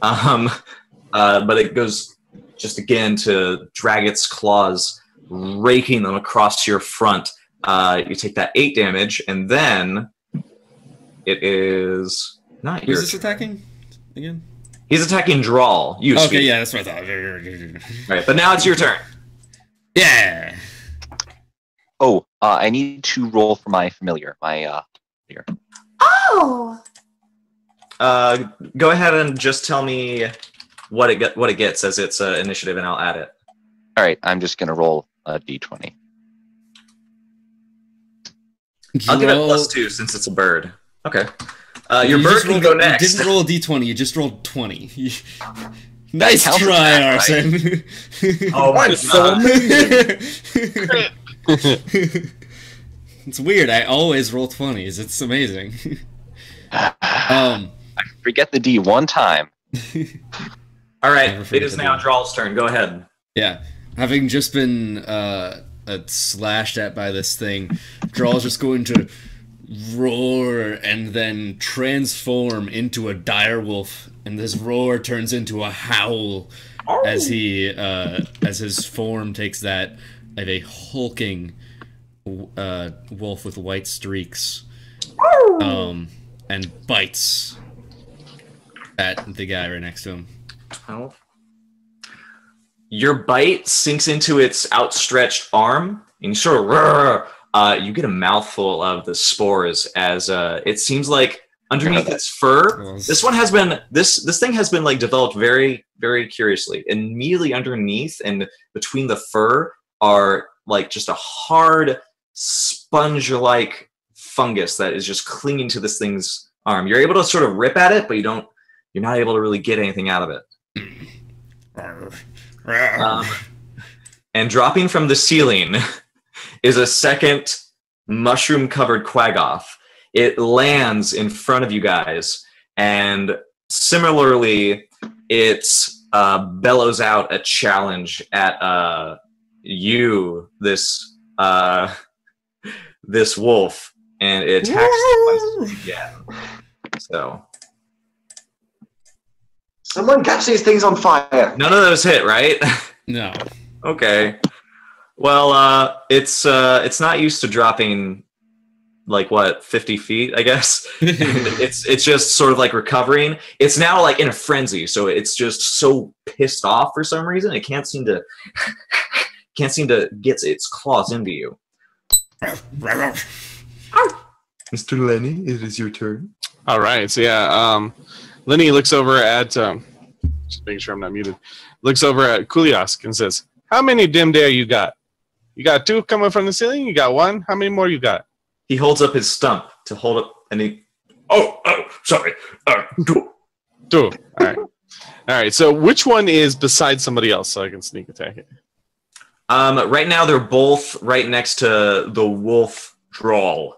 But it goes just again to drag its claws, raking them across your front. You take that 8 damage, and then it is not Who's this attacking again? He's attacking Drawl. You. Okay, Speed. yeah, that's what I thought. All right, but now it's your turn. Yeah. Oh, I need to roll for my familiar. My here. Oh! Go ahead and just tell me what it gets as its initiative, and I'll add it. All right, I'm just gonna roll a d20. I'll give it +2 since it's a bird. Okay. Your bird can go next. You didn't roll a d20. You just rolled 20. Nice try, Arson. Right? Oh my god. It's weird. I always roll 20s. It's amazing. I forget the D one time. All right, it is now Drawl's turn. Go ahead. Yeah, having just been slashed at by this thing, Drawl's just going to roar and then transform into a dire wolf, and this roar turns into a howl as he as his form takes that of a hulking wolf with white streaks, and bites at the guy right next to him. Oh. Your bite sinks into its outstretched arm, and you sort of you get a mouthful of the spores as it seems like underneath its fur. This one has been this thing has been like developed very, very curiously. And immediately underneath and between the fur are like just a hard sponge-like fungus that is just clinging to this thing's arm. You're able to sort of rip at it, but you're not able to really get anything out of it. And dropping from the ceiling is a second mushroom-covered Quaggoth. It lands in front of you guys, and similarly, it bellows out a challenge at you, this wolf, and it attacks once again. So, someone catch these things on fire. None of those hit, right? No. Okay. Well, it's not used to dropping like 50 feet, I guess. it's just sort of like recovering. It's now like in a frenzy, so it's just so pissed off for some reason. It can't seem to get its claws into you. Mr. Lenny, it is your turn. All right, so yeah, Lenny looks over at just making sure I'm not muted. Looks over at Kuliask and says, "How many dim dare you got? You got 2 coming from the ceiling? You got 1? How many more you got?" He holds up his stump to hold up, and he... Oh, sorry. 2. 2. All right. All right, so which one is beside somebody else so I can sneak attack it? Right now, they're both right next to the wolf Drawl.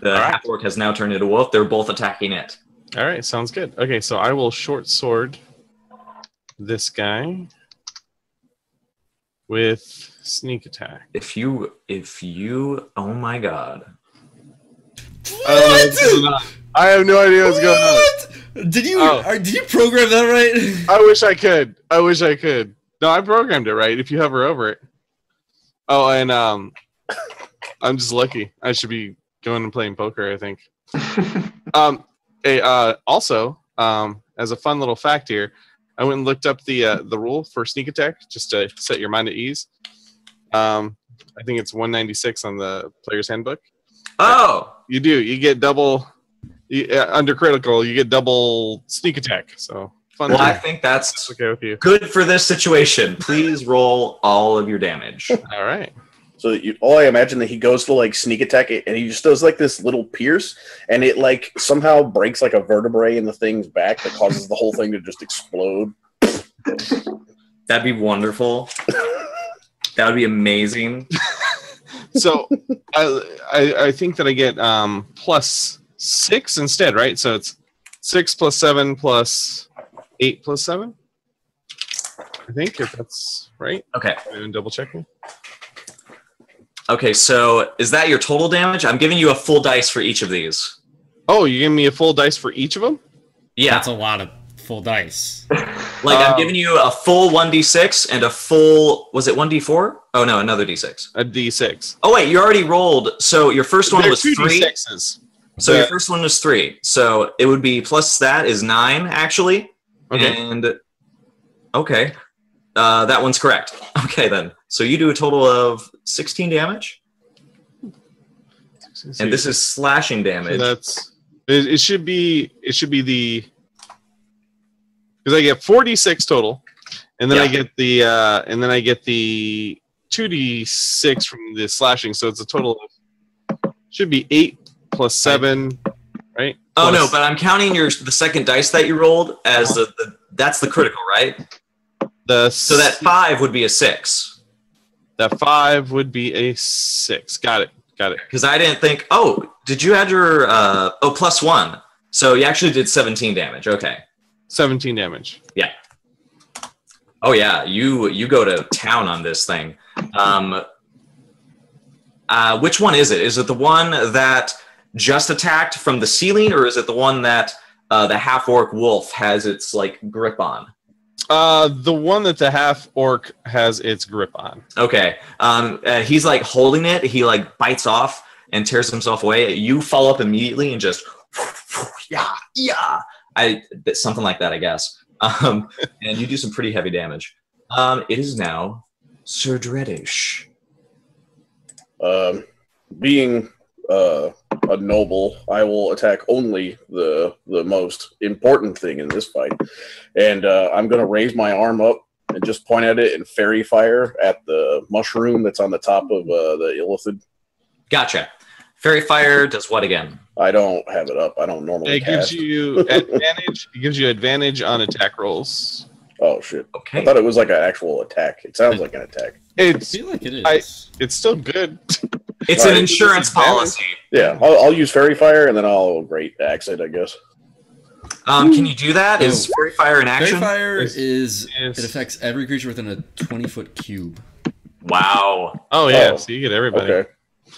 The half-orc has now turned into a wolf. They're both attacking it. All right, sounds good. Okay, so I will short sword this guy with sneak attack. If you, oh my god. What? I have no idea what's going on. Did you program that right? I wish I could. No, I programmed it right. If you hover over it. Oh, and I'm just lucky. I should be going and playing poker, I think. Also, as a fun little fact here, I went and looked up the rule for sneak attack just to set your mind at ease. I think it's 196 on the player's handbook. Oh, you do. You get double under critical. You get double sneak attack. So fun. Well, I think that's okay with you. Good for this situation. Please roll all of your damage. All right. So I imagine that he goes to like sneak attack it, and he just does like this little pierce, and it like somehow breaks like a vertebrae in the thing's back that causes the whole thing to just explode. That'd be wonderful. That would be amazing. So I think that I get +6 instead, right? So it's 6 + 7 + 8 + 7. I think if that's right. Okay. And double check me. Okay, so is that your total damage? I'm giving you a full dice for each of these. Oh, you give me a full dice for each of them? Yeah. That's a lot of full dice. Like, I'm giving you a full 1d6 and a full... Was it 1d4? Oh, no, another d6. A d6. Oh, wait, you already rolled. So your first one They're was 2 3. d6s. So your first one was 3. So it would be plus that is 9, actually. Okay. And... Okay. That one's correct. Okay, then. So you do a total of 16 damage. And this is slashing damage. So that's... It should be the... Because I get 4d6 total, and then I get the 2d6 from the slashing, so it's a total of should be 8 plus 7, right? Oh Plus, no, but I'm counting the second dice that you rolled as that's the critical, right? So that 5 would be a 6. That 5 would be a 6. Got it. Because I didn't think. Oh, did you add your plus 1? So you actually did 17 damage. Okay. 17 damage. Yeah. Oh yeah, you go to town on this thing. Which one is it? Is it the one that just attacked from the ceiling, or is it the one that the half-orc wolf has its like grip on? The one that the half-orc has its grip on. Okay. He's like holding it. He like bites off and tears himself away. You follow up immediately and just yeah. Something like that, I guess. And you do some pretty heavy damage. It is now Sir Dreddish. Being a noble, I will attack only the most important thing in this fight, and I'm going to raise my arm up and just point at it and fairy fire at the mushroom that's on the top of the illithid. Gotcha. Fairy fire does what again? I don't have it up. I don't normally It cast. gives you advantage. It gives you advantage on attack rolls. Oh shit! Okay. I thought it was like an actual attack. It sounds like an attack. I feel like it is. It's still good. It's an insurance policy. Yeah, I'll use fairy fire and then I'll great axe it, I guess. Can you do that? Is fairy fire an action? Fairy fire it affects every creature within a 20-foot cube. Wow. Oh yeah, Oh, so you get everybody. Okay.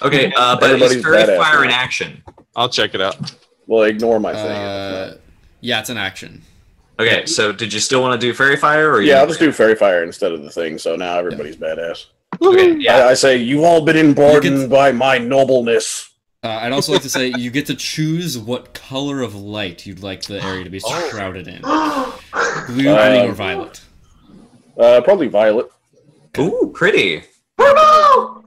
Okay, but Everybody's is fairy badass fire now. an action? I'll check it out. Well, ignore my thing. Yeah, it's an action. Okay, so did you still want to do fairy fire? Or Yeah, I'll just do fairy fire instead of the thing. So now everybody's badass. Okay, yeah. I say you've all been emboldened by my nobleness. I'd also like to say you get to choose what color of light you'd like the area to be shrouded in. Blue, green, or violet. Probably violet. Ooh, pretty. Purple!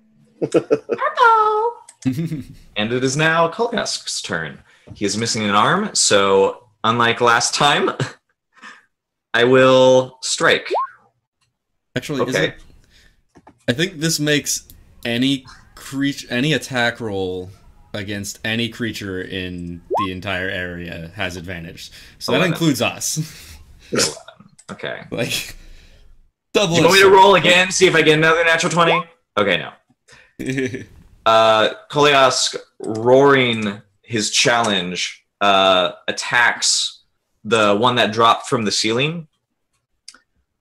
And it is now Kolgask's turn. He is missing an arm, so unlike last time, I will strike. Actually, Okay. I think this makes any attack roll against any creature in the entire area has advantage. So that 11. includes us. Okay. Like double. Do you want me to roll again, see if I get another natural 20? Okay, no. Kolgask, roaring his challenge, attacks the one that dropped from the ceiling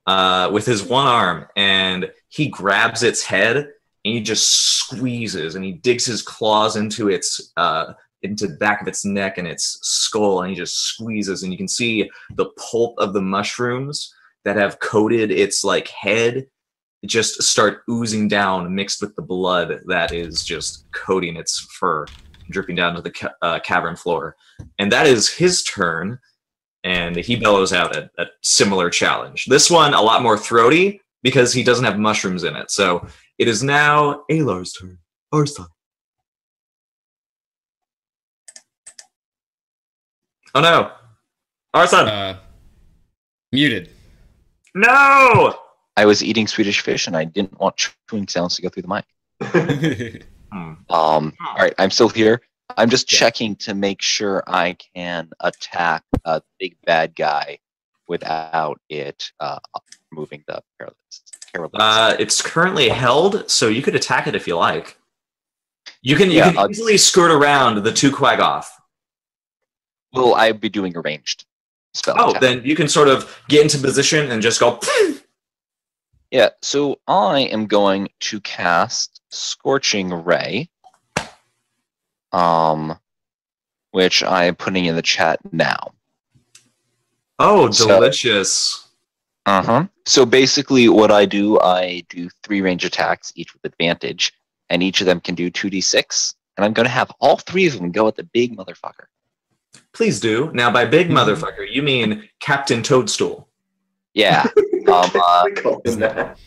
with his one arm, and he grabs its head and he just squeezes and he digs his claws into its into the back of its neck and its skull, and he just squeezes, and you can see the pulp of the mushrooms that have coated its like head just start oozing down, mixed with the blood that is just coating its fur, dripping down to the cavern floor. And that is his turn, and he bellows out a similar challenge. This one a lot more throaty because he doesn't have mushrooms in it. So it is now Alar's turn. Arsa. Oh no. Arsa. Muted. No! I was eating Swedish fish and I didn't want chewing sounds to go through the mic. All right, I'm still here. I'm just checking to make sure I can attack a big bad guy without it removing the paralysis. It's currently held, so you could attack it if you like. You can I'll easily skirt around the 2 Quaggoth. Will I be doing a ranged spell? Oh, attack? then you can sort of get into position and just go. Yeah, so I am going to cast Scorching Ray, which I am putting in the chat now. Oh, So- delicious. So basically what I do 3 range attacks, each with advantage, and each of them can do 2d6, and I'm going to have all 3 of them go at the big motherfucker. Please do. Now, by big motherfucker, you mean Captain Toadstool. Yeah. We call him that.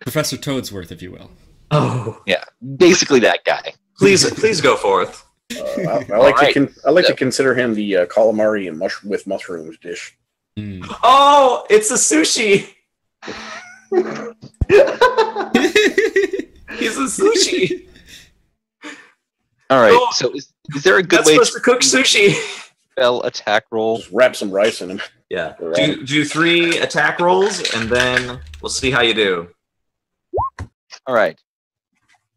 Professor Toadsworth, if you will. Oh, Yeah, basically that guy. please go forth. I like Alright. to consider him the calamari and with mushrooms dish. Mm. Oh, it's a sushi. He's a sushi. All right, Oh, so is there a good That's way supposed to cook sushi. spell attack roll? Just wrap some rice in him. Yeah. Do 3 attack rolls, and then we'll see how you do. All right.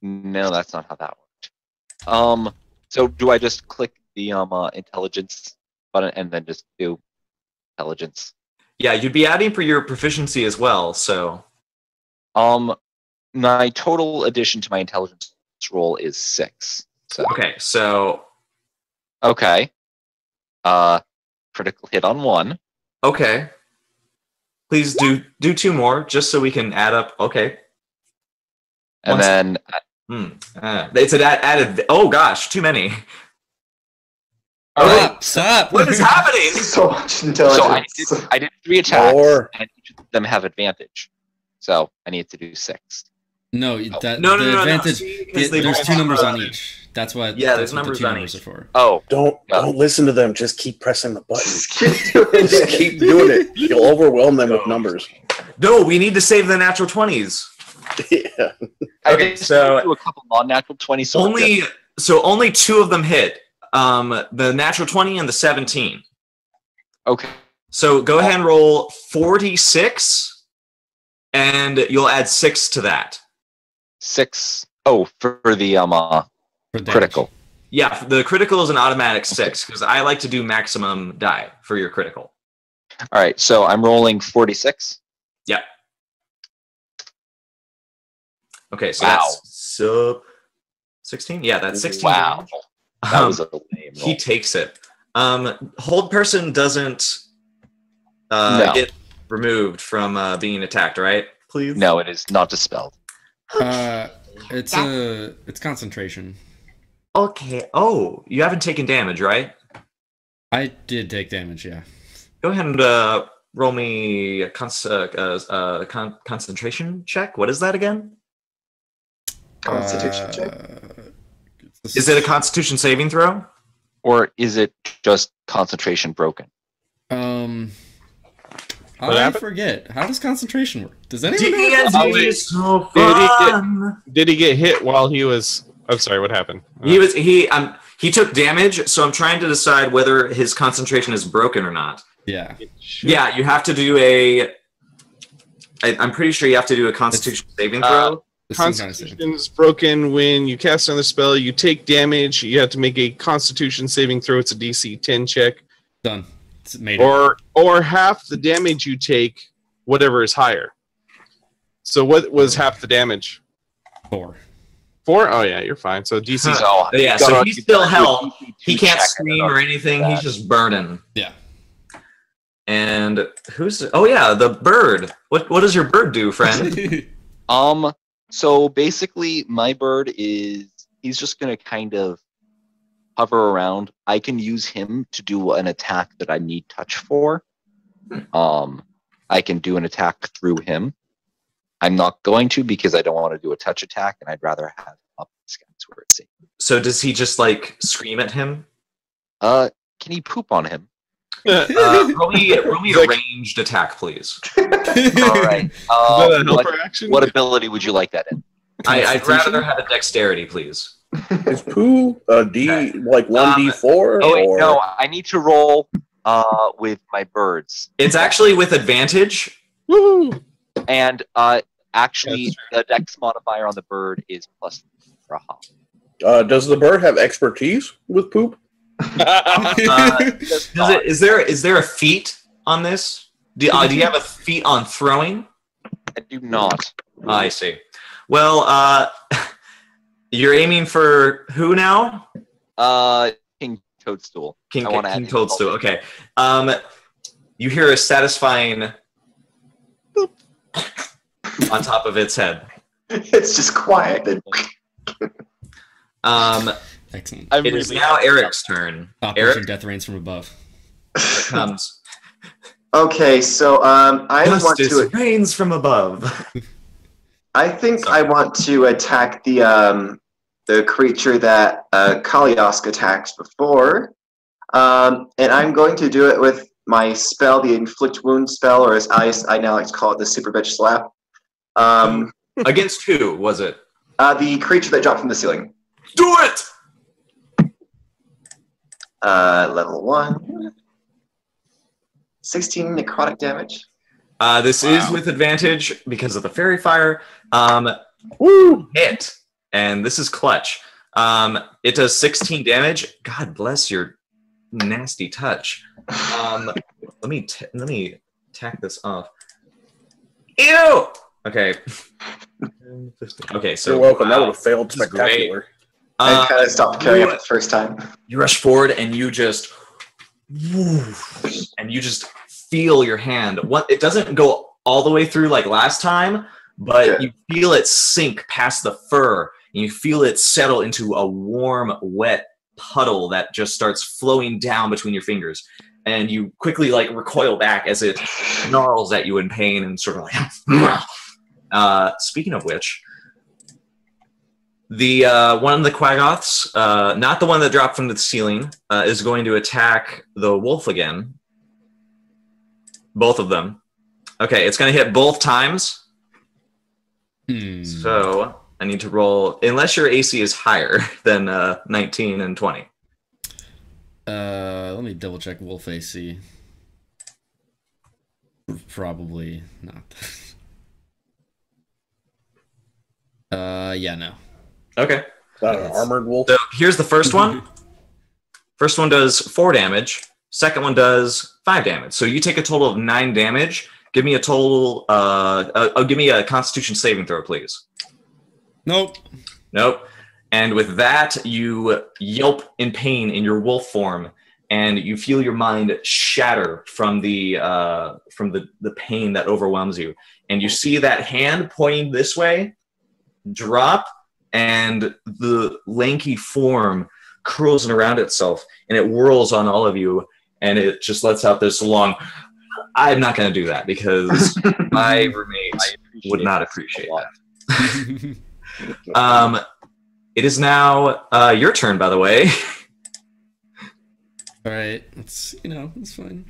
No, that's not how that worked. So do I just click the intelligence button and then just do intelligence? Yeah, you'd be adding for your proficiency as well. So My total addition to my intelligence roll is 6. So okay, so okay. Critical hit on 1. okay. Please do 2 more, just so we can add up. Okay. And Once- then It's an added. Oh gosh, too many. all right. Stop! What is happening? So much So intelligence. I did 3 attacks, More. and each of them have advantage. So I need to do 6. No, No, the no. advantage. See, because they There's both 2 numbers have- on each. That's why. Yeah, that's there's what numbers the 2 on numbers each. are for. Oh, Don't listen to them. Just keep pressing the button. Just keep doing Just it. keep doing it. You'll overwhelm them with numbers. No, we need to save the natural 20s. Yeah. I Okay, did so do a couple non-natural 20s. So we're good. Only 2 of them hit. The natural 20 and the 17. Okay. So go ahead and roll 46, and you'll add 6 to that. 6. Oh, for the For damage. critical. Yeah, the critical is an automatic 6 because I like to do maximum die for your critical. All right, so I'm rolling 46. Yeah. Okay, so Wow. that's 16. Yeah, that's 16. Wow, that Um, was a lame roll. He takes it. Hold person doesn't No. get removed from being attacked, right? Please. No, it is not dispelled. It's concentration. Okay. Oh, you haven't taken damage, right? I did take damage, yeah. Go ahead and roll me a concentration check. What is that again? Constitution check. Is it a Constitution saving throw? Or is it just concentration broken? What I happened? forget. How does concentration work? Does anyone know? D&D wait. is so Did he get- fun. Did he get hit while he was? I'm sorry. What happened? He took damage, so I'm trying to decide whether his concentration is broken or not. Yeah. Yeah, you have to do I'm pretty sure you have to do a Constitution saving throw. It's some kind of thing. Constitution is broken when you cast another spell. You take damage. You have to make a Constitution saving throw. It's a DC 10 check, Done. It's made it. or half the damage you take, whatever is higher. So what was half the damage? 4. 4? Oh yeah, you're fine. So DC. So Yeah, you so gotta- he's you still gotta do a held. DC He 2 can't check scream and or anything. He's just burning. Yeah. And who's? Oh yeah, the bird. What does your bird do, friend? So basically, my bird he's just gonna kind of hover around. I can use him to do an attack that I need touch for. I can do an attack through him. I'm not going to because I don't want to do a touch attack, and I'd rather have him up in the skies where it's safe. So does he just like scream at him? Can he poop on him? Roll me a Like- ranged attack, please. All right. Is that a What, helper action? what ability would you like that in? I'd rather have a dexterity, please. Is poo a D Okay. like 1d4? Oh wait, or no, I need to roll with my birds. It's actually with advantage. Woohoo! And actually, the dex modifier on the bird is +3 for a hop. does the bird have expertise with poop? Is there a feat on this? Do you have a feat on throwing? I do not. I see. Well, you're aiming for who now? King Toadstool. King, I wanna King add Toadstool. Okay. You hear a satisfying boop on top of its head. It's just quiet. Excellent. It is now Eric's turn. Operation Eric, Death Reigns from above. here it comes. Okay, so I want Justice to. reigns from above. I think I want to attack the creature that Kaliosk attacked before, and I'm going to do it with my spell, the Inflict Wound spell, or as I now like to call it, the Super Bitch Slap. Against who was it? The creature that dropped from the ceiling. Do it! Level 1. 16 necrotic damage. This is with advantage because of the fairy fire. Woo! Hit. And this is clutch. It does 16 damage. God bless your nasty touch. Let me tack this off. Ew! Okay. Okay, so You're welcome. That wow, would have failed this is great. spectacular. I kind of stopped carrying up the first time. You rush forward and you just and you just feel your hand. It doesn't go all the way through like last time, but you feel it sink past the fur, and you feel it settle into a warm, wet puddle that just starts flowing down between your fingers. And you quickly like recoil back as it snarls at you in pain and sort of like. Speaking of which, the one of the Quaggoths, not the one that dropped from the ceiling, is going to attack the wolf again. Both of them. Okay, it's going to hit both times. So I need to roll, unless your AC is higher than 19 and 20. Let me double check wolf AC. Probably not. Yeah, no. Okay. Is that an armored wolf? So here's the first one. First one does 4 damage. Second one does 5 damage. So you take a total of 9 damage. Give me a total. Give me a Constitution saving throw, please. Nope. Nope. And with that, you yelp in pain in your wolf form, and you feel your mind shatter from the pain that overwhelms you. And you see that hand pointing this way drop, and the lanky form curls around itself, and it whirls on all of you, and it just lets out this long, I'm not going to do that because my roommates would not appreciate that. It is now your turn, by the way. All right, it's it's fine.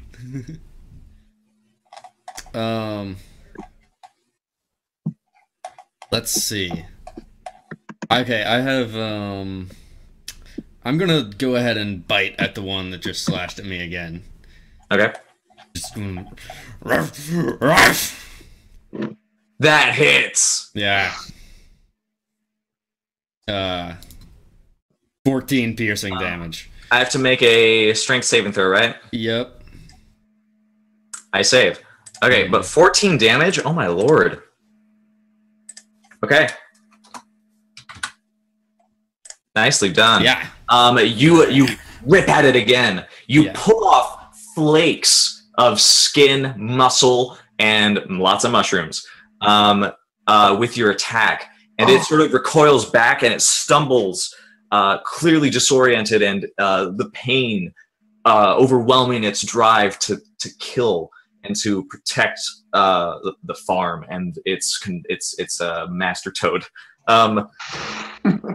Let's see. Okay, I have I'm gonna go ahead and bite at the one that just slashed at me again. Okay. Just going, That hits. yeah. 14 piercing damage. I have to make a strength saving throw, right? Yep. I save. Okay, but 14 damage? Oh my lord. Okay. Nicely done. Yeah. You rip at it again. You Yeah. pull off flakes of skin, muscle, and lots of mushrooms with your attack. And it sort of recoils back and it stumbles, clearly disoriented, and the pain overwhelming its drive to kill and to protect the farm and its master toad.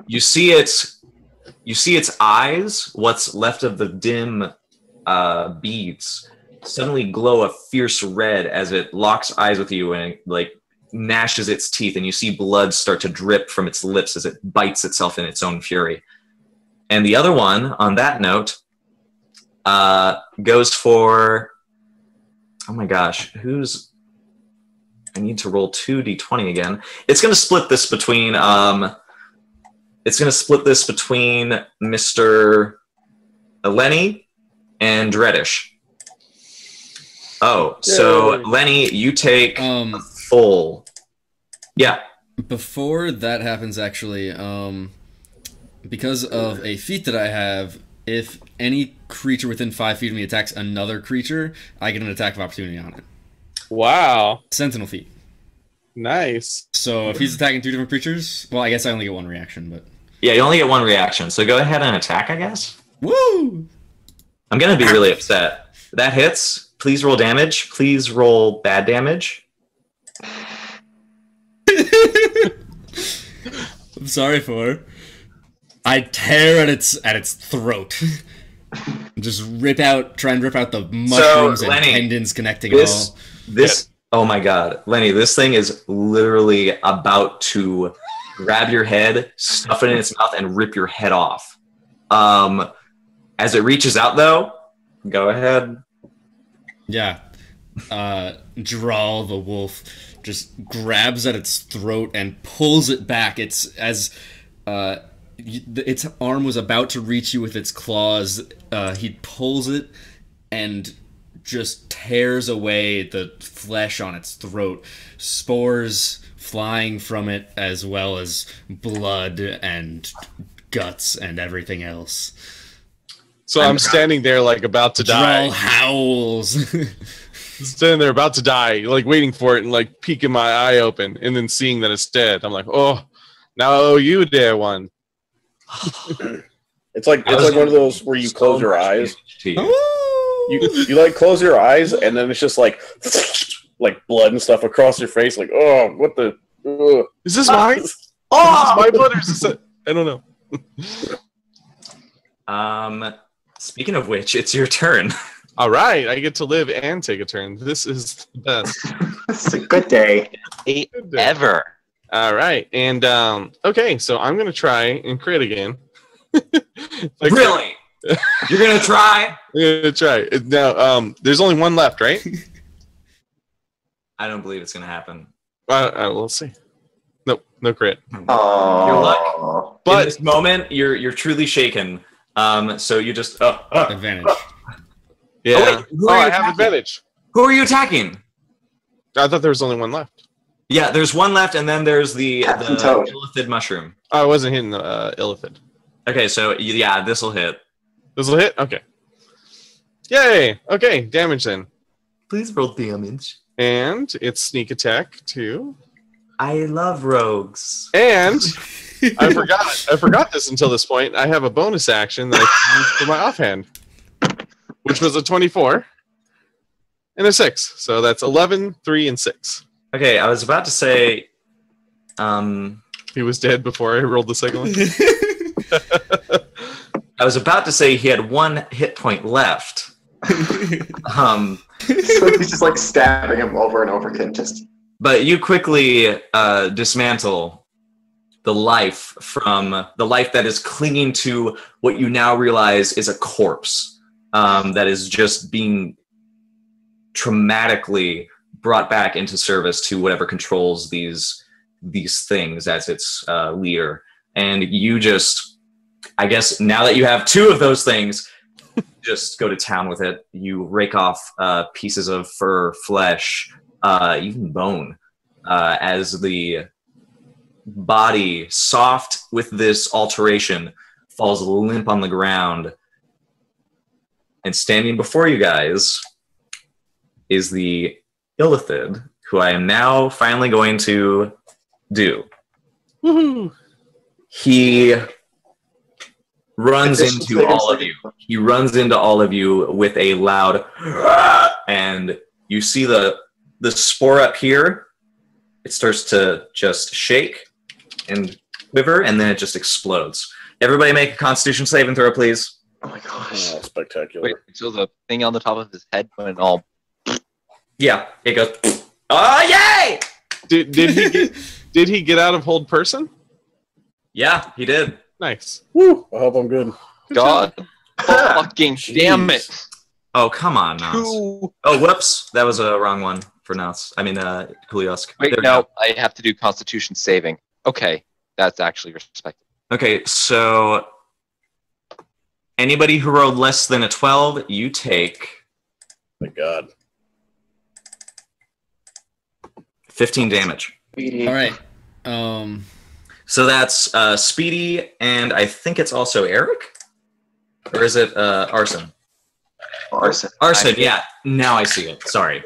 You see its eyes, what's left of the dim beads, suddenly glow a fierce red as it locks eyes with you and like gnashes its teeth, and you see blood start to drip from its lips as it bites itself in its own fury. And the other one, on that note, goes for, oh my gosh, I need to roll 2d20 again. It's going to split this between Mr. Lenny and Dreddish. Oh, so Lenny, you take a full Yeah. Before that happens, actually, because of a feat that I have, if any creature within 5 feet of me attacks another creature, I get an attack of opportunity on it. Wow. Sentinel feat. Nice. So if he's attacking 2 different creatures, well, I guess I only get 1 reaction, but... Yeah, you only get 1 reaction, so go ahead and attack, I guess. Woo! I'm gonna be really upset. That hits. Please roll damage. Please roll bad damage. I'm sorry, Fore. I tear at its throat. Just try and rip out the mushrooms and Lenny, tendons connecting it all. This, oh my god. Lenny, this thing is literally about to grab your head, stuff it in its mouth, and rip your head off. As it reaches out, though, go ahead. Yeah. Drawl the wolf just grabs at its throat and pulls it back. It's as its arm was about to reach you with its claws. He pulls it and just tears away the flesh on its throat. Spores flying from it, as well as blood and guts and everything else. So I'm standing there like about to die. Drawl howls. Standing there about to die, like waiting for it and like peeking my eye open and then seeing that it's dead. I'm like, oh, now I owe you, dear one. It's like one of those where you close your eyes. Ooh. You like close your eyes and then it's just like blood and stuff across your face. Like, oh, what the? Ugh. Is this mine? Oh! Is this my blood or is this I don't know. Speaking of which, it's your turn. All right, I get to live and take a turn. This is the best. It's a good day. Ever. All right, and okay, so I'm gonna try and crit again. Really? You're gonna try? I'm gonna try now. There's only 1 left, right? I don't believe it's gonna happen. We'll see. Nope, no crit. Aww. Your luck. But in this moment, you're truly shaken. So you just Advantage. yeah. Oh, wait, who are you I have attacking? advantage. Who are you attacking? I thought there was only 1 left. Yeah, there's 1 left, and then there's the Captain Toad. illithid mushroom. Oh, I wasn't hitting the illithid. Okay, so yeah, this will hit. This will hit? Okay. Yay! Okay, damage then. Please roll damage. And it's sneak attack too. I love rogues. And I forgot this until this point. I have a bonus action that I can use for my offhand, which was a 24 and a 6. So that's 11, 3, and 6. Okay, I was about to say, He was dead before I rolled the second one. I was about to say he had 1 hit point left. So he's just like stabbing him over and over again. But you quickly dismantle the life that is clinging to what you now realize is a corpse that is just being traumatically brought back into service to whatever controls these things as its leader. And you just, I guess now that you have 2 of those things, just go to town with it. You rake off pieces of fur, flesh, even bone, as the body, soft with this alteration, falls limp on the ground. And standing before you guys is the illithid, who I am now finally going to do. Woohoo! He runs into all of you. He runs into all of you with a loud, and you see the spore up here. It starts to just shake and quiver, and then it just explodes. Everybody make a Constitution saving throw, please. Oh my gosh. Oh, spectacular. Wait, so the thing on the top of his head went all. Yeah, it goes. Oh yay! Did he get out of hold person? Yeah, he did. Nice. Woo! I hope I'm good. God fucking damn it. Oh, come on, Nance. 2. Oh, whoops. That was a wrong one for Nance. I mean, Juliosk. Wait, There we no, go. I have to do Constitution saving. Okay, that's actually respectable. Okay, so anybody who rolled less than a 12, you take Thank God. 15 damage. Speedy. All right. So that's Speedy, and I think it's also Eric? Or is it Arson? Arson. Arson, yeah. Now I see it. Sorry.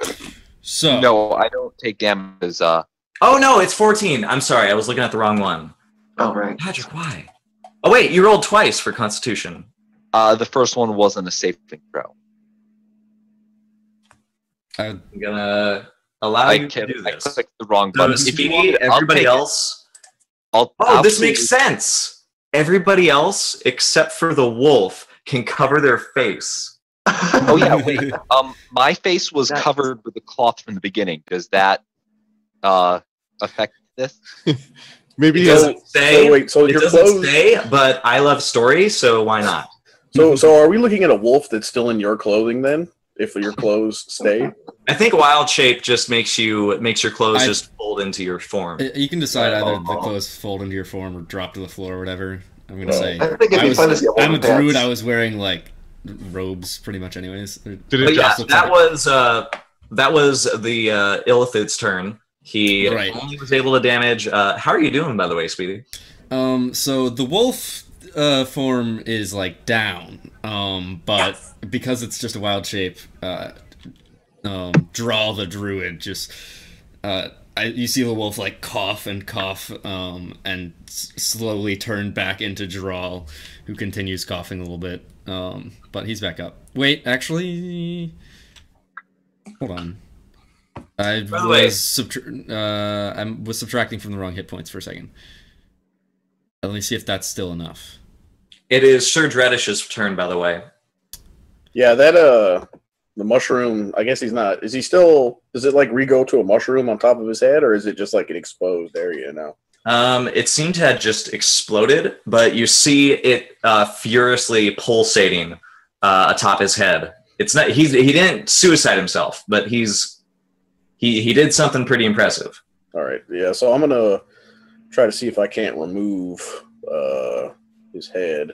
So No, I don't take damage as Oh, no, it's 14. I'm sorry. I was looking at the wrong one. Oh, right. Patrick, why? Oh, wait. You rolled twice for Constitution. the first one wasn't a saving throw. I'm going to allow you to do I this. clicked the wrong So button. If you Speedy, want it, I'll everybody take it. else... I'll Oh, this makes absolutely- sense. Everybody else, except for the wolf, can cover their face. Oh yeah, wait. My face was That's- covered with a cloth from the beginning. Does that affect this? Maybe It he has doesn't say. So wait, so it your doesn't clothes. say, but I love stories, so why not? So are we looking at a wolf that's still in your clothing then? If your clothes stay? I think wild shape just makes your clothes I- just fold into your form. you can decide either the clothes fold into your form or drop to the floor or whatever. I'm gonna say. I think it'd be fun to see a wolf I'm a in pants. druid. I was wearing like robes pretty much, anyways. Did it But yeah, just looks that like- was the Illithid's turn. He Right. only was able to damage. How are you doing, by the way, Speedy? So the wolf form is like down, but because it's just a wild shape, Draw the druid just you see the wolf like cough, and slowly turn back into Drawl, who continues coughing a little bit, but he's back up. Wait, actually, hold on. I By the way- was subtracting from the wrong hit points for a second. Let me see if that's still enough. It is Sir Dreadish's turn, by the way. Yeah, that the mushroom. I guess he's not. Is he still? Does it like re-go to a mushroom on top of his head, or is it just like an exposed area now? It seemed to have just exploded, but you see it furiously pulsating atop his head. It's not. He didn't suicide himself, but he did something pretty impressive. All right. Yeah. So I'm gonna try to see if I can't remove his head.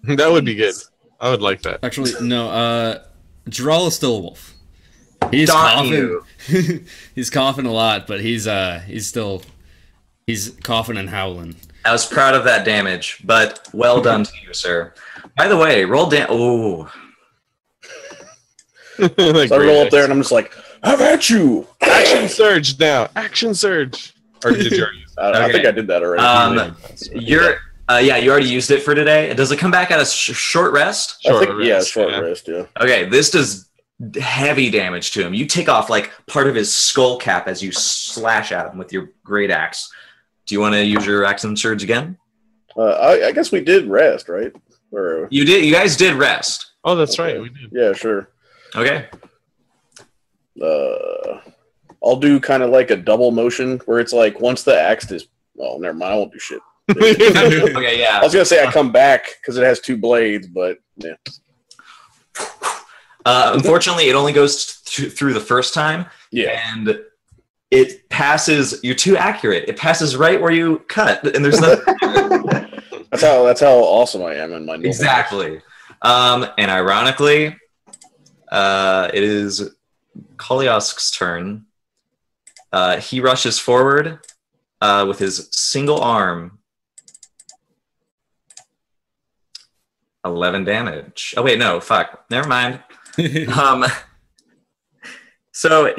that would be good. I would like that. Actually, no. Drawl is still a wolf. He's Darn coughing. He's coughing a lot, but he's coughing and howling. I was proud of that damage, but well done to you, sir. By the way, roll down. Oh, Like, So I roll great. up there and I'm just like, "Have at you!" Action surge now. Action surge. Or did you already use it? I think I did that already. you're. Yeah, you already used it for today. Does it come back at a short rest? I think, Short yeah, rest, short yeah. rest. Yeah. Okay, this does heavy damage to him. You take off like part of his skull cap as you slash at him with your great axe. Do you want to use your axe and surge again? I guess we did rest, right? Or, You did. You guys did rest. Oh, that's Okay. right. We did. yeah, sure. Okay. I'll do kind of like a double motion where it's like once the axe is. Well, never mind. I won't do shit. Okay. Yeah. I was gonna say I come back because it has two blades, but yeah. Unfortunately, it only goes through the first time, Yeah. and it passes. You're too accurate. It passes right where you cut, and there's nothing. That's how awesome I am in my normal. Exactly. And ironically, it is Koliosk's turn. He rushes forward with his single arm. 11 damage. Oh wait, no, fuck. Never mind. So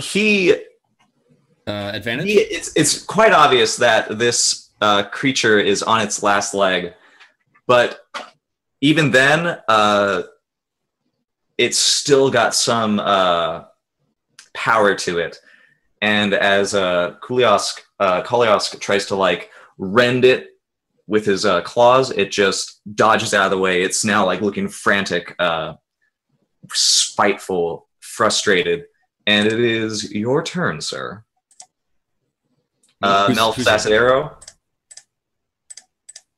Advantage? it's quite obvious that this creature is on its last leg, but even then, it's still got some power to it. And as Koliosk tries to like rend it with his claws, it just dodges out of the way. It's now like looking frantic, spiteful, frustrated. And it is your turn, sir. Melf's acid arrow.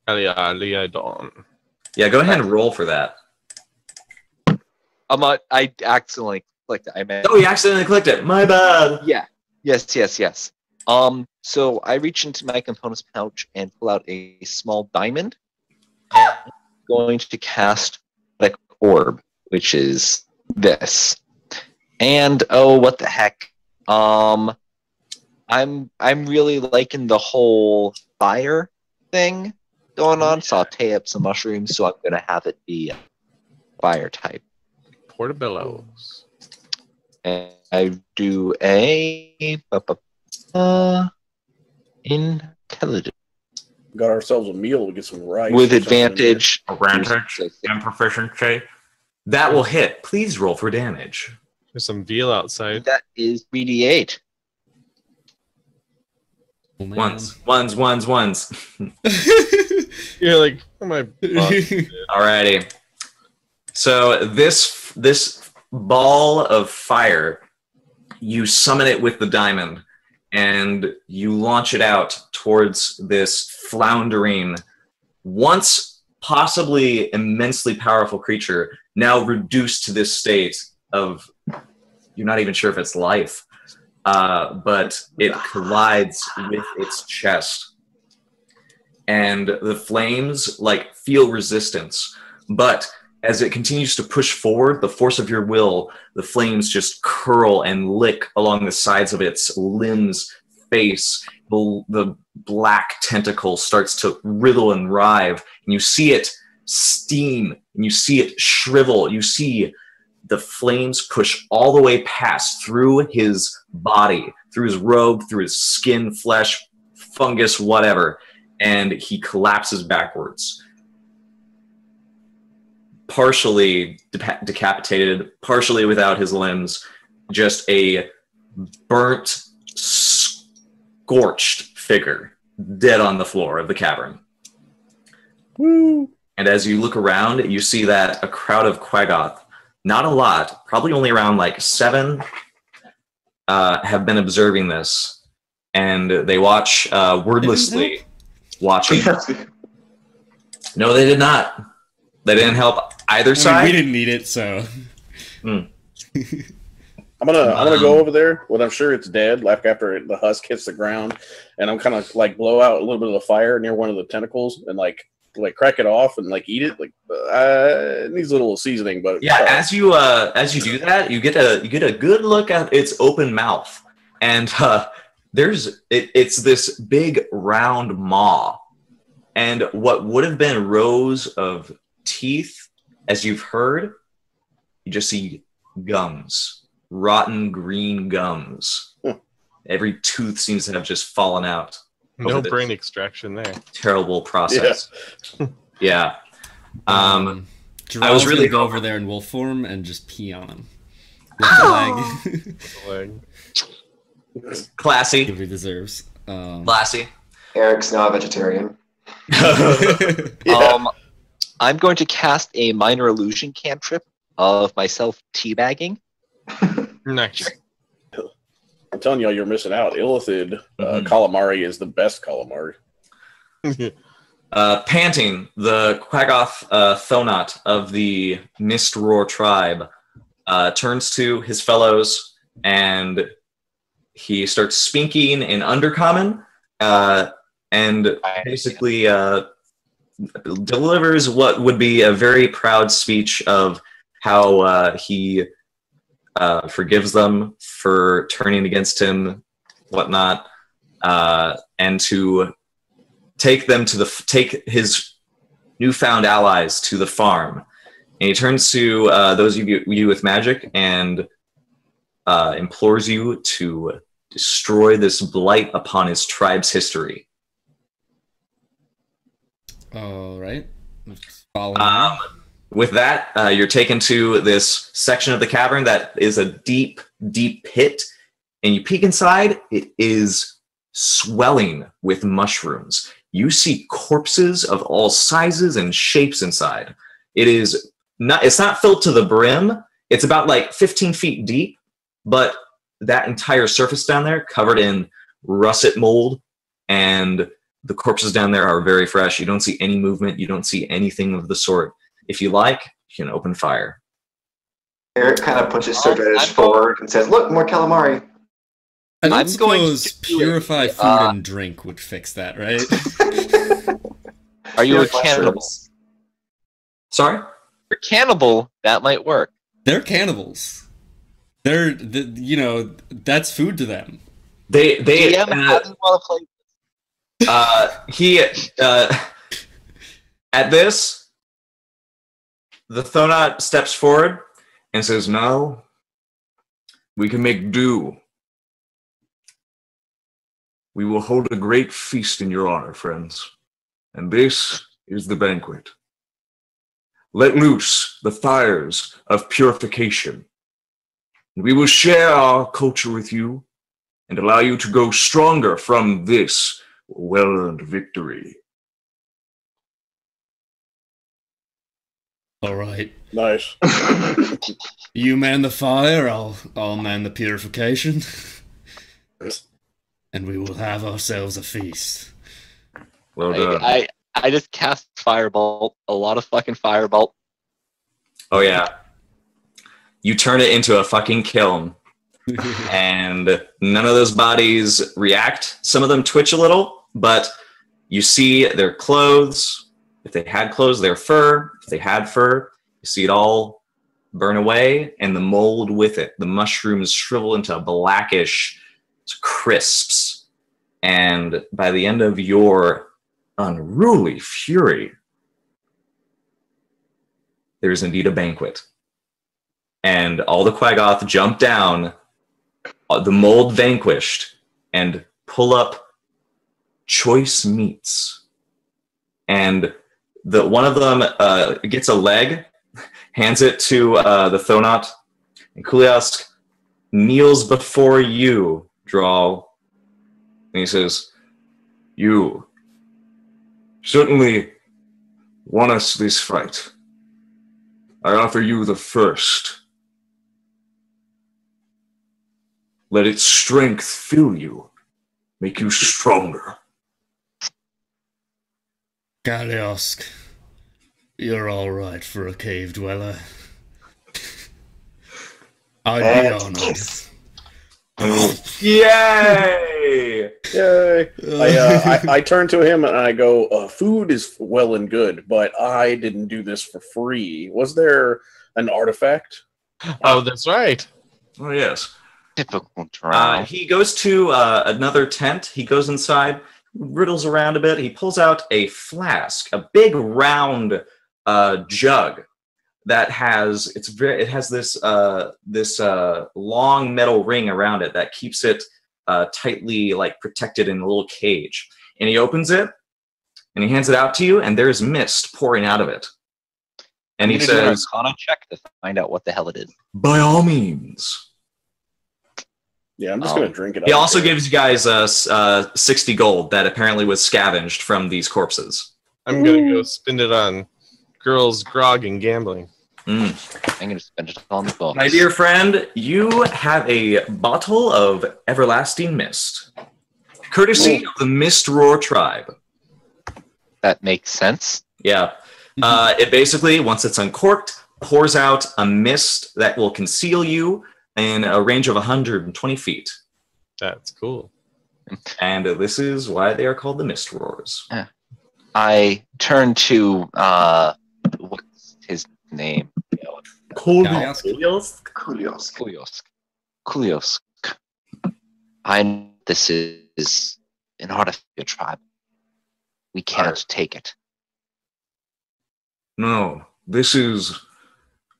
Dawn. Yeah, go ahead and roll for that. I accidentally clicked it. I meant. Oh, you accidentally clicked it. My bad. Yeah. Yes. So I reach into my component's pouch and pull out a small diamond. And I'm going to cast like orb, which is this. And oh, what the heck? I'm really liking the whole fire thing going on. Saute up some mushrooms, so I'm gonna have it be fire type. Portobellos. And I do a intelligence Got ourselves a meal. We get some rice with or something in advantage. Advantage and proficiency. That will hit. Please roll for damage. There's some veal outside. That is 3d8. Oh, man. Ones. You're like, oh my. Alrighty. So this ball of fire, you summon it with the diamond, and you launch it out towards this floundering, once possibly immensely powerful creature, now reduced to this state of you're not even sure if it's life, but it collides with its chest, and the flames like feel resistance, but as it continues to push forward, the force of your will, the flames just curl and lick along the sides of its limbs, face. The black tentacle starts to wriggle and writhe, and you see it steam, and you see it shrivel. You see the flames push all the way past through his body, through his robe, through his skin, flesh, fungus, whatever, and he collapses backwards. Partially decapitated, partially without his limbs, just a burnt, scorched figure dead on the floor of the cavern. Woo! And as you look around, you see that a crowd of Quaggoth, not a lot, probably only around like 7, have been observing this, and they watch wordlessly, watching. No, they did not. They didn't help either side. We didn't need it, so. Mm. I'm gonna go over there when I'm sure it's dead, like after the husk hits the ground, and I'm kind of like blow out a little bit of the fire near one of the tentacles and like crack it off and like eat it. Like it needs a little seasoning, but yeah. As you do that, you get a good look at its open mouth, and it's this big round maw, and what would have been rows of teeth, as you've heard, you just see gums, rotten green gums. Every tooth seems to have just fallen out. No brain extraction there. Terrible process. Yeah. I was really go over there in wolf form and just pee on him. With the leg. Classy. He deserves. Classy. Eric's now a vegetarian. I'm going to cast a minor illusion cantrip of myself teabagging. Nice. I'm telling y'all, you're missing out. Illithid calamari is the best calamari. Panting, the Quaggoth Thonot of the Mist Roar tribe turns to his fellows, and he starts speaking in Undercommon, and basically delivers what would be a very proud speech of how he forgives them for turning against him, whatnot, and to take his newfound allies to the farm. And he turns to those of you with magic and implores you to destroy this blight upon his tribe's history. All right. With that, you're taken to this section of the cavern that is a deep, deep pit, and you peek inside. It is swelling with mushrooms. You see corpses of all sizes and shapes inside. It's not filled to the brim. It's about like 15 feet deep, but that entire surface down there covered in russet mold, and the corpses down there are very fresh. You don't see any movement. You don't see anything of the sort. If you like, you can open fire. Eric kind of pushes Sergej forward and says, "Look, more calamari." I don't I'm going suppose to do purify it. food and drink would fix that, right? Are you Yeah, a cannibal? mushrooms. Sorry? For cannibal, that might work. They're cannibals. That's food to them. They DM, how do you want to play? he at this, the Thonot steps forward and says, "Now we can make do. We will hold a great feast in your honor, friends, and this is the banquet. Let loose the fires of purification. We will share our culture with you and allow you to go stronger from this well-earned victory." All right. Nice. You man the fire, I'll man the purification. And we will have ourselves a feast. Well done. I just cast Firebolt. A lot of fucking Firebolt. Oh yeah. You turn it into a fucking kiln. And none of those bodies react. Some of them twitch a little, but you see their clothes. If they had clothes, their fur. If they had fur, you see it all burn away, and the mold with it. The mushrooms shrivel into blackish crisps. And by the end of your unruly fury, there is indeed a banquet. And all the Quaggoth jump down, the mold vanquished, and pull up choice meats. And one of them gets a leg, hands it to the Thonot, and Kuliask kneels before you, Drawl, and he says, "You certainly won us this fight. I offer you the first. Let its strength fill you, make you stronger." Galiosk, you're all right for a cave dweller. I'd be honored. Yay! Yay! I turn to him and I go, "Food is well and good, but I didn't do this for free. Was there an artifact?" Oh, that's right. Oh, yes. Typical drow. He goes to another tent. He goes inside, riddles around a bit. He pulls out a flask, a big round jug that has this long metal ring around it that keeps it tightly protected in a little cage. And he opens it and he hands it out to you, and there's mist pouring out of it. And he do an says, Arcana check to find out what the hell it is. "By all means." Yeah, I'm just gonna drink it. He also gives you guys 60 gold that apparently was scavenged from these corpses. I'm gonna go spend it on girls, grog, and gambling. I'm gonna spend it on the boss. My dear friend, you have a bottle of everlasting mist, courtesy of the Mist Roar tribe. That makes sense. Yeah. It basically, once it's uncorked, pours out a mist that will conceal you in a range of 120 feet. That's cool. And this is why they are called the Mist Roars. I turn to what's his name? Kuliosk. Kuliosk. I know this is an artifact tribe. We can't take it. No, this is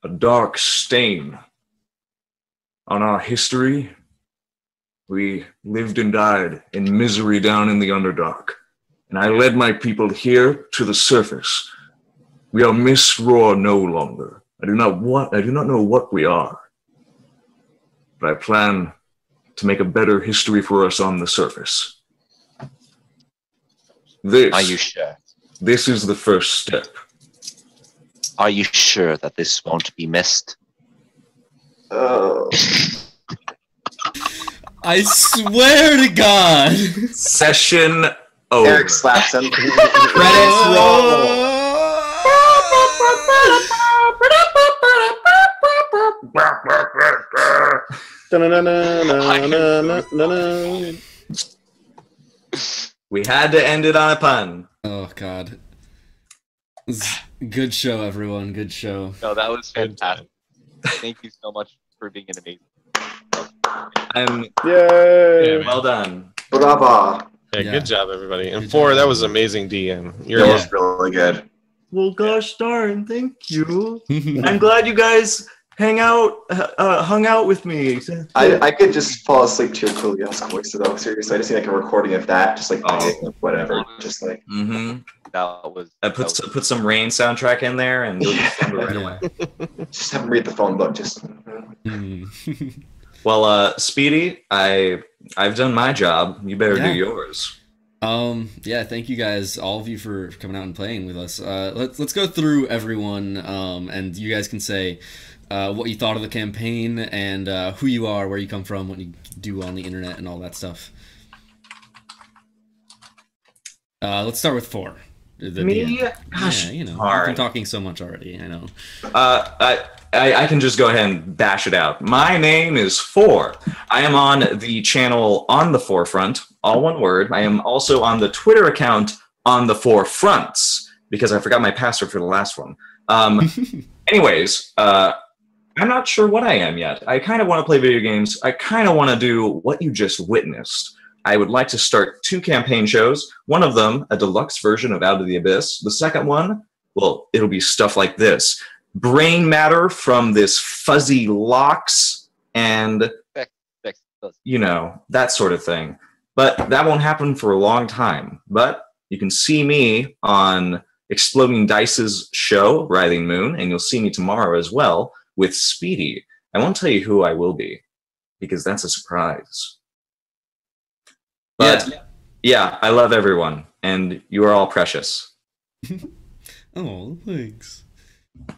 a dark stain on our history. We lived and died in misery down in the Underdark, and I led my people here to the surface. We are Mist Roar no longer. I do not know what we are, but I plan to make a better history for us on the surface. Are you sure? This is the first step. Are you sure that this won't be missed? Oh. I swear to God. Session over. Eric slaps him. Credits roll. We had to end it on a pun. Oh God. Good show, everyone. Good show. No, that was fantastic. Thank you so much for being an amazing. I'm Yay! well done. Brava. Yeah, Yeah. good job, everybody. And Good Fore, job. that was amazing DM. You're That Yeah. was really good. Well, gosh darn, thank you. I'm glad you guys hung out with me. I could just fall asleep to your Kuliask voice though. Seriously, I just need like a recording of that, just like whatever, just like. Mm-hmm. That was. I that was- put some Rain soundtrack in there, and you'll just remember right Yeah. away. Just have him read the phone book. Just. Mm. Well, Speedy, I've done my job. You better Yeah. do yours. Yeah, thank you guys, all of you, for coming out and playing with us. Let's go through everyone, and you guys can say what you thought of the campaign and who you are, where you come from, what you do on the internet, and all that stuff. Let's start with Fore. The Me? DM. Gosh, Yeah, you know, darn. I've been talking so much already. I know. I can just go ahead and bash it out. My name is Fore. I am on the channel On the Forefront, all one word. I am also on the Twitter account On the Forefronts, because I forgot my password for the last one. Anyways, I'm not sure what I am yet. I kind of want to play video games. I kind of want to do what you just witnessed. I would like to start 2 campaign shows. One of them, a deluxe version of Out of the Abyss. The second one, well, it'll be stuff like this. Brain matter from this fuzzy locks and, you know, that sort of thing. But that won't happen for a long time. But you can see me on Exploding Dice's show, Writhing Moon, and you'll see me tomorrow as well with Speedy. I won't tell you who I will be, because that's a surprise. But yeah, I love everyone, and you are all precious. Oh, thanks.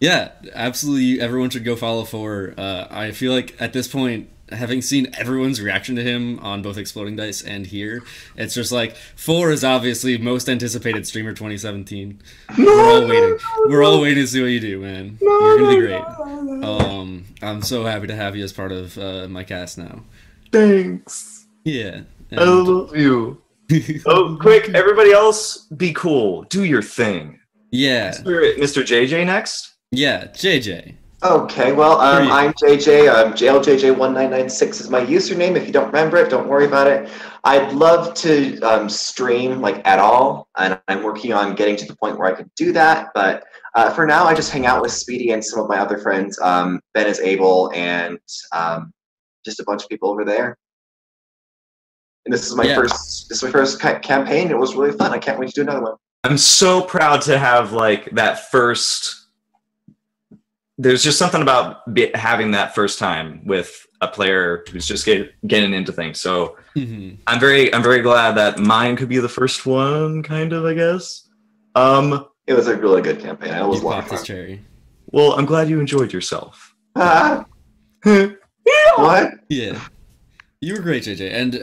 Yeah, absolutely. Everyone should go follow Fore. I feel like at this point, having seen everyone's reaction to him on both Exploding Dice and here, it's just like, Fore is obviously most anticipated streamer 2017. We're all waiting to see what you do, man. You're gonna be great. I'm so happy to have you as part of my cast now. Thanks. Yeah. I love you. Oh, quick, everybody else, be cool. Do your thing. Yeah. Mr. JJ next? Yeah, JJ. Okay, well, I'm JJ. JLJJ1996 is my username. If you don't remember it, don't worry about it. I'd love to stream like at all, and I'm working on getting to the point where I could do that. But for now, I just hang out with Speedy and some of my other friends. Ben is able, and just a bunch of people over there. And this is my first campaign. It was really fun. I can't wait to do another one. I'm so proud to have like that first. There's just something about having that first time with a player who's just getting into things. So I'm very glad that mine could be the first one, kind of, I guess. It was a really good campaign. It was a lot of fun. Cherry. Well, I'm glad you enjoyed yourself. What? Yeah. You were great, JJ, and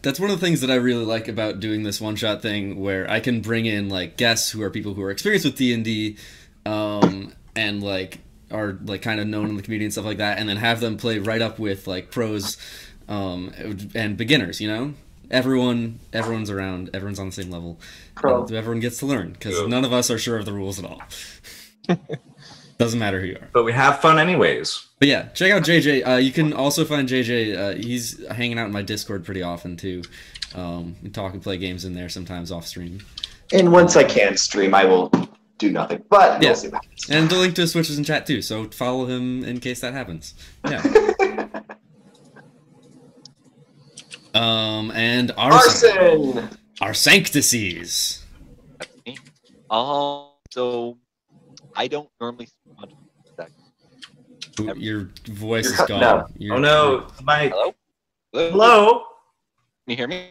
that's one of the things that I really like about doing this one-shot thing, where I can bring in like guests who are people who are experienced with D&D, and like are like kind of known in the community and stuff like that, and then have them play right up with like pros, and beginners. You know, everyone's around, everyone's on the same level. Everyone gets to learn because none of us are sure of the rules at all. Doesn't matter who you are. But we have fun anyways. But yeah, check out JJ. You can also find JJ. He's hanging out in my Discord pretty often too. We talk and play games in there sometimes off stream. And once I can stream, I will do nothing. But yeah, we'll see what happens. and the link to his Twitch is in chat too. So follow him in case that happens. Yeah. And Arson. Arsanctices. So I don't normally stream on that. Ooh, your voice You're is cutting gone. out. Oh no, my Hello? hello. Can you hear me?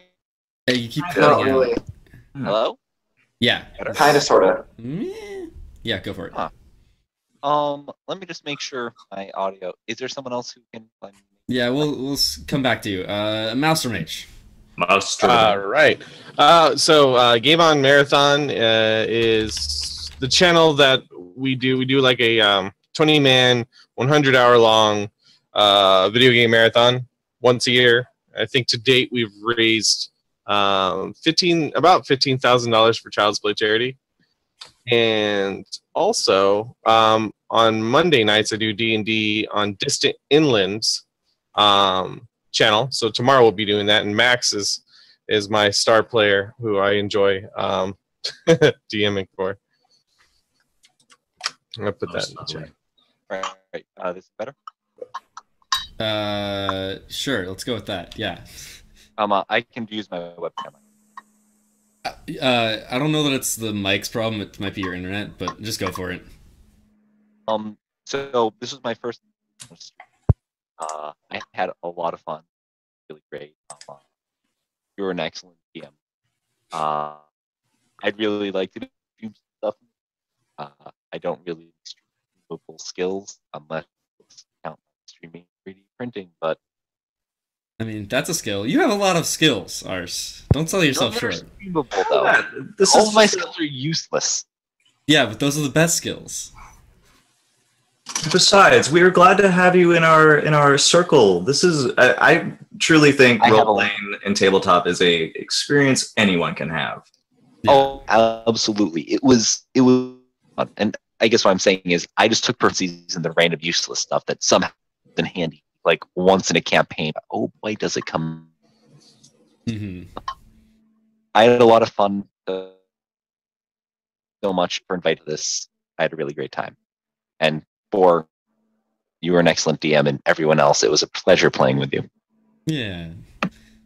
Hey, you keep Not cutting out. really. Hello? Yeah. Kind of, sort of. Yeah, go for it. Let me just make sure my audio. Is there someone else who can? Yeah, we'll come back to you. Maelstrom H. All right. So Game On Marathon is the channel that we do. We do like a 20-man, 100-hour-long video game marathon once a year. I think to date we've raised about $15,000 for Child's Play charity. And also on Monday nights I do D&D on Distant Inlands, channel. So tomorrow we'll be doing that, and Max is my star player who I enjoy DMing for. I'm gonna put that in the chat. Right. This is better. Sure. Let's go with that. Yeah. I can use my webcam. I don't know that it's the mic's problem. It might be your internet, but just go for it. So this was my first. I had a lot of fun. Really great. You were an excellent DM. I'd really like to do stuff. I don't really stream mobile skills unless it's count streaming 3D printing, but I mean, that's a skill. You have a lot of skills, Ars. Don't sell yourself short. Streamable, though. All of my skills are useless. Yeah, but those are the best skills. Besides, we are glad to have you in our circle. This is I truly think role playing and tabletop is a experience anyone can have. Yeah. Oh, absolutely. It was fun. And I guess what I'm saying is I just took parentheses in the random useless stuff that somehow has been handy, like once in a campaign. Oh boy, does it come. Mm-hmm. I had a lot of fun. So much for inviting this. I had a really great time. And Fore, you were an excellent DM, and everyone else, it was a pleasure playing with you. Yeah.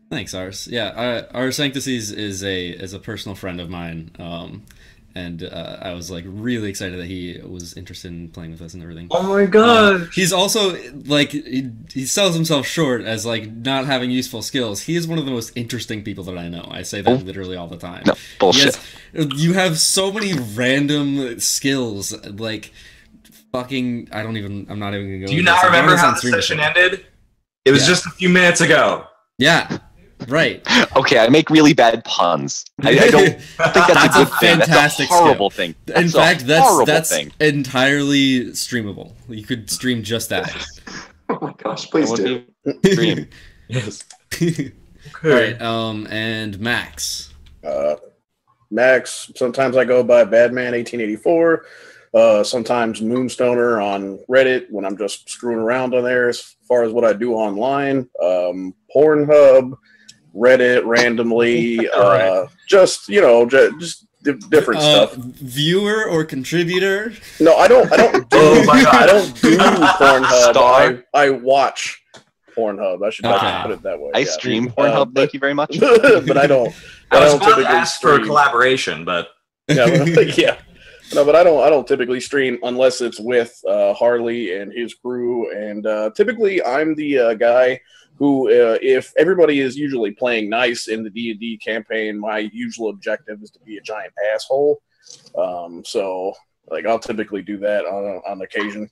Thanks, Ars. Yeah, Arsanctices is a personal friend of mine. And I was like really excited that he was interested in playing with us and everything. Oh my god! He's also like he sells himself short as like not having useful skills. He is one of the most interesting people that I know. I say that literally all the time. No, bullshit. You have so many random skills, like fucking. I'm not even gonna go. Do you not remember how the session ended? It was just a few minutes ago. Yeah. Right. Okay, I make really bad puns. I don't think that's a good thing. That's a horrible thing. In fact, that's entirely streamable. You could stream just that. Oh my gosh, please do. Stream. Yes. Okay. All right. And Max. Max. Sometimes I go by Badman1884. Sometimes Moonstoner on Reddit when I'm just screwing around on there. As far as what I do online, Pornhub. Reddit randomly, just different stuff. Viewer or contributor? No, I don't do. Oh my God. I don't do Pornhub. I watch Pornhub. I should put it that way. I stream Pornhub. Thank you very much. But I don't. I was about to ask for a collaboration, but yeah. No, but I don't typically stream unless it's with Harley and his crew, and typically I'm the guy who, if everybody is usually playing nice in the D&D campaign, my usual objective is to be a giant asshole. So, like, I'll typically do that on occasion.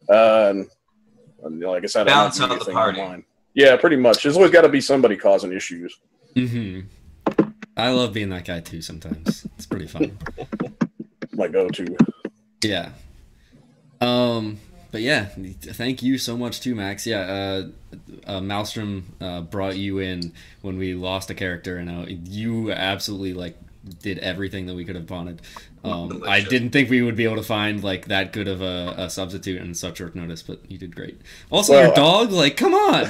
And like I said, balance out the party. Online. Yeah, pretty much. There's always got to be somebody causing issues. Mm-hmm. I love being that guy too. Sometimes it's pretty fun. My go-to. Yeah. But yeah, thank you so much too, Max. Yeah, Maelstrom brought you in when we lost a character, and you absolutely like did everything that we could have wanted. I didn't think we would be able to find like that good of a substitute in such short notice, but you did great. Also, your dog, like, come on.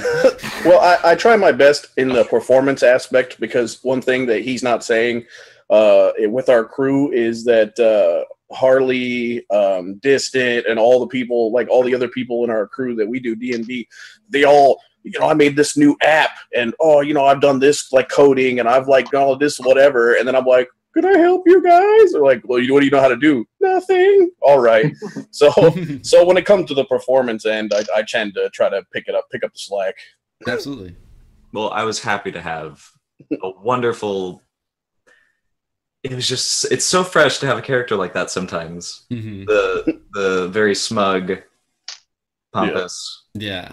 Well, I try my best in the performance aspect, because one thing that he's not saying with our crew is that Harley, Distant, and all the people, like all the other people in our crew that we do D&D, they all, I made this new app, and I've done this like coding, and I've like done all this whatever, and then I'm like, can I help you guys? They're like, well, what do you know how to do? Nothing. All right. So when it comes to the performance end, I tend to try to pick up the slack. Absolutely. Well, I was happy to have a wonderful. It's so fresh to have a character like that sometimes. Mm-hmm. The very smug, pompous. Yeah.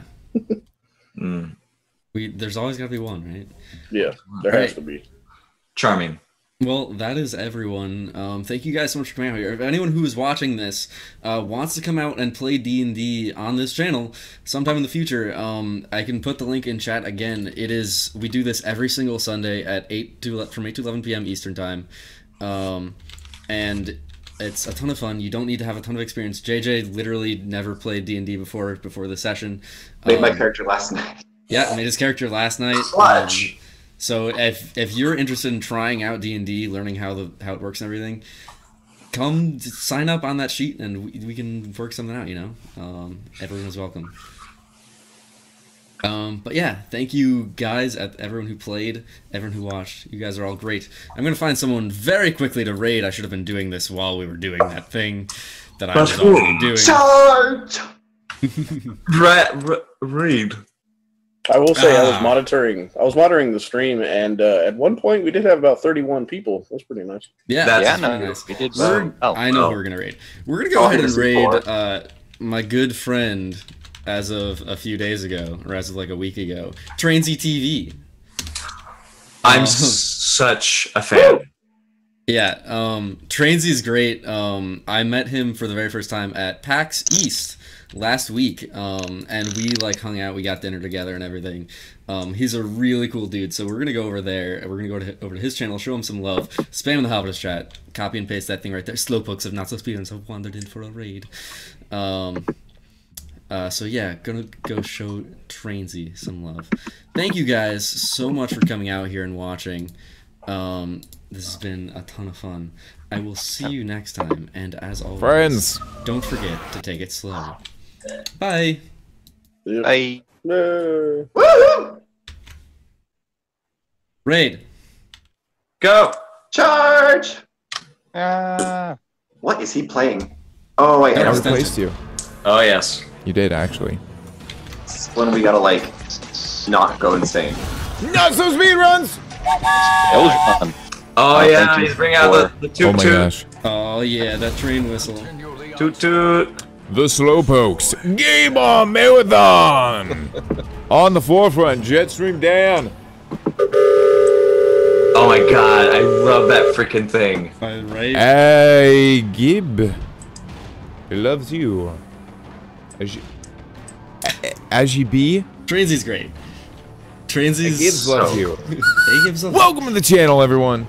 There's always got to be one, right? Yeah, there has to be. Charming. Well, that is everyone. Thank you guys so much for coming out here. If anyone who is watching this wants to come out and play D&D on this channel sometime in the future, I can put the link in chat again. We do this every single Sunday at from 8 to 11 p.m. Eastern Time. And It's a ton of fun. You don't need to have a ton of experience. JJ literally never played D&D before the session. Made my character last night. Yeah, made his character last night. Clutch. So if you're interested in trying out D&D, learning how it works and everything, come sign up on that sheet and we can work something out, you know? Everyone is welcome. But yeah, thank you guys, everyone who played, everyone who watched. You guys are all great. I'm going to find someone very quickly to raid. I should have been doing this while we were doing that thing that I was already doing. Charge! Read. I will say I was monitoring the stream, and at one point we did have about 31 people. That's pretty nice. Yeah, That's pretty nice. We did. I know who we're gonna raid. We're gonna go ahead and raid my good friend as of a few days ago, or as of like a week ago, Trainsy TV. I'm such a fan. Yeah, Trainsy's great. I met him for the very first time at PAX East last week, and we like hung out, we got dinner together and everything. He's a really cool dude, so we're gonna go over there, we're gonna go over to his channel, show him some love, spam in the Hobbitist chat, copy and paste that thing right there. Slowpokes of not so speedruns have wandered in for a raid. So yeah, gonna go show Trainsy some love. Thank you guys so much for coming out here and watching. This has been a ton of fun. I will see you next time, and as always, friends, don't forget to take it slow. Bye. Bye. Woohoo! Raid. Go. Charge! Ah. What is he playing? Oh wait, Yeah, I I replaced you. Oh yes. You did actually. when we gotta like not go insane. Not so speed runs. That was fun. Oh thank yeah, you he's bringing out the toot Oh my toot. gosh. Oh yeah, that train whistle. Toot toot. The Slowpokes Game On Marathon. On the forefront, Jetstream Dan. Oh my god, I love that freaking thing. Right? Hey, Gib. He loves you. Ajibi. Trainsy's great. Trainsy's Gibbs loves you. Hey, Gibbs loves Welcome to the channel, everyone.